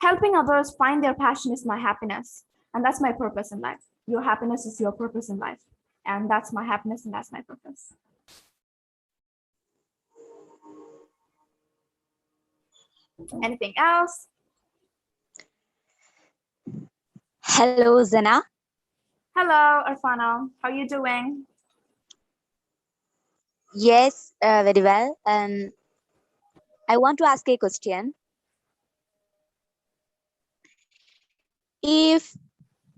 Helping others find their passion is my happiness. And that's my purpose in life. Your happiness is your purpose in life. And that's my happiness and that's my purpose. Anything else? Hello, Zenah. Hello, Arfana. How are you doing? Yes, very well. And I want to ask a question. If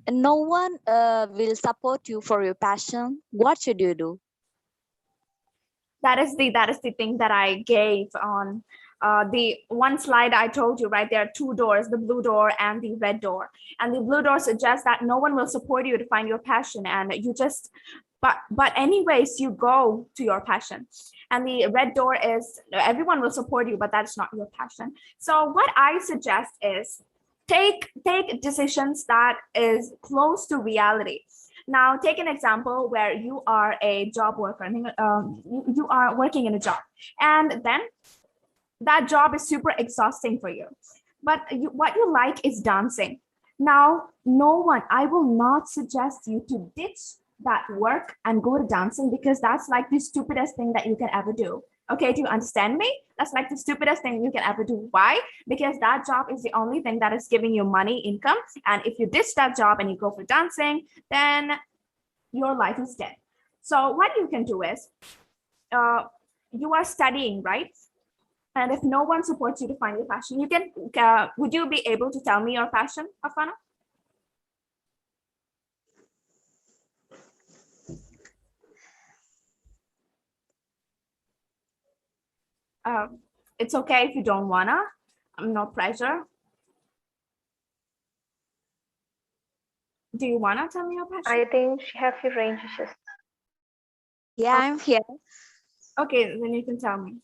no one will support you for your passion, what should you do? That is the thing that I gave on the one slide I told you, right? There are two doors, the blue door and the red door. And the blue door suggests that no one will support you to find your passion, and you just but anyways you go to your passion. And the red door is everyone will support you, but that's not your passion. So what I suggest is take decisions that is close to reality. Now, take an example where you are a job worker. You are working in a job, and then that job is super exhausting for you. But what you like is dancing. Now, I will not suggest you to ditch that work and go to dancing, because that's like the stupidest thing that you can ever do. Okay, do you understand me? That's like the stupidest thing you can ever do. Why? Because that job is the only thing that is giving you money, income. And if you ditch that job and you go for dancing, then your life is dead. So what you can do is, you are studying, right? And if no one supports you to find your passion, you can, would you be able to tell me your passion, Afana? It's okay if you don't wanna, no pressure. Do you wanna tell me your passion? I think she have few range issues. Yeah, I'm here. Okay, then you can tell me.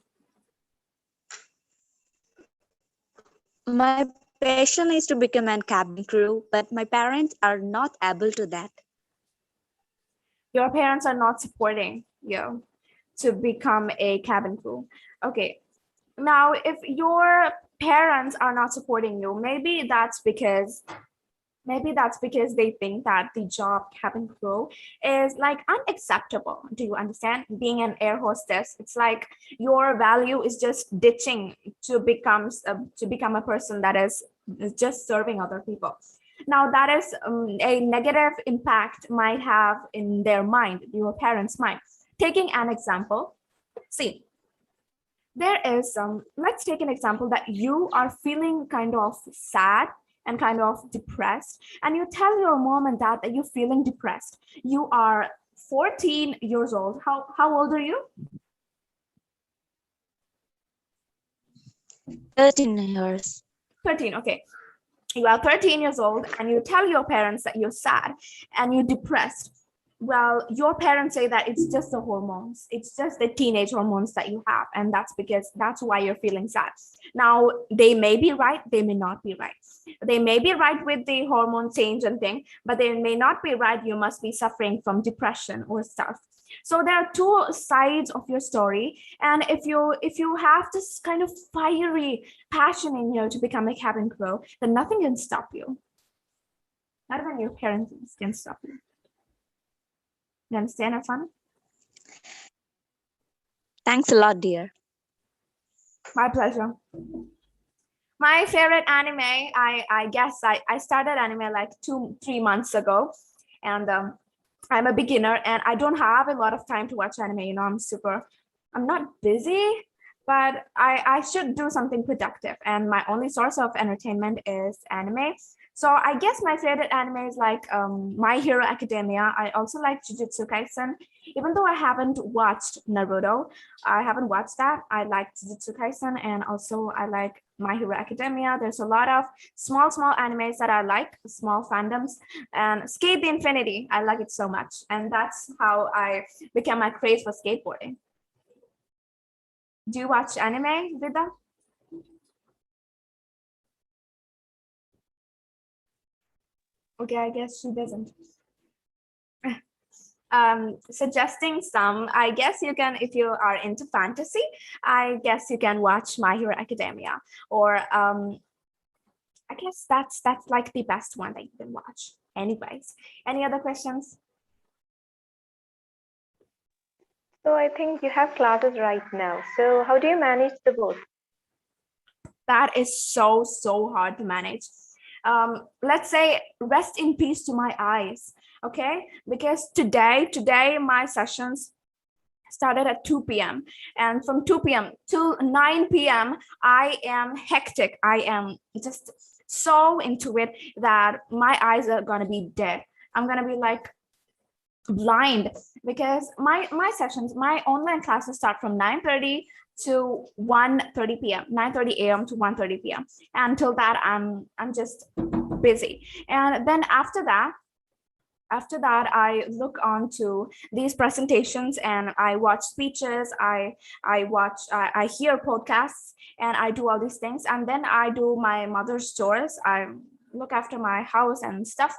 My passion is to become a cabin crew, but my parents are not able to that. Your parents are not supporting you to become a cabin crew. Okay. Now, if your parents are not supporting you, maybe that's because they think that the job cabin crew is like unacceptable. Do you understand? Being an air hostess, it's like your value is just ditching to become a person that is just serving other people. Now that is a negative impact might have in their mind, your parents' mind. Taking an example, see, there is let's take an example that you are feeling kind of sad and kind of depressed, and you tell your mom and dad that you're feeling depressed. You are 14 years old. How old are you? 13 years. 13, okay. You are 13 years old and you tell your parents that you're sad and you're depressed. Well, your parents say that it's just the hormones. It's just the teenage hormones that you have. And that's why you're feeling sad. Now, they may be right. They may not be right. They may be right with the hormone change and thing, but they may not be right. You must be suffering from depression or stuff. So there are two sides of your story. And if you have this kind of fiery passion in you to become a cabin crew, then nothing can stop you. Not even your parents can stop you. You understand, Afan? Thanks a lot, dear. My pleasure. My favorite anime, I guess I started anime like 2-3 months ago, and I'm a beginner and I don't have a lot of time to watch anime. You know, I'm not busy, but I should do something productive, and my only source of entertainment is anime. So I guess my favorite anime is like My Hero Academia. I also like Jujutsu Kaisen. Even though I haven't watched Naruto, I haven't watched that. I like Jujutsu Kaisen, and also I like My Hero Academia. There's a lot of small animes that I like, small fandoms, and Skate the Infinity. I like it so much, and that's how I became my craze for skateboarding. Do you watch anime, Vida? Okay, I guess she doesn't. suggesting some, I guess you can, if you are into fantasy, I guess you can watch My Hero Academia, or I guess that's like the best one that you can watch. Anyways, any other questions? So I think you have classes right now. So how do you manage the both? That is so hard to manage. Let's say rest in peace to my eyes, okay? Because today my sessions started at 2 p.m. and from 2 p.m. to 9 p.m. I am hectic. I am just so into it that my eyes are gonna be dead. I'm gonna be like blind, because my sessions, my online classes start from 9:30 to 1:30 p.m. 9:30 a.m. to 1:30 p.m. Until that I'm just busy. And then after that I look onto these presentations and I watch speeches, I hear podcasts, and I do all these things. And then I do my mother's chores, I look after my house and stuff.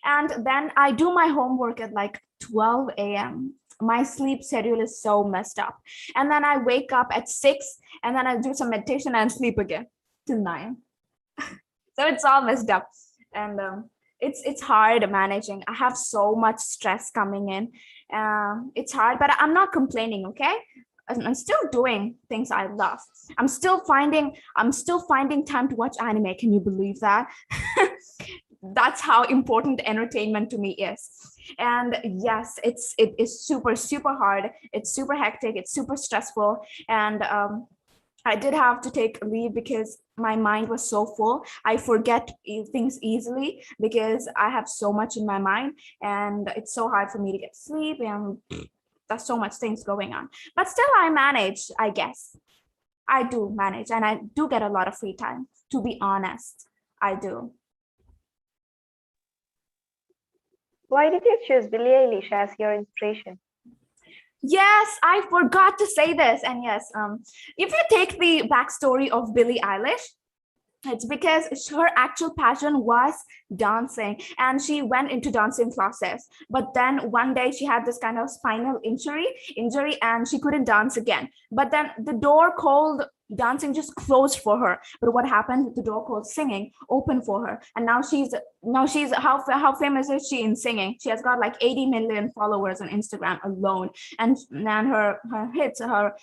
And then I do my homework at like 12 a.m. My sleep schedule is so messed up. And then I wake up at 6, and then I do some meditation and sleep again till 9. So it's all messed up. And it's hard managing. I have so much stress coming in. It's hard, but I'm not complaining, okay? I'm still doing things I love. I'm still finding time to watch anime. Can you believe that? That's how important entertainment to me is. And yes, it is super hard. It's super hectic. It's super stressful. And I did have to take leave because my mind was so full. I forget things easily because I have so much in my mind, and it's so hard for me to get sleep, and there's so much things going on. But still I manage, I guess. I do manage, and I do get a lot of free time, to be honest. I do. Why did you choose Billie Eilish as your inspiration? Yes, I forgot to say this. And yes, if you take the backstory of Billie Eilish, it's because her actual passion was dancing, and she went into dancing classes. But then one day she had this kind of spinal injury, and she couldn't dance again. But then the door called dancing just closed for her. But what happened? The door called singing opened for her, and now she's how famous is she in singing? She has got like 80 million followers on Instagram alone, and her hits, her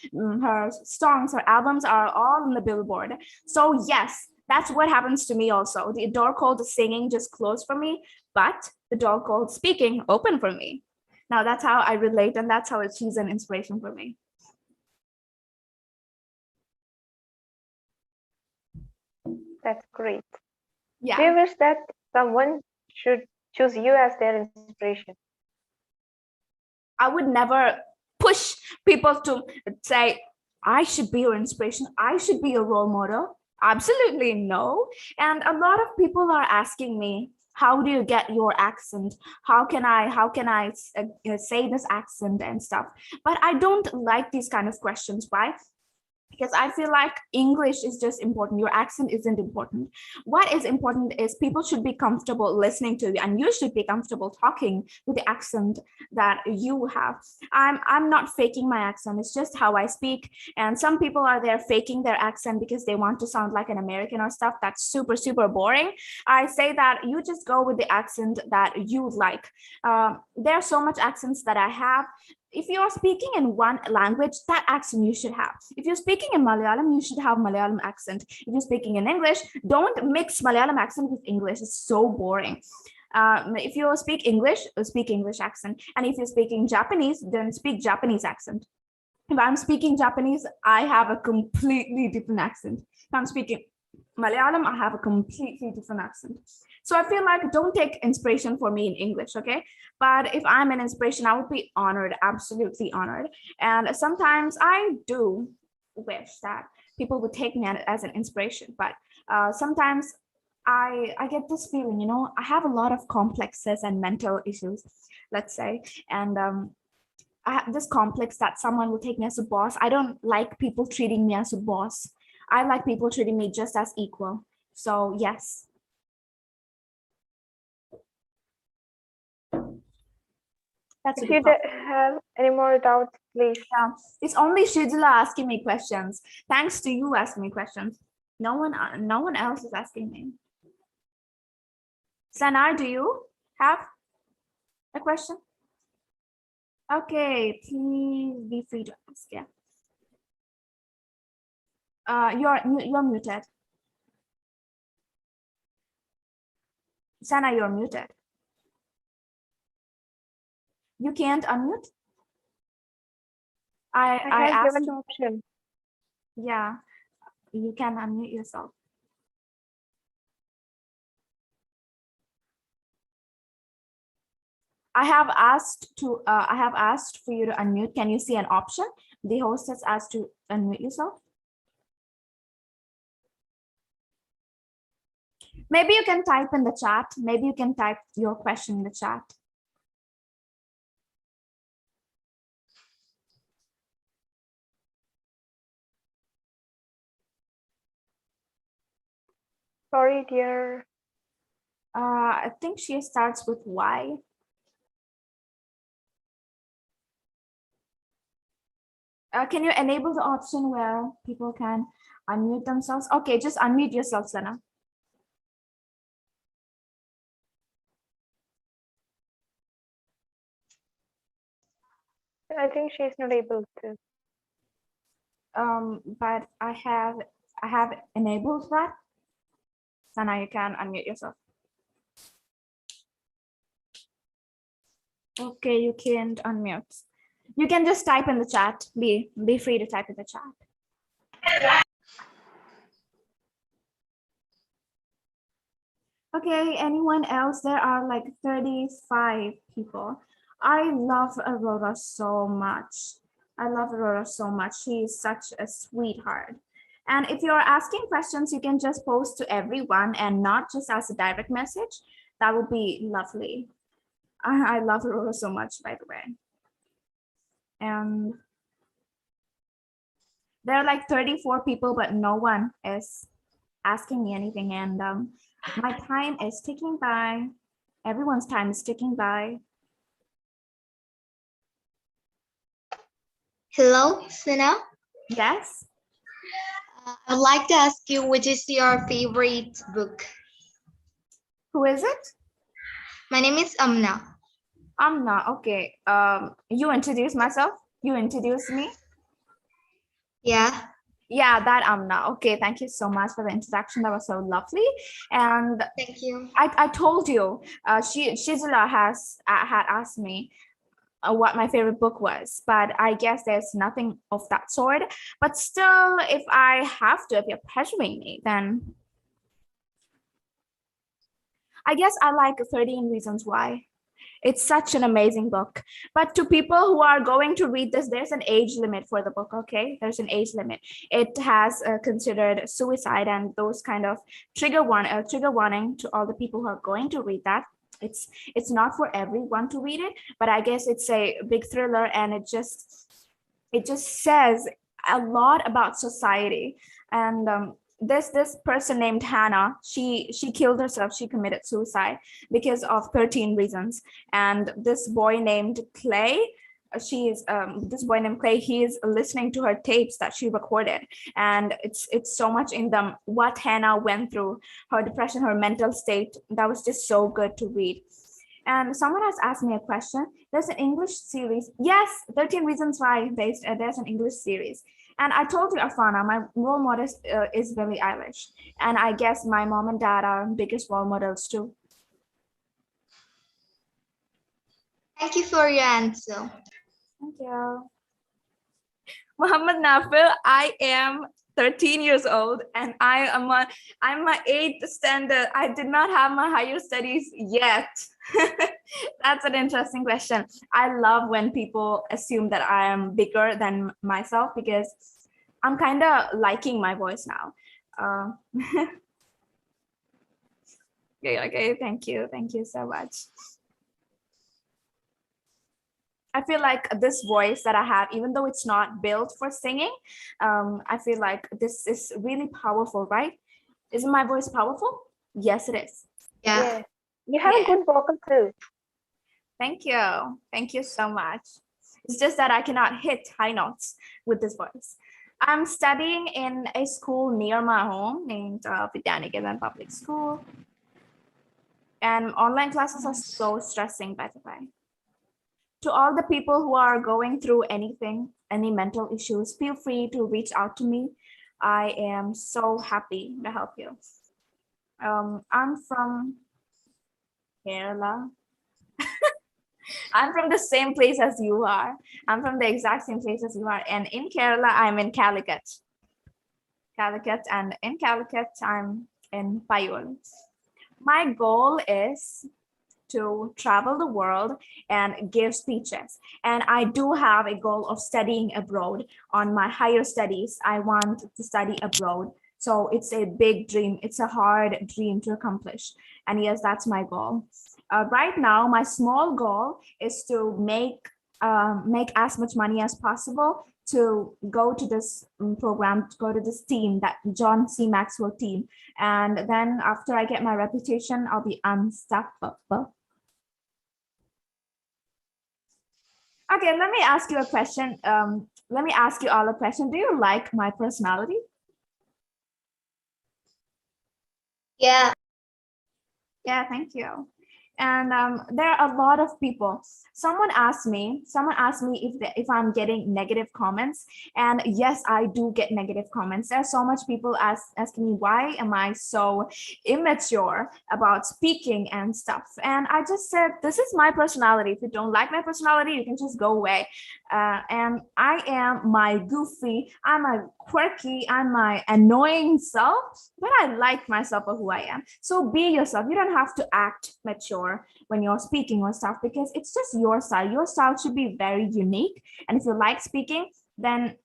songs, her albums are all on the Billboard. So yes, that's what happens to me also. The door called singing just closed for me, but the door called speaking opened for me. Now that's how I relate, and that's how she's an inspiration for me. That's great. Yeah. Do you wish that someone should choose you as their inspiration? I would never push people to say, I should be your inspiration, I should be your role model. Absolutely no. And a lot of people are asking me, how do you get your accent? How can I say this accent and stuff? But I don't like these kind of questions. Why? Because I feel like English is just important. Your accent isn't important. What is important is people should be comfortable listening to you, and you should be comfortable talking with the accent that you have. I'm not faking my accent. It's just how I speak. And some people are there faking their accent because they want to sound like an American or stuff. That's super boring. I say that you just go with the accent that you like. There are so much accents that I have. If you're speaking in one language, that accent you should have. If you're speaking in Malayalam, you should have Malayalam accent. If you're speaking in English, don't mix Malayalam accent with English. It's so boring. If you speak English accent. And if you're speaking Japanese, then speak Japanese accent. If I'm speaking Japanese, I have a completely different accent. If I'm speaking Malayalam, I have a completely different accent. So I feel like don't take inspiration for me in English, okay? But if I'm an inspiration, I would be honored, absolutely honored. And sometimes I do wish that people would take me as an inspiration, but sometimes I get this feeling, I have a lot of complexes and mental issues, let's say, and I have this complex that someone will take me as a boss. I don't like people treating me as a boss. I like people treating me just as equal. So yes. That's a If good you problem. have any more doubts, please. Yeah, it's only Shidula asking me questions. Thanks to you asking me questions. No one else is asking me. Sanar, do you have a question? Okay, please be free to ask. Yeah. You're muted. Sana, you're muted. You can't unmute. I have asked. given the option. Yeah, you can unmute yourself. I have asked for you to unmute. Can you see an option? The host has asked to unmute yourself. Maybe you can type in the chat. Maybe you can type your question in the chat. Sorry, dear. I think she starts with Y. Can you enable the option where people can unmute themselves? Okay, just unmute yourself, Sana. I think she's not able to. But I have enabled that. Sana, you can unmute yourself. Okay, you can't unmute. You can just type in the chat. Be free to type in the chat. Okay, anyone else? There are like 35 people. I love Aurora so much. I love Aurora so much. She is such a sweetheart. And if you're asking questions, you can just post to everyone and not just as a direct message. That would be lovely. I love Aurora so much, by the way. And there are like 34 people, but no one is asking me anything. And my time is ticking by. Everyone's time is ticking by. Hello, Sina. Yes. I would like to ask you, which is your favorite book? Who is it? My name is Amna. Amna, okay. You introduce myself? You introduce me? Yeah. Yeah, that Amna. Okay, thank you so much for the introduction. That was so lovely. And thank you. I told you, Shizula had asked me what my favorite book was, but I guess there's nothing of that sort. But still, if you're pressuring me, then I guess I like 13 Reasons Why. It's such an amazing book. But to people who are going to read this, there's an age limit for the book, okay? There's an age limit. It has considered suicide and those kind of trigger warning to all the people who are going to read that. It's not for everyone to read it, but I guess it's a big thriller and it just says a lot about society. And this person named Hannah, she killed herself. She committed suicide because of 13 reasons. And this boy named Clay, this boy named Clay, he is listening to her tapes that she recorded, and it's so much in them what Hannah went through, her depression, her mental state. That was just so good to read. And someone has asked me a question. There's an English series. Yes, 13 Reasons Why based. There's an English series. And I told you, Afana, my role model is Billie Eilish. And I guess my mom and dad are biggest role models too. Thank you for your answer. Thank you. Muhammad Nafil, I am 13 years old and I'm my 8th standard. I did not have my higher studies yet. That's an interesting question. I love when people assume that I am bigger than myself because I'm kind of liking my voice now. Okay, thank you so much. I feel like this voice that I have, even though it's not built for singing, I feel like this is really powerful, right? Isn't my voice powerful? Yes, it is. Yeah. You have a good vocal too. Thank you. Thank you so much. It's just that I cannot hit high notes with this voice. I'm studying in a school near my home named Vidyaniketan Public School. And online classes are so stressing, by the way. To all the people who are going through anything, any mental issues, feel free to reach out to me. I am so happy to help you. I'm from Kerala. I'm from the same place as you are. I'm from the exact same place as you are. And in Kerala, I'm in Calicut. And in Calicut, I'm in Payol. My goal is to travel the world and give speeches. And I do have a goal of studying abroad on my higher studies. I want to study abroad. So it's a big dream. It's a hard dream to accomplish. And yes, that's my goal. Right now, my small goal is to make as much money as possible to go to this program, to go to this team, that John C. Maxwell team. And then after I get my reputation, I'll be unstoppable. Okay, let me ask you a question. Let me ask you all a question. Do you like my personality? Yeah. Yeah, thank you. And there are a lot of people. Someone asked me if I'm getting negative comments, and yes, I do get negative comments. There's so much people asking me, why am I so immature about speaking and stuff? And I just said, this is my personality. If you don't like my personality, you can just go away. And I am my goofy, I'm a quirky, I'm my annoying self, but I like myself for who I am. So be yourself. You don't have to act mature when you're speaking or stuff, because it's just your style. Your style should be very unique. And if you like speaking, then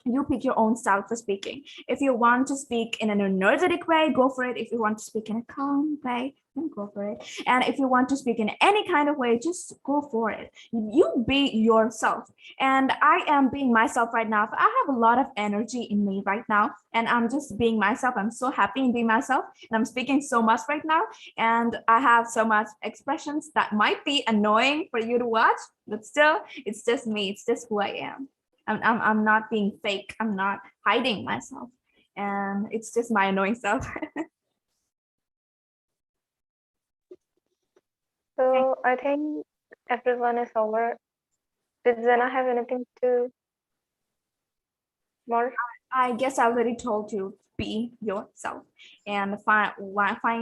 you pick your own style for speaking. If you want to speak in an energetic way, go for it. If you want to speak in a calm way, then go for it. And if you want to speak in any kind of way, just go for it. You be yourself. And I am being myself right now. I have a lot of energy in me right now, and I'm just being myself. I'm so happy in being myself, and I'm speaking so much right now. And I have so much expressions that might be annoying for you to watch, but still, it's just me. It's just who I am. I'm not being fake. I'm not hiding myself. And it's just my annoying self. So I think everyone is over. Did Zenah have anything to more? I guess I already told you, be yourself and find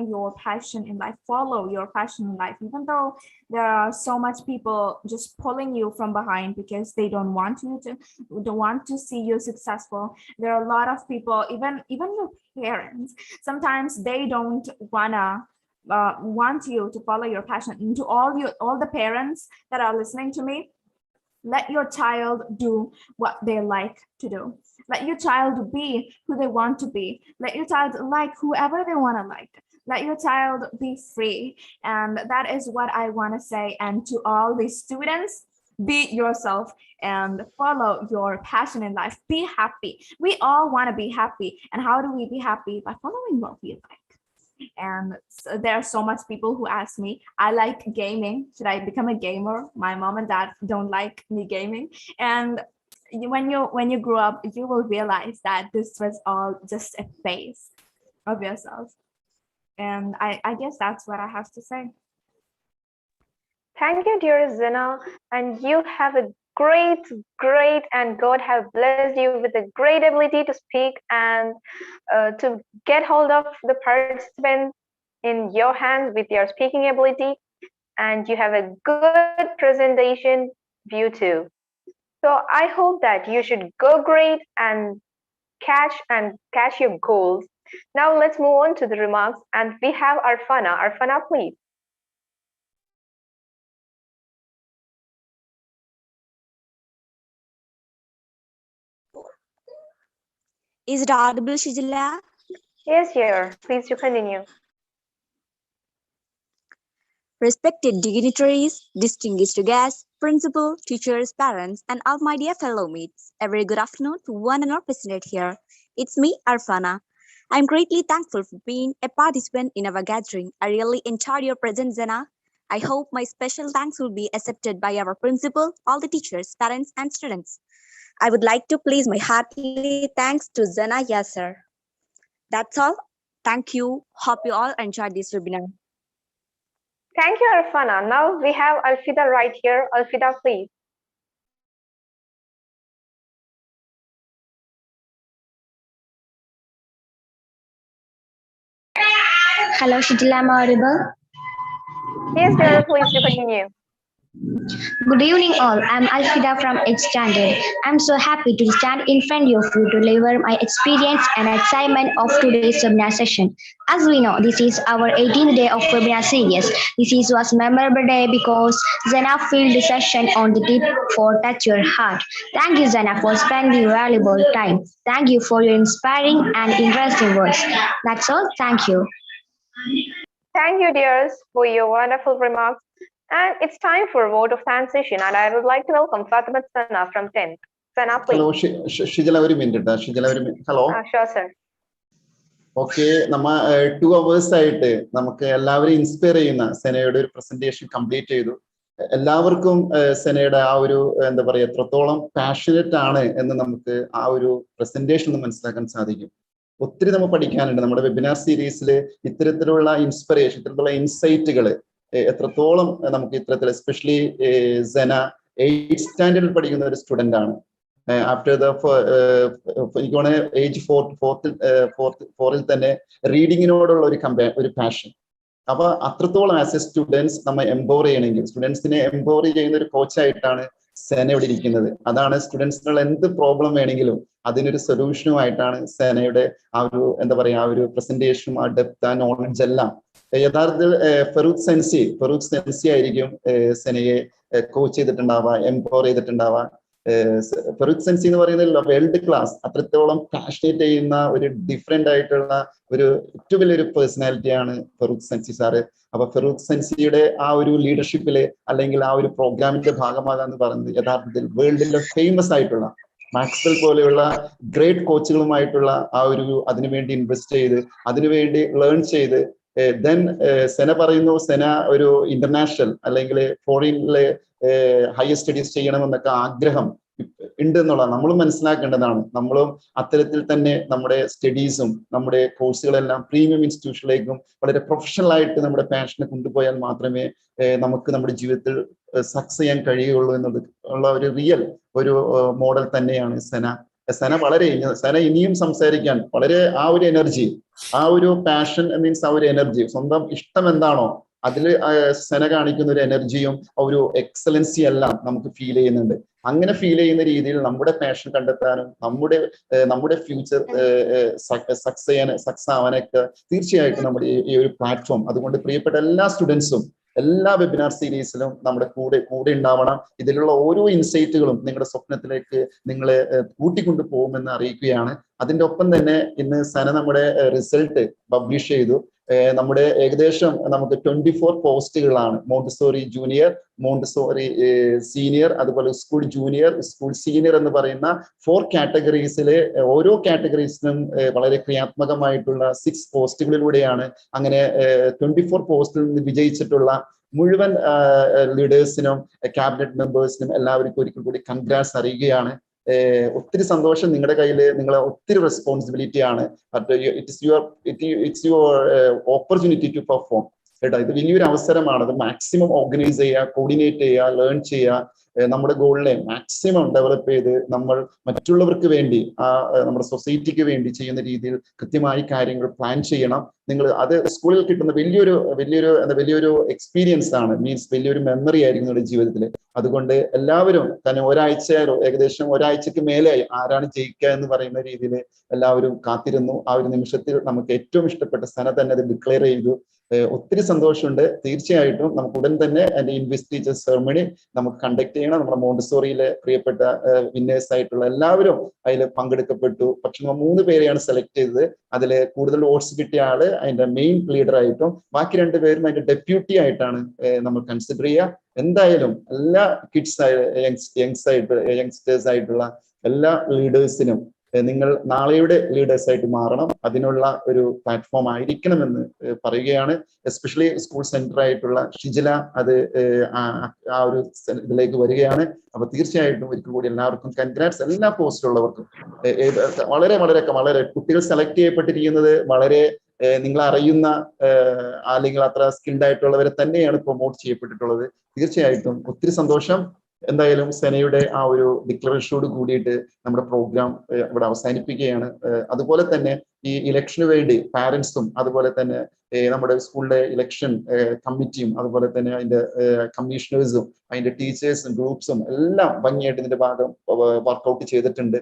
your passion in life. Follow your passion in life, even though there are so much people just pulling you from behind because they don't want to see you successful. There are a lot of people, even your parents. Sometimes they don't want you to follow your passion. And to all the parents that are listening to me, let your child do what they like to do. Let your child be who they want to be. Let your child like whoever they want to like. Let your child be free. And that is what I want to say. And to all the students, be yourself and follow your passion in life. Be happy. We all want to be happy. And how do we be happy? By following what we like. And so there are so much people who ask me, I like gaming, should I become a gamer? My mom and dad don't like me gaming. And when you grow up, you will realize that this was all just a phase of yourself. And I guess that's what I have to say. Thank you, dear Zenah. And you have a great, and God have blessed you with a great ability to speak and to get hold of the participants in your hands with your speaking ability. And you have a good presentation view too. So I hope that you should go great and catch your goals. Now let's move on to the remarks, and we have Arfana. Arfana, please. Is it audible, Shijala? Yes, dear. Please do continue. Respected dignitaries, distinguished guests, principal, teachers, parents, and all my dear fellow mates, a very good afternoon to one and all present here. It's me, Arfana. I'm greatly thankful for being a participant in our gathering. I really enjoyed your presence, Zenah. I hope my special thanks will be accepted by our principal, all the teachers, parents, and students. I would like to place my hearty thanks to Zenah Yasar. That's all. Thank you. Hope you all enjoyed this webinar. Thank you, Arfana. Now we have Alfida right here. Alfida, please. Hello, Shitila, am I audible? Yes, dear, please do continue. Good evening, all. I'm Alfida from 8th Standard. I'm so happy to stand in front of you to deliver my experience and excitement of today's webinar session. As we know, this is our 18th day of webinar series. This was a memorable day because Zenah filled the session on the tip for touch your heart. Thank you, Zenah, for spending your valuable time. Thank you for your inspiring and interesting words. That's all. Thank you. Thank you, dears, for your wonderful remarks. And it's time for a vote of thanks session, and I would like to welcome Fatima Sana from 10th. Sana, please. Hello, Shijala, ഒരു minute. Shijala, ഒരു minute. Hello. Sure, sir. Okay, നമ്മ 2 hours ആയിട്ട് നമുക്ക് എല്ലാവരെയും inspire ചെയ്യുന്ന സെനയുടെ ഒരു presentation complete ചെയ്തു. എല്ലാവർക്കും സെനയുടെ ആ ഒരു എന്താ പറയുക എത്രത്തോളം പാഷനറ്റ് ആണ് എന്ന് നമുക്ക് ആ ഒരു പ്രസന്റേഷൻ മനസ്സിലാക്കാൻ സാധിക്കും. ഒത്തിരി നമ്മൾ പഠിക്കാനുണ്ട്. നമ്മുടെ വെബിനാർ സീരീസിൽ ഇത്തരത്തിലുള്ള ഇൻസ്പിറേഷൻ, ഇത്തരത്തിലുള്ള ഇൻസൈറ്റുകൾ എത്രത്തോളം നമുക്ക് ഇത്തരത്തിൽ, എസ്പെഷ്യലി സെന 8th സ്റ്റാൻഡേർഡിൽ പഠിക്കുന്ന ഒരു സ്റ്റുഡൻ്റ് ആണ്. ആഫ്റ്റർ ദ എനിക്ക് തോന്നുന്നു ഏജ് 4ൽ തന്നെ റീഡിങ്ങിനോടുള്ള ഒരു പാഷൻ. അപ്പൊ അത്രത്തോളം ആസ് എ സ്റ്റുഡൻസ് നമ്മൾ എംപവർ ചെയ്യണമെങ്കിൽ, സ്റ്റുഡൻസിനെ എംപവർ ചെയ്യുന്ന ഒരു കോച്ചായിട്ടാണ് സെന ഇവിടെ ഇരിക്കുന്നത്. അതാണ് സ്റ്റുഡൻസിനുള്ള എന്ത് പ്രോബ്ലം വേണമെങ്കിലും അതിനൊരു സൊല്യൂഷനുമായിട്ടാണ് സെനയുടെ ആ ഒരു എന്താ പറയുക ആ ഒരു പ്രസന്റേഷനും ആ ഡെപ്ത് ആ നോളജ് എല്ലാം. യഥാർത്ഥത്തിൽ ഫറൂഖ് സെൻസി ആയിരിക്കും സെനയെ കോച്ച് ചെയ്തിട്ടുണ്ടാവുക, എംപവർ ചെയ്തിട്ടുണ്ടാവുക. ഫറൂഖ് സെൻസി എന്ന് പറയുന്നത് വേൾഡ് ക്ലാസ്, അത്രത്തോളം പാഷനേറ്റ് ചെയ്യുന്ന ഒരു ഡിഫറെന്റ് ആയിട്ടുള്ള ഒരു ഏറ്റവും വലിയൊരു പേഴ്സണാലിറ്റിയാണ് ഫറൂഖ് സെൻസി സാറ്. അപ്പൊ ഫറൂഖ് സെൻസിയുടെ ആ ഒരു ലീഡർഷിപ്പില് അല്ലെങ്കിൽ ആ ഒരു പ്രോഗ്രാമിന്റെ ഭാഗമാകാന്ന് പറയുന്നത് യഥാർത്ഥത്തിൽ വേൾഡിലെ ഫേമസ് ആയിട്ടുള്ള മാക്സ്വെൽ പോലെയുള്ള ഗ്രേറ്റ് കോച്ചുകളുമായിട്ടുള്ള ആ ഒരു അതിനുവേണ്ടി ഇൻവെസ്റ്റ് ചെയ്ത് അതിനുവേണ്ടി ലേൺ ചെയ്ത് ദെൻ സെന പറയുന്നു, സെന ഒരു ഇന്റർനാഷണൽ അല്ലെങ്കിൽ ഫോറിനിലെ ഹയർ സ്റ്റഡീസ് ചെയ്യണമെന്നൊക്കെ ആഗ്രഹം ഉണ്ട് എന്നുള്ളത് നമ്മളും മനസ്സിലാക്കേണ്ടതാണ്. നമ്മളും അത്തരത്തിൽ തന്നെ നമ്മുടെ സ്റ്റഡീസും നമ്മുടെ കോഴ്സുകളെല്ലാം പ്രീമിയം ഇൻസ്റ്റിറ്റ്യൂഷനിലേക്കും വളരെ പ്രൊഫഷണൽ ആയിട്ട് നമ്മുടെ പാഷനെ കൊണ്ടുപോയാൽ മാത്രമേ നമുക്ക് നമ്മുടെ ജീവിതത്തിൽ സക്സസ് ചെയ്യാൻ കഴിയുള്ളൂ എന്നത് ഉള്ള ഒരു റിയൽ ഒരു മോഡൽ തന്നെയാണ് സെന. സെന ഇനിയും സംസാരിക്കാൻ വളരെ ആ ഒരു എനർജി, ആ ഒരു പാഷൻ മീൻസ് ആ ഒരു എനർജി, സ്വന്തം ഇഷ്ടം എന്താണോ അതിൽ സെന കാണിക്കുന്ന ഒരു എനർജിയും ഒരു എക്സലൻസി എല്ലാം നമുക്ക് ഫീൽ ചെയ്യുന്നുണ്ട്. അങ്ങനെ ഫീൽ ചെയ്യുന്ന രീതിയിൽ നമ്മുടെ പാഷൻ കണ്ടെത്താനും നമ്മുടെ ഫ്യൂച്ചർ സക്സസ് ആവാനൊക്കെ തീർച്ചയായിട്ടും നമ്മുടെ ഈ ഒരു പ്ലാറ്റ്ഫോം, അതുകൊണ്ട് പ്രിയപ്പെട്ട എല്ലാ സ്റ്റുഡൻസും എല്ലാ വെബിനാർ സീരീസിലും നമ്മുടെ കൂടെ ഉണ്ടാവണം. ഇതിലുള്ള ഓരോ ഇൻസൈറ്റുകളും നിങ്ങളുടെ സ്വപ്നത്തിലേക്ക് നിങ്ങളെ കൂട്ടിക്കൊണ്ടു പോകുമെന്ന് അറിയിക്കുകയാണ്. അതിന്റെ ഒപ്പം തന്നെ ഇന്ന് സന നമ്മുടെ റിസൾട്ട് പബ്ലിഷ് ചെയ്തു. നമ്മുടെ ഏകദേശം നമുക്ക് 24 പോസ്റ്റുകളാണ്. മോണ്ടിസോറി ജൂനിയർ, മോണ്ടിസോറി സീനിയർ, അതുപോലെ സ്കൂൾ ജൂനിയർ, സ്കൂൾ സീനിയർ എന്ന് പറയുന്ന 4 കാറ്റഗറീസിലെ ഓരോ കാറ്റഗറീസിലും വളരെ ക്രിയാത്മകമായിട്ടുള്ള 6 പോസ്റ്റുകളിലൂടെയാണ് അങ്ങനെ 24 പോസ്റ്റിൽ നിന്ന് വിജയിച്ചിട്ടുള്ള മുഴുവൻ ലീഡേഴ്സിനും ക്യാബിനറ്റ് മെമ്പേഴ്സിനും എല്ലാവർക്കും ഒരിക്കൽ കൂടി കൺഗ്രാറ്റ്സ് അറിയുകയാണ്. ഒത്തിരി സന്തോഷം. നിങ്ങളുടെ കയ്യിൽ നിങ്ങളെ ഒത്തിരി റെസ്പോൺസിബിലിറ്റി ആണ്. It's your opportunity to perform കേട്ടോ. ഇത് വലിയൊരു അവസരമാണ്. അത് മാക്സിമം ഓർഗനൈസ് ചെയ്യുക, കോർഡിനേറ്റ് ചെയ്യുക, ലേൺ ചെയ്യുക, നമ്മുടെ ഗോളിനെ മാക്സിമം ഡെവലപ്പ് ചെയ്ത് നമ്മൾ മറ്റുള്ളവർക്ക് വേണ്ടി നമ്മുടെ സൊസൈറ്റിക്ക് വേണ്ടി ചെയ്യുന്ന രീതിയിൽ കൃത്യമായി കാര്യങ്ങൾ പ്ലാൻ ചെയ്യണം. നിങ്ങൾ അത് സ്കൂളിൽ കിട്ടുന്ന വലിയൊരു എക്സ്പീരിയൻസ് ആണ്, മീൻസ് വലിയൊരു മെമ്മറി ആയിരിക്കും നിങ്ങളുടെ ജീവിതത്തിൽ. അതുകൊണ്ട് എല്ലാവരും തന്നെ ഏകദേശം ഒരാഴ്ചക്ക് മേലെ ആരാണ് ജയിക്കുക എന്ന് പറയുന്ന രീതിയിൽ എല്ലാവരും കാത്തിരുന്നു. ആ ഒരു നിമിഷത്തിൽ നമുക്ക് ഏറ്റവും ഇഷ്ടപ്പെട്ട സന തന്നെ അത് ഡിക്ലെയർ ചെയ്തു. ഒത്തിരി സന്തോഷമുണ്ട്. തീർച്ചയായിട്ടും നമുക്ക് ഉടൻ തന്നെ അതിന്റെ ഇൻവെസ്റ്റിഗേഷൻ സെറമണി നമുക്ക് കണ്ടക്ട് ചെയ്യണം. നമ്മുടെ മോണ്ടിസോറിയിലെ പ്രിയപ്പെട്ട വിന്നേഴ്സ് ആയിട്ടുള്ള എല്ലാവരും അതിൽ പങ്കെടുക്കപ്പെട്ടു. പക്ഷെ 3 പേരെയാണ് സെലക്ട് ചെയ്തത്. അതിൽ കൂടുതൽ വോട്ട്സ് കിട്ടിയ ആള് അതിന്റെ മെയിൻ ലീഡർ ആയിട്ടും ബാക്കി 2 പേരും അതിന്റെ ഡെപ്യൂട്ടി ആയിട്ടാണ് നമ്മൾ കൺസിഡർ ചെയ്യുക. എന്തായാലും എല്ലാ യങ്സ്റ്റേഴ്സ് ആയിട്ടുള്ള എല്ലാ ലീഡേഴ്സിനും നിങ്ങൾ നാളെയുടെ ലീഡേഴ്സ് ആയിട്ട് മാറണം. അതിനുള്ള ഒരു പ്ലാറ്റ്ഫോം ആയിരിക്കണമെന്ന് പറയുകയാണ്. എസ്പെഷ്യലി സ്കൂൾ സെന്റർ ആയിട്ടുള്ള ഷിജില അത് ആ ഒരു ഇതിലേക്ക് വരികയാണ്. അപ്പൊ തീർച്ചയായിട്ടും ഒരിക്കൽ കൂടി എല്ലാവർക്കും കൺഗ്രാറ്റ്സ്. എല്ലാ പോസ്റ്റിലുള്ളവർക്കും വളരെ കുട്ടികൾ സെലക്ട് ചെയ്യപ്പെട്ടിരിക്കുന്നത് വളരെ നിങ്ങൾ അറിയുന്ന അല്ലെങ്കിൽ അത്ര സ്കിൽഡ് ആയിട്ടുള്ളവരെ തന്നെയാണ് പ്രൊമോട്ട് ചെയ്യപ്പെട്ടിട്ടുള്ളത്. തീർച്ചയായിട്ടും ഒത്തിരി സന്തോഷം. എന്തായാലും സെനയുടെ ആ ഒരു ഡിക്ലറേഷനോട് കൂടിയിട്ട് നമ്മുടെ പ്രോഗ്രാം ഇവിടെ അവസാനിപ്പിക്കുകയാണ്. അതുപോലെ തന്നെ ഈ ഇലക്ഷന് വേണ്ടി പാരന്റ്സും അതുപോലെ തന്നെ നമ്മുടെ സ്കൂളിലെ ഇലക്ഷൻ കമ്മിറ്റിയും അതുപോലെ തന്നെ അതിന്റെ കമ്മീഷണേഴ്സും അതിന്റെ ടീച്ചേഴ്സും ഗ്രൂപ്പ്സും എല്ലാം ഭംഗിയായിട്ട് ഇതിന്റെ ഭാഗം വർക്ക്ഔട്ട് ചെയ്തിട്ടുണ്ട്.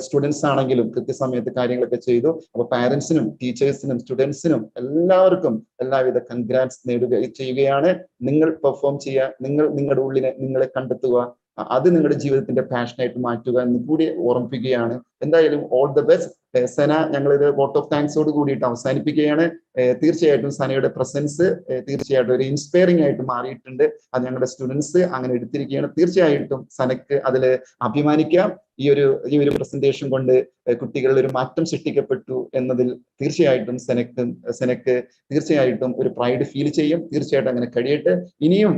സ്റ്റുഡൻസ് ആണെങ്കിലും കൃത്യസമയത്ത് കാര്യങ്ങളൊക്കെ ചെയ്തു. അപ്പൊ പാരന്റ്സിനും ടീച്ചേഴ്സിനും സ്റ്റുഡൻസിനും എല്ലാവർക്കും എല്ലാവിധ കൺഗ്രാറ്റ്സ് ചെയ്യുകയാണ്. നിങ്ങൾ പെർഫോം ചെയ്യുക, നിങ്ങളുടെ ഉള്ളിനെ നിങ്ങളെ കണ്ടെത്തുക, അത് നിങ്ങളുടെ ജീവിതത്തിന്റെ പാഷനായിട്ട് മാറ്റുക എന്ന് കൂടി ഓർമ്മിപ്പിക്കുകയാണ്. എന്തായാലും ഓൾ ദ ബെസ്റ്റ്. സെന, ഞങ്ങളിത് വോട്ട് ഓഫ് താങ്ക്സോട് കൂടിയിട്ട് അവസാനിപ്പിക്കുകയാണ്. തീർച്ചയായിട്ടും സനയുടെ പ്രസൻസ് തീർച്ചയായിട്ടും ഒരു ഇൻസ്പയറിംഗ് ആയിട്ട് മാറിയിട്ടുണ്ട്. അത് ഞങ്ങളുടെ സ്റ്റുഡൻസ് അങ്ങനെ എടുത്തിരിക്കുകയാണ്. തീർച്ചയായിട്ടും സനക്ക് അതിൽ അഭിമാനിക്കാം. ഈ ഒരു പ്രസന്റേഷൻ കൊണ്ട് കുട്ടികളിൽ ഒരു മാറ്റം സൃഷ്ടിക്കപ്പെട്ടു എന്നതിൽ തീർച്ചയായിട്ടും സെനക്ക് തീർച്ചയായിട്ടും ഒരു പ്രൈഡ് ഫീൽ ചെയ്യും. തീർച്ചയായിട്ടും അങ്ങനെ കഴിയട്ടെ. ഇനിയും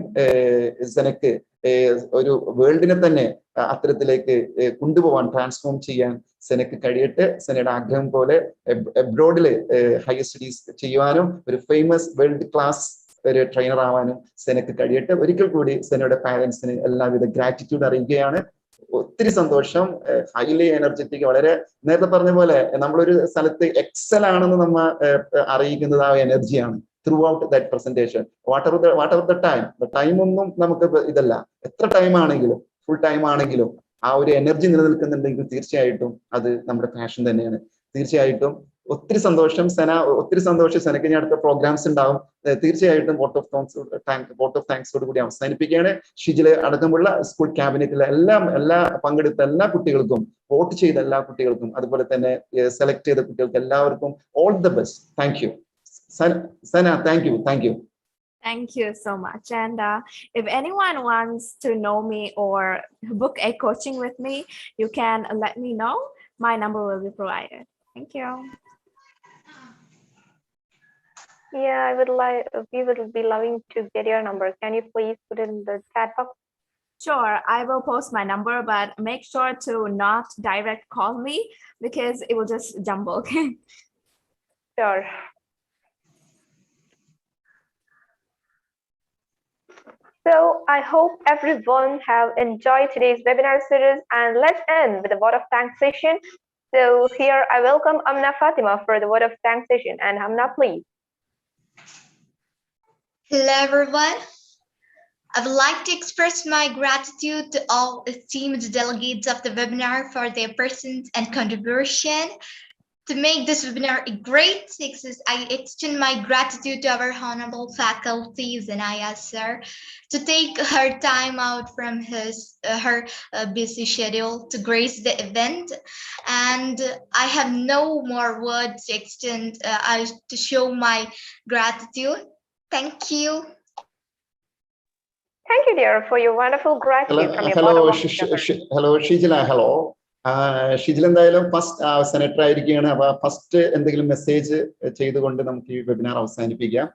സെനക്ക് ഒരു വേൾഡിനെ തന്നെ അത്തരത്തിലേക്ക് കൊണ്ടുപോകാൻ, ട്രാൻസ്ഫോം ചെയ്യാൻ സെനക്ക് കഴിയട്ടെ. സെനയുടെ ആഗ്രഹം പോലെ എബ്രോഡില് ഹയർ സ്റ്റഡീസ് ചെയ്യുവാനും ഒരു ഫേമസ് വേൾഡ് ക്ലാസ് ഒരു ട്രെയിനർ ആവാനും സെനക്ക് കഴിയട്ടെ. ഒരിക്കൽ കൂടി സെനയുടെ പാരന്റ്സിന് എല്ലാവിധ ഗ്രാറ്റിറ്റ്യൂഡ് അറിയിക്കുകയാണ്. ഒത്തിരി സന്തോഷം. Highly energetic. വളരെ നേരത്തെ പറഞ്ഞ പോലെ നമ്മളൊരു സ്ഥലത്ത് എക്സൽ ആണെന്ന് നമ്മ അറിയിക്കുന്നത് ആ എനർജിയാണ് through out that presentation. What ever the time ഒന്നും നമുക്ക് ഇതല്ല. എത്ര ടൈം ആണെങ്കിലും ഫുൾ ടൈം ആണെങ്കിലും ആ ഒരു എനർജി നിലനിൽക്കുന്നുണ്ടെങ്കിൽ തീർച്ചയായിട്ടും അത് നമ്മുടെ പാഷൻ തന്നെയാണ്. തീർച്ചയായിട്ടും ഒത്തിരി സന്തോഷം സെന. ഒത്തിരി സന്തോഷം. സെനക്ക് ഇനി അടുത്ത പ്രോഗ്രാംസ് ഉണ്ടാവും. തീർച്ചയായിട്ടും വോട്ട് ഓഫ് താങ്ക്സോട് കൂടി അവസാനിപ്പിക്കുകയാണ്. ഷിജില് അടക്കമുള്ള സ്കൂൾ ക്യാബിനറ്റിലെ എല്ലാ പങ്കെടുത്ത എല്ലാ കുട്ടികൾക്കും, വോട്ട് ചെയ്ത എല്ലാ കുട്ടികൾക്കും, അതുപോലെ തന്നെ സെലക്ട് ചെയ്ത കുട്ടികൾക്ക് എല്ലാവർക്കും all the best. Thank you Sana. Thank you. Thank you so much. And if anyone wants to know me or book a coaching with me, you can let me know. My number will be provided. Thank you. Yeah, we would be loving to get your number. Can you please put it in the chat box? Sure, I will post my number, but make sure to not direct call me because it will just jumble. Okay. Sure. So I hope everyone have enjoyed today's webinar series, and let's end with a vote of thanks session. So here I welcome Amna Fatima for the vote of thanks session. And Amna, please. Hello everyone. I would like to express my gratitude to all esteemed delegates of the webinar for their presence and contribution. To make this webinar a great success, I extend my gratitude to our honorable faculty, Zenah Yasar, to take her time out from her busy schedule to grace the event. And I have no more words to extend to show my gratitude. Thank you. Thank you, dear, for your wonderful gratitude from your bottom of your heart. Hello, Shijila. Hello. Shijil എന്തായാലും first senator ആയിരിക്കുകയാണ്. അപ്പൊ first എന്തെങ്കിലും message ചെയ്തുകൊണ്ട് നമുക്ക് ഈ webinar അവസാനിപ്പിക്കാം.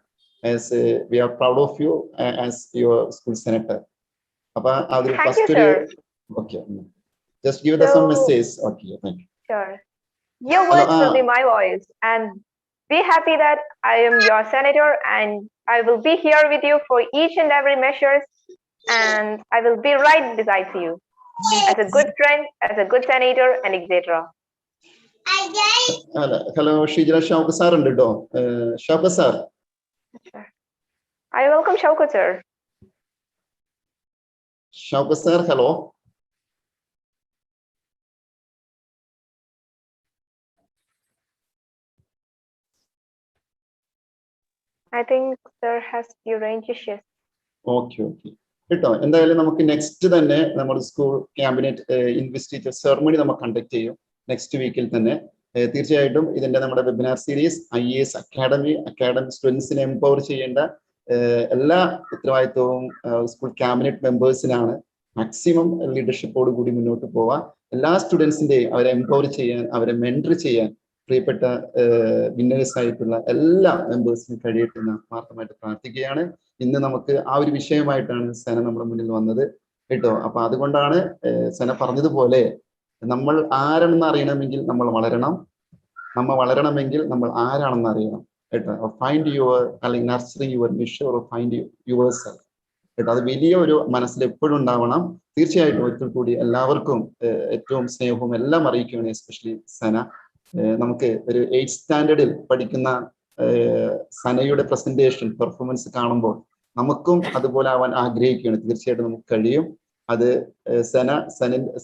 We are proud of you as your school senator. അപ്പൊ അതിൽ ഫസ്റ്റ് ഒരു okay, just give us some message. Okay, thank you. Sure. Your words will be my voice, and be happy that I am your senator, and I will be here with you for each and every measures, and I will be right beside you. As a good friend, as a good senator, and etc. Hello, Shijila. Shaukat sir ഉണ്ട് ട്ടോ. Shaukat sir. I welcome Shaukat sir. Shaukat sir, hello. I think sir has few range issues. Okay. കേട്ടോ, എന്തായാലും നമുക്ക് next തന്നെ നമ്മുടെ school cabinet investiture ceremony നമ്മൾ conduct ചെയ്യും next വീക്കിൽ തന്നെ. തീർച്ചയായിട്ടും ഇതിന്റെ നമ്മുടെ വെബിനാർ സീരീസ് IAS അക്കാഡമി സ്റ്റുഡൻസിനെ എംപവർ ചെയ്യേണ്ട എല്ലാ ഉത്തരവാദിത്വവും സ്കൂൾ ക്യാബിനറ്റ് മെമ്പേഴ്സിനാണ്. മാക്സിമം ലീഡർഷിപ്പോട് കൂടി മുന്നോട്ട് പോവാം. എല്ലാ സ്റ്റുഡൻസിന്റെയും അവരെ എംപവർ ചെയ്യാൻ, അവരെ മെന്റർ ചെയ്യാൻ പ്രിയപ്പെട്ട വിന്നേഴ്സ് ആയിട്ടുള്ള എല്ലാ മെമ്പേഴ്സിനും കഴിയട്ടെ എന്ന് ആത്മാർത്ഥമായിട്ട് പ്രാർത്ഥിക്കുകയാണ്. ഇന്ന് നമുക്ക് ആ ഒരു വിഷയമായിട്ടാണ് സെന നമ്മുടെ മുന്നിൽ വന്നത് കേട്ടോ. അപ്പൊ അതുകൊണ്ടാണ് സെന പറഞ്ഞതുപോലെ നമ്മൾ ആരാണെന്ന് അറിയണമെങ്കിൽ നമ്മൾ വളരണം, നമ്മൾ വളരണമെങ്കിൽ നമ്മൾ ആരാണെന്ന് അറിയണം കേട്ടോ. ഫൈൻഡ് യുവർ, അല്ലെങ്കിൽ nurturing your mission, or find your self കേട്ടോ. അത് വലിയ ഒരു മനസ്സിൽ എപ്പോഴും ഉണ്ടാവണം. തീർച്ചയായിട്ടും ഒരിക്കൽ കൂടി എല്ലാവർക്കും ഏറ്റവും സ്നേഹവും എല്ലാം അറിയിക്കുകയാണ്. എസ്പെഷ്യലി സന, നമുക്ക് ഒരു 8th സ്റ്റാൻഡേർഡിൽ പഠിക്കുന്ന സനയുടെ പ്രസന്റേഷൻ പെർഫോമൻസ് കാണുമ്പോൾ നമുക്കും അതുപോലെ ആവാൻ ആഗ്രഹിക്കുകയാണ്. തീർച്ചയായിട്ടും നമുക്ക് കഴിയും. അത്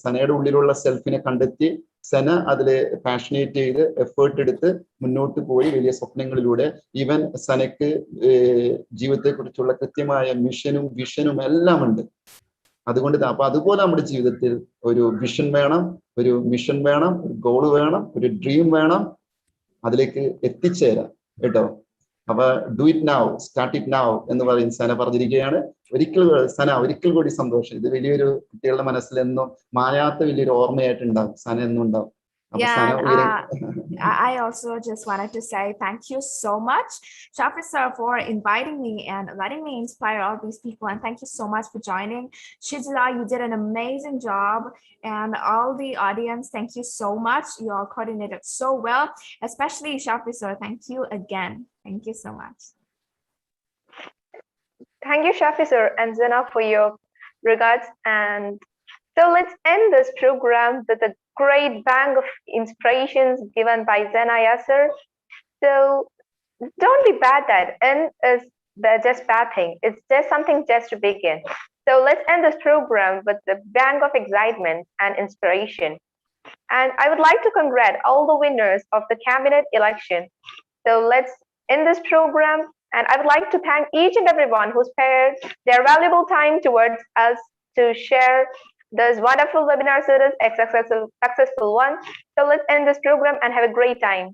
സനയുടെ ഉള്ളിലുള്ള സെൽഫിനെ കണ്ടെത്തി സന അതില് പാഷനേറ്റ് ചെയ്ത് എഫേർട്ട് എടുത്ത് മുന്നോട്ട് പോയി വലിയ സ്വപ്നങ്ങളിലൂടെ ഈവൻ സനയ്ക്ക് ജീവിതത്തെ കുറിച്ചുള്ള കൃത്യമായ മിഷനും വിഷനും എല്ലാം ഉണ്ട്. അതുകൊണ്ട് അപ്പൊ അതുപോലെ നമ്മുടെ ജീവിതത്തിൽ ഒരു വിഷൻ വേണം, ഒരു മിഷൻ വേണം, ഒരു ഗോള് വേണം, ഒരു ഡ്രീം വേണം, അതിലേക്ക് എത്തിച്ചേരാം കേട്ടോ. അപ്പൊ do it now, start it now എന്ന് പറയും സന പറഞ്ഞിരിക്കുകയാണ്. ഒരിക്കൽ കൂടി സന്തോഷം. ഇത് വലിയൊരു കുട്ടികളുടെ മനസ്സിൽ എന്നും മായാത്ത വലിയൊരു ഓർമ്മയായിട്ടുണ്ടാവും. സന എന്നും ഉണ്ടാവും. I also just wanted to say thank you so much, Shafi sir, for inviting me and letting me inspire all these people. And thank you so much for joining. Shijla, you did an amazing job. And all the audience, thank you so much. You all coordinated so well, especially Shafi sir. Thank you again. Thank you so much. Thank you, Shafi sir and Zenah, for your regards. And so let's end this program with a great bang of inspirations given by Zenah Yasar. So don't be bad at it. Is just bad thing. It's just something just to begin. So let's end this program with a bang of excitement and inspiration. And I would like to congratulate all the winners of the cabinet election. So let's end this program. And I would like to thank each and everyone who spared their valuable time towards us to share this wonderful webinar series, a successful one. So let's end this program and have a great time.